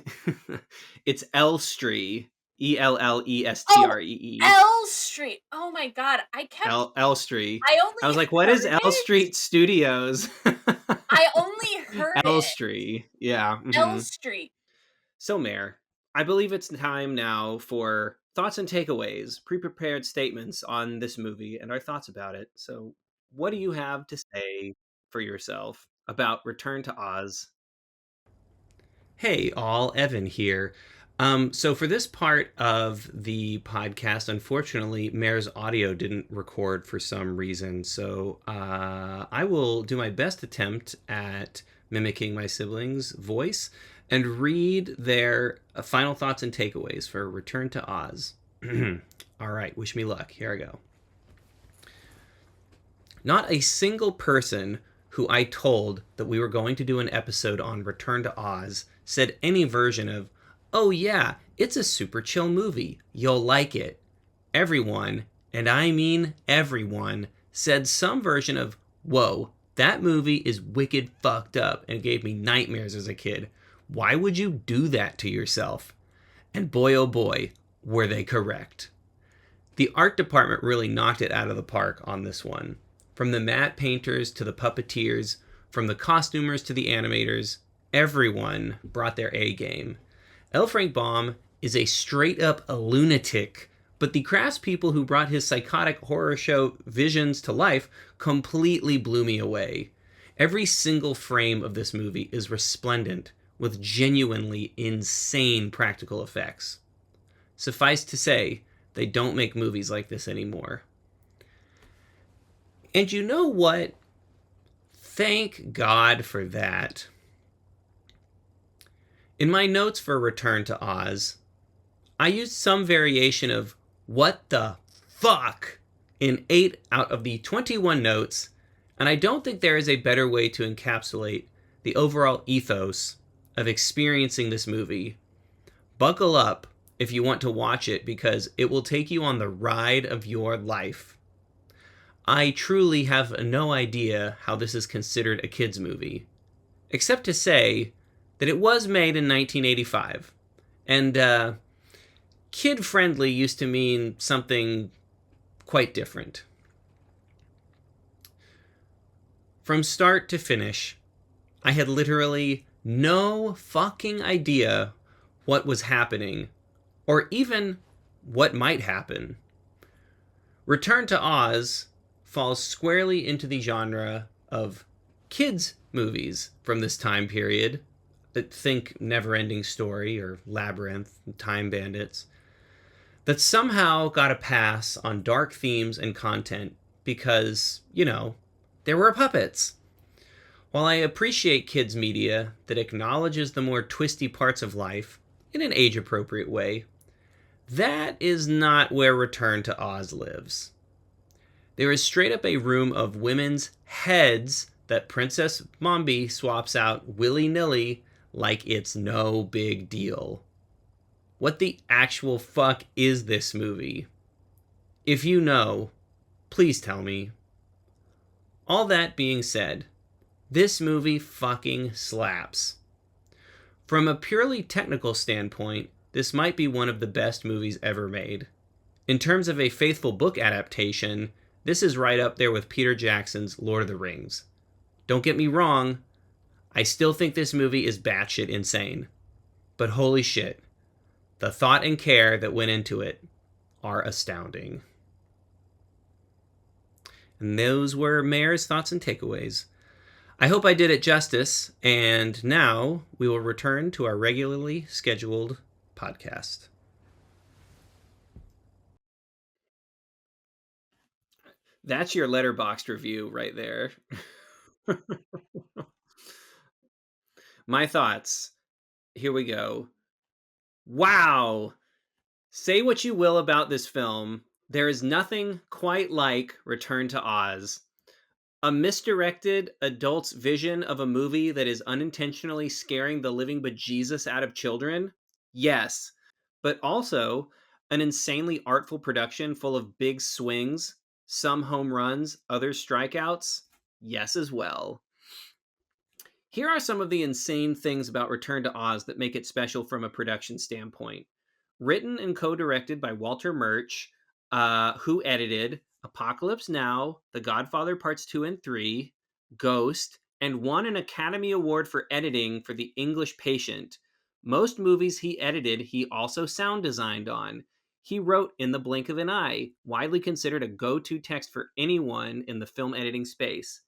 It's L Street. ELLESTREE. L Street. Oh my god, I kept L Street. I was like, what is L Street Studios? I only heard L Street. Yeah. Mm-hmm. L Street. So, Mayor, I believe it's time now for thoughts and takeaways, pre-prepared statements on this movie and our thoughts about it. So, what do you have to say for yourself about Return to Oz? Hey, all, Evan here. So for this part of the podcast, unfortunately, Mayor's audio didn't record for some reason. So I will do my best attempt at mimicking my siblings' voice and read their final thoughts and takeaways for Return to Oz. All right, wish me luck. Here I go. Not a single person who I told that we were going to do an episode on Return to Oz said any version of, "Oh yeah, it's a super chill movie. You'll like it." Everyone, and I mean everyone, said some version of, "Whoa, that movie is wicked fucked up and gave me nightmares as a kid. Why would you do that to yourself?" And boy, oh boy, were they correct. The art department really knocked it out of the park on this one. From the matte painters to the puppeteers, from the costumers to the animators, everyone brought their A game. L. Frank Baum is a straight-up lunatic, but the craftspeople who brought his psychotic horror show visions to life completely blew me away. Every single frame of this movie is resplendent with genuinely insane practical effects. Suffice to say, they don't make movies like this anymore. And you know what? Thank God for that. In my notes for Return to Oz, I used some variation of "what the fuck" in 8 out of the 21 notes, and I don't think there is a better way to encapsulate the overall ethos of experiencing this movie. Buckle up if you want to watch it because it will take you on the ride of your life. I truly have no idea how this is considered a kids' movie, except to say that it was made in 1985. And kid friendly used to mean something quite different. From start to finish, I had literally no fucking idea what was happening, or even what might happen. Return to Oz falls squarely into the genre of kids' movies from this time period. Think Neverending Story or Labyrinth, Time Bandits, that somehow got a pass on dark themes and content because, there were puppets. While I appreciate kids' media that acknowledges the more twisty parts of life in an age appropriate way, that is not where Return to Oz lives. There is straight up a room of women's heads that Princess Mombi swaps out willy nilly like it's no big deal. What the actual fuck is this movie? If you know, please tell me. All that being said, this movie fucking slaps. From a purely technical standpoint, this might be one of the best movies ever made. In terms of a faithful book adaptation, this is right up there with Peter Jackson's Lord of the Rings. Don't get me wrong, I still think this movie is batshit insane. But holy shit, the thought and care that went into it are astounding. And those were Mayor's thoughts and takeaways. I hope I did it justice, and now we will return to our regularly scheduled podcast. That's your LetterBoxd review right there. My thoughts. Here we go. Wow. Say what you will about this film, there is nothing quite like Return to Oz. A misdirected adult's vision of a movie that is unintentionally scaring the living bejesus out of children? Yes. But also an insanely artful production full of big swings, some home runs, other strikeouts? Yes, as well. Here are some of the insane things about Return to Oz that make it special from a production standpoint. Written and co-directed by Walter Murch, who edited Apocalypse Now, The Godfather Parts 2 and 3, Ghost, and won an Academy Award for editing for The English Patient. Most movies he edited, he also sound designed on. He wrote In the Blink of an Eye, widely considered a go-to text for anyone in the film editing space.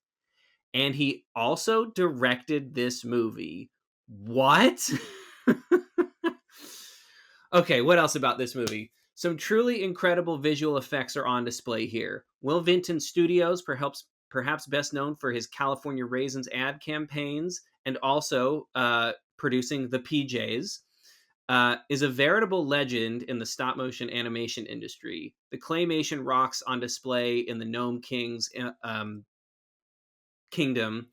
And he also directed this movie. What? Okay, what else about this movie? Some truly incredible visual effects are on display here. Will Vinton Studios, perhaps best known for his California Raisins ad campaigns and also producing the PJs, is a veritable legend in the stop motion animation industry. The claymation rocks on display in the Gnome King's kingdom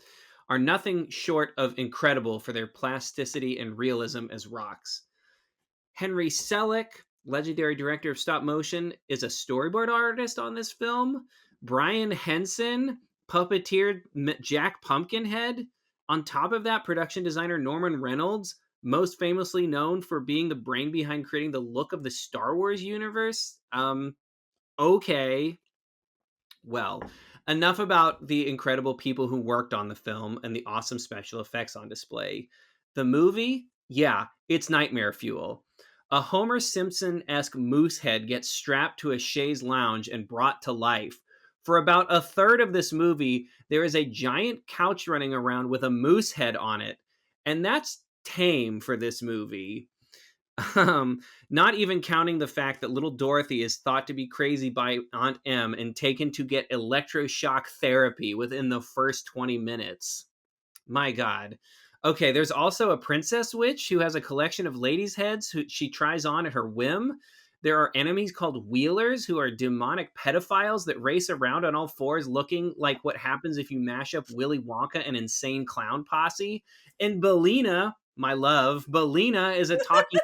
are nothing short of incredible for their plasticity and realism as rocks. Henry Sellick, legendary director of stop motion, is a storyboard artist on this film. Brian Henson puppeteered Jack Pumpkinhead. On top of that, production designer Norman Reynolds, most famously known for being the brain behind creating the look of the Star Wars universe. Okay. Well, enough about the incredible people who worked on the film and the awesome special effects on display. The movie, yeah, it's nightmare fuel. A Homer Simpson-esque moose head gets strapped to a chaise lounge and brought to life. For about a third of this movie, there is a giant couch running around with a moose head on it. And that's tame for this movie. Not even counting the fact that little Dorothy is thought to be crazy by Aunt Em and taken to get electroshock therapy within the first 20 minutes. My God. Okay, there's also a princess witch who has a collection of ladies' heads who she tries on at her whim. There are enemies called wheelers who are demonic pedophiles that race around on all fours looking like what happens if you mash up Willy Wonka and Insane Clown Posse. And BELINA, my love, BELINA is a talking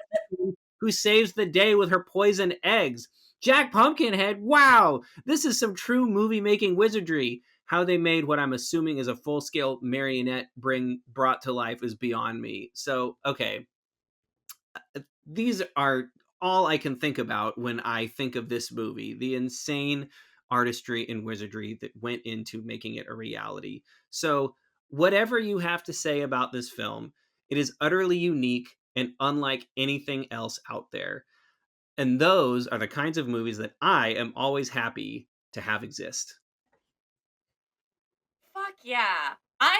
who saves the day with her poisoned eggs. Jack Pumpkinhead, wow, this is some true movie-making wizardry. How they made what I'm assuming is a full-scale marionette brought to life is beyond me. So, okay, these are all I can think about when I think of this movie. The insane artistry and wizardry that went into making it a reality. So, whatever you have to say about this film, it is utterly unique and unlike anything else out there. And those are the kinds of movies that I am always happy to have exist. Fuck yeah. I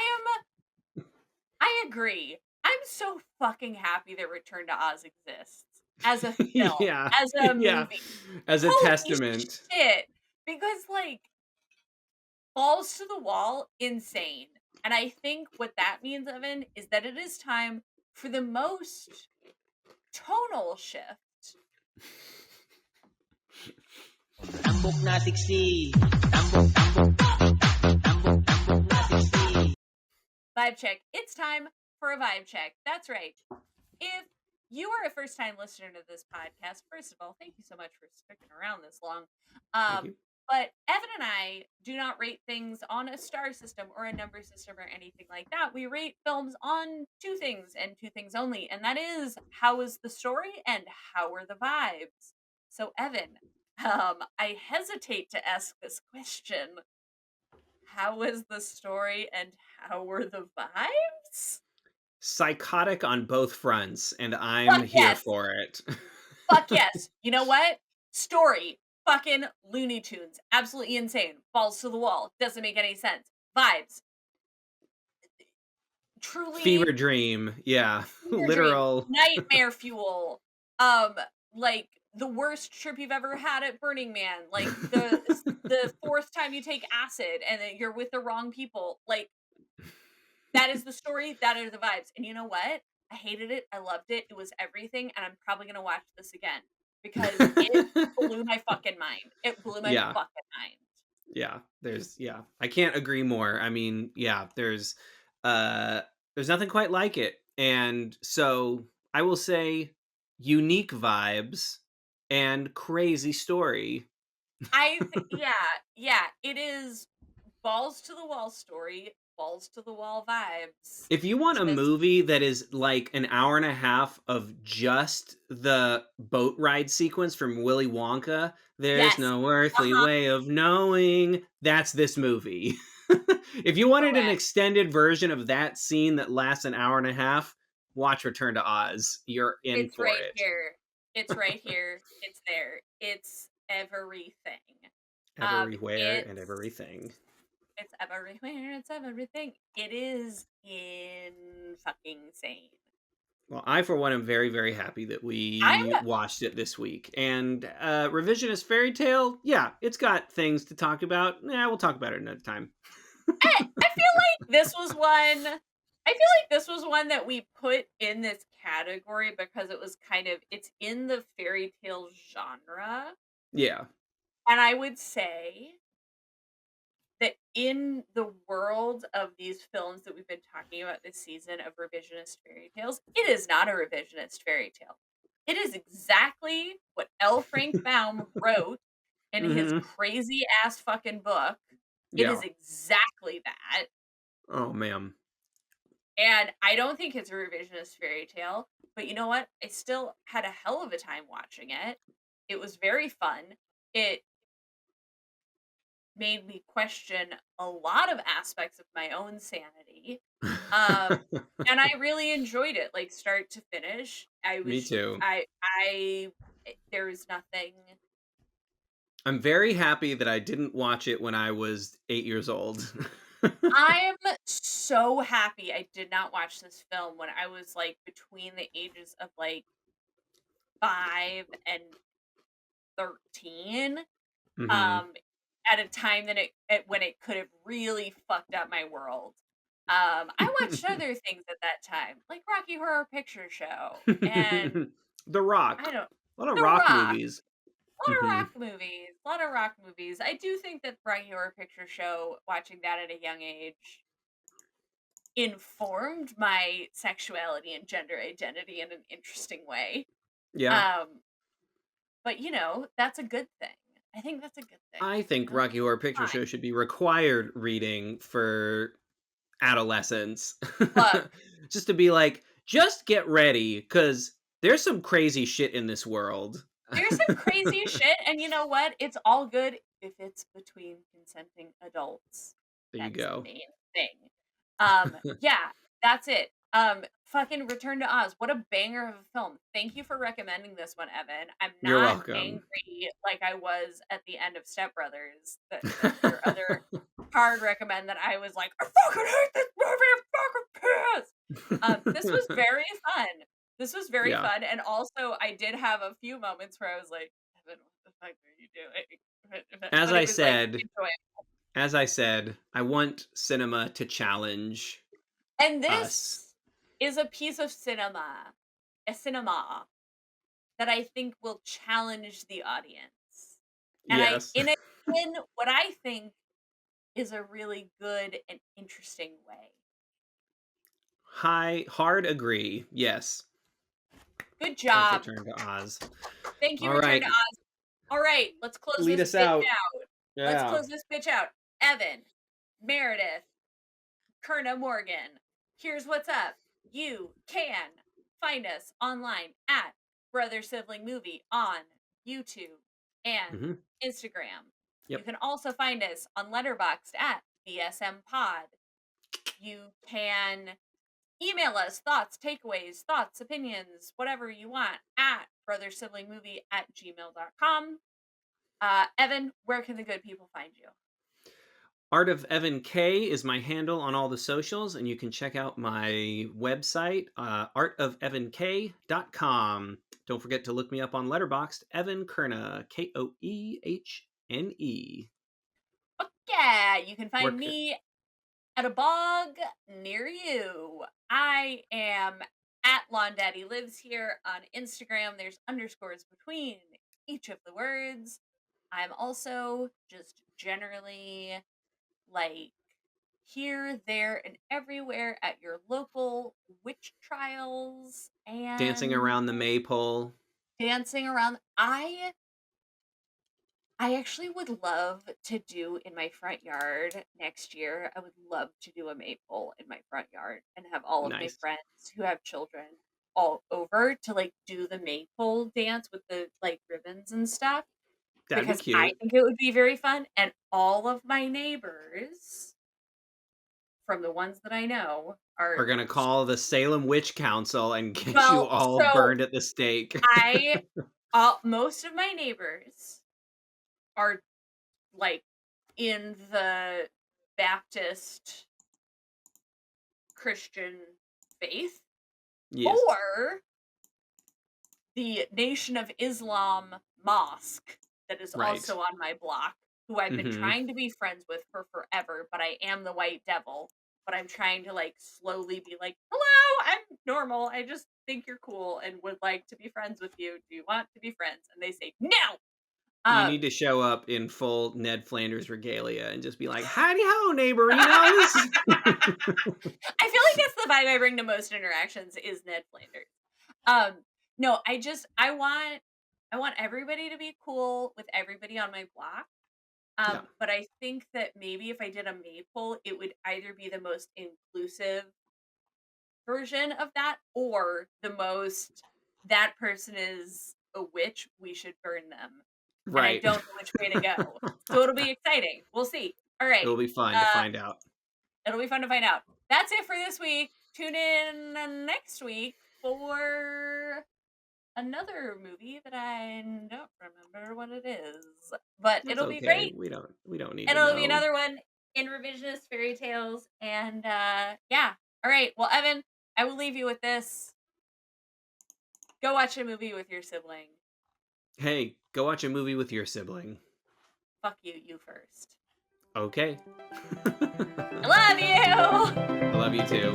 agree. I'm so fucking happy that Return to Oz exists as a film, Yeah, as a yeah. movie. As a Holy testament. shit. Because, like, balls to the wall, insane. And I think what that means, Evan, is that it is time for the most tonal shift. Tambok na siksi. Tambok, tambok. Tambok, tambok na siksi. Vibe check. It's time for a vibe check. That's right. If you are a first time listener to this podcast, first of all, thank you so much for sticking around this long. Thank you. But Evan and I do not rate things on a star system or a number system or anything like that. We rate films on two things and two things only, and that is how is the story and how are the vibes. So, Evan, I hesitate to ask this question. How was the story and how were the vibes? Psychotic on both fronts, and I'm Fuck here yes. for it. Fuck yes. You know what? Story. Fucking Looney Tunes. Absolutely insane. Balls to the wall. Doesn't make any sense. Vibes. Truly Fever dream. Yeah. fever dream. Literal. Nightmare fuel. Like the worst trip you've ever had at Burning Man. Like the fourth time you take acid and then you're with the wrong people. Like that is the story. That are the vibes. And you know what? I hated it. I loved it. It was everything. And I'm probably going to watch this again because it blew my fucking mind. It blew my Yeah. fucking mind. Yeah. I can't agree more. I mean, yeah, there's nothing quite like it. And so I will say unique vibes and crazy story. Yeah, it is balls to the wall story, balls to the wall vibes. If you want a Just movie that is like an hour and a half of just the boat ride sequence from Willy Wonka, there's yes. no earthly Uh-huh. way of knowing, that's this movie. If you wanted an Correct. extended version of that scene that lasts an hour and a half, watch Return to Oz. You're in It's for right it. here. It's right here. It's there. It's everything. Everywhere and everything. It's everywhere. It's everything. It is in fucking insane. Well, I, for one, am very, very happy that we I'm watched it this week. And Revisionist Fairy Tale, yeah, it's got things to talk about. Yeah, we'll talk about it another time. I feel like this was one. I feel like this was one that we put in this category because it was kind of it's in the fairy tale genre, Yeah. and I would say that in the world of these films that we've been talking about this season of revisionist fairy tales, it is not a revisionist fairy tale. It is exactly what L. Frank Baum wrote in his Mm-hmm. crazy ass fucking book. It Yeah. is exactly that. Oh, man. And I don't think it's a revisionist fairy tale, but you know what? I still had a hell of a time watching it. It was very fun. It made me question a lot of aspects of my own sanity. And I really enjoyed it, like start to finish. Me too. There was nothing. I'm very happy that I didn't watch it when I was 8 years old. I'm so happy I did not watch this film when I was like between the ages of like 5 and 13. Mm-hmm. At a time that when it could have really fucked up my world. I watched other things at that time, like Rocky Horror Picture Show, and The Rock. I don't A lot of The rock Rock. movies. A lot of Mm-hmm. rock movies. A lot of rock movies. I do think that Rocky Horror Picture Show, watching that at a young age, informed my sexuality and gender identity in an interesting way. Yeah. But that's a good thing. I think that's a good thing. I think Rocky Horror Picture Fine. Show should be required reading for adolescents. Look, Just to be like, just get ready, because there's some crazy shit in this world. there's some crazy shit, and you know what? It's all good if it's between consenting adults. There you That's the go. main thing. Yeah, that's it. Fucking Return to Oz. What a banger of a film. Thank you for recommending this one, Evan. I'm You're not welcome. angry like I was at the end of Step Brothers, your other hard recommend that I was like, I fucking hate this movie, I'm fucking pissed. This was very fun. This was very Yeah. fun. And also I did have a few moments where I was like, Evan, what the fuck are you doing? As But I it was like said, I want cinema to challenge and us. this is a piece of a cinema that I think will challenge the audience. And Yes. in what I think is a really good and interesting way. Hard agree. Yes. Good Thanks, job. Return to Oz. Thank you, All Return right. to Oz. All right, let's close Lead this us bitch out. out. Yeah. Let's close this bitch out. Evan, Meredith, Kerna Morgan, here's what's up. You can find us online at Brother Sibling Movie on YouTube and Instagram. Yep. You can also find us on LetterBoxd at BSM Pod. You can email us thoughts, takeaways, thoughts, opinions, whatever you want at brothersiblingmovie@gmail.com. Evan, where can the good people find you? Art of Evan K is my handle on all the socials, and you can check out my website, artofevank.com. Don't forget to look me up on LetterBoxd, Evan Kerna, Koehne. Oh, yeah, you can find me at a bog near you. I am at Lawn Daddy Lives Here on Instagram. There's underscores between each of the words. I'm also just generally like here, there, and everywhere at your local witch trials and Dancing around the maypole. dancing around. I actually would love to do in my front yard next year. I would love to do a maypole in my front yard and have all of my Nice. friends who have children all over to like do the maypole dance with the like ribbons and stuff. That'd be Because I cute. think it would be very fun. And all of my neighbors, from the ones that I know, We're going to call the Salem Witch Council and get you all so burned at the stake. most of my neighbors are like in the Baptist Christian faith, Yes. or the Nation of Islam mosque that is Right. also on my block, who I've been trying to be friends with for forever, but I am the white devil. But I'm trying to like slowly be like, hello, I'm normal. I just think you're cool and would like to be friends with you. Do you want to be friends? And they say no. You need to show up in full Ned Flanders regalia and just be like, howdy ho, neighborinos. I feel like that's the vibe I bring to most interactions is Ned Flanders. No, I want everybody to be cool with everybody on my block. Yeah. But I think that maybe if I did a maypole, it would either be the most inclusive version of that or the most that person is a witch, we should burn them. Right. And I don't know which way to go. So it'll be exciting. We'll see. All right. It'll be fun to find out. It'll be fun to find out. That's it for this week. Tune in next week for another movie that I don't remember what it is. But That's it'll be okay. great. We don't need And to it'll know. be another one in revisionist fairy tales. And yeah. All right. Well, Evan, I will leave you with this. Go watch a movie with your sibling. Hey, go watch a movie with your sibling. Fuck you, you first. Okay. I love you. I love you too.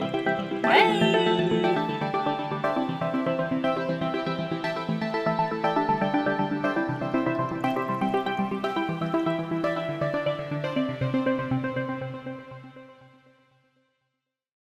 Bye.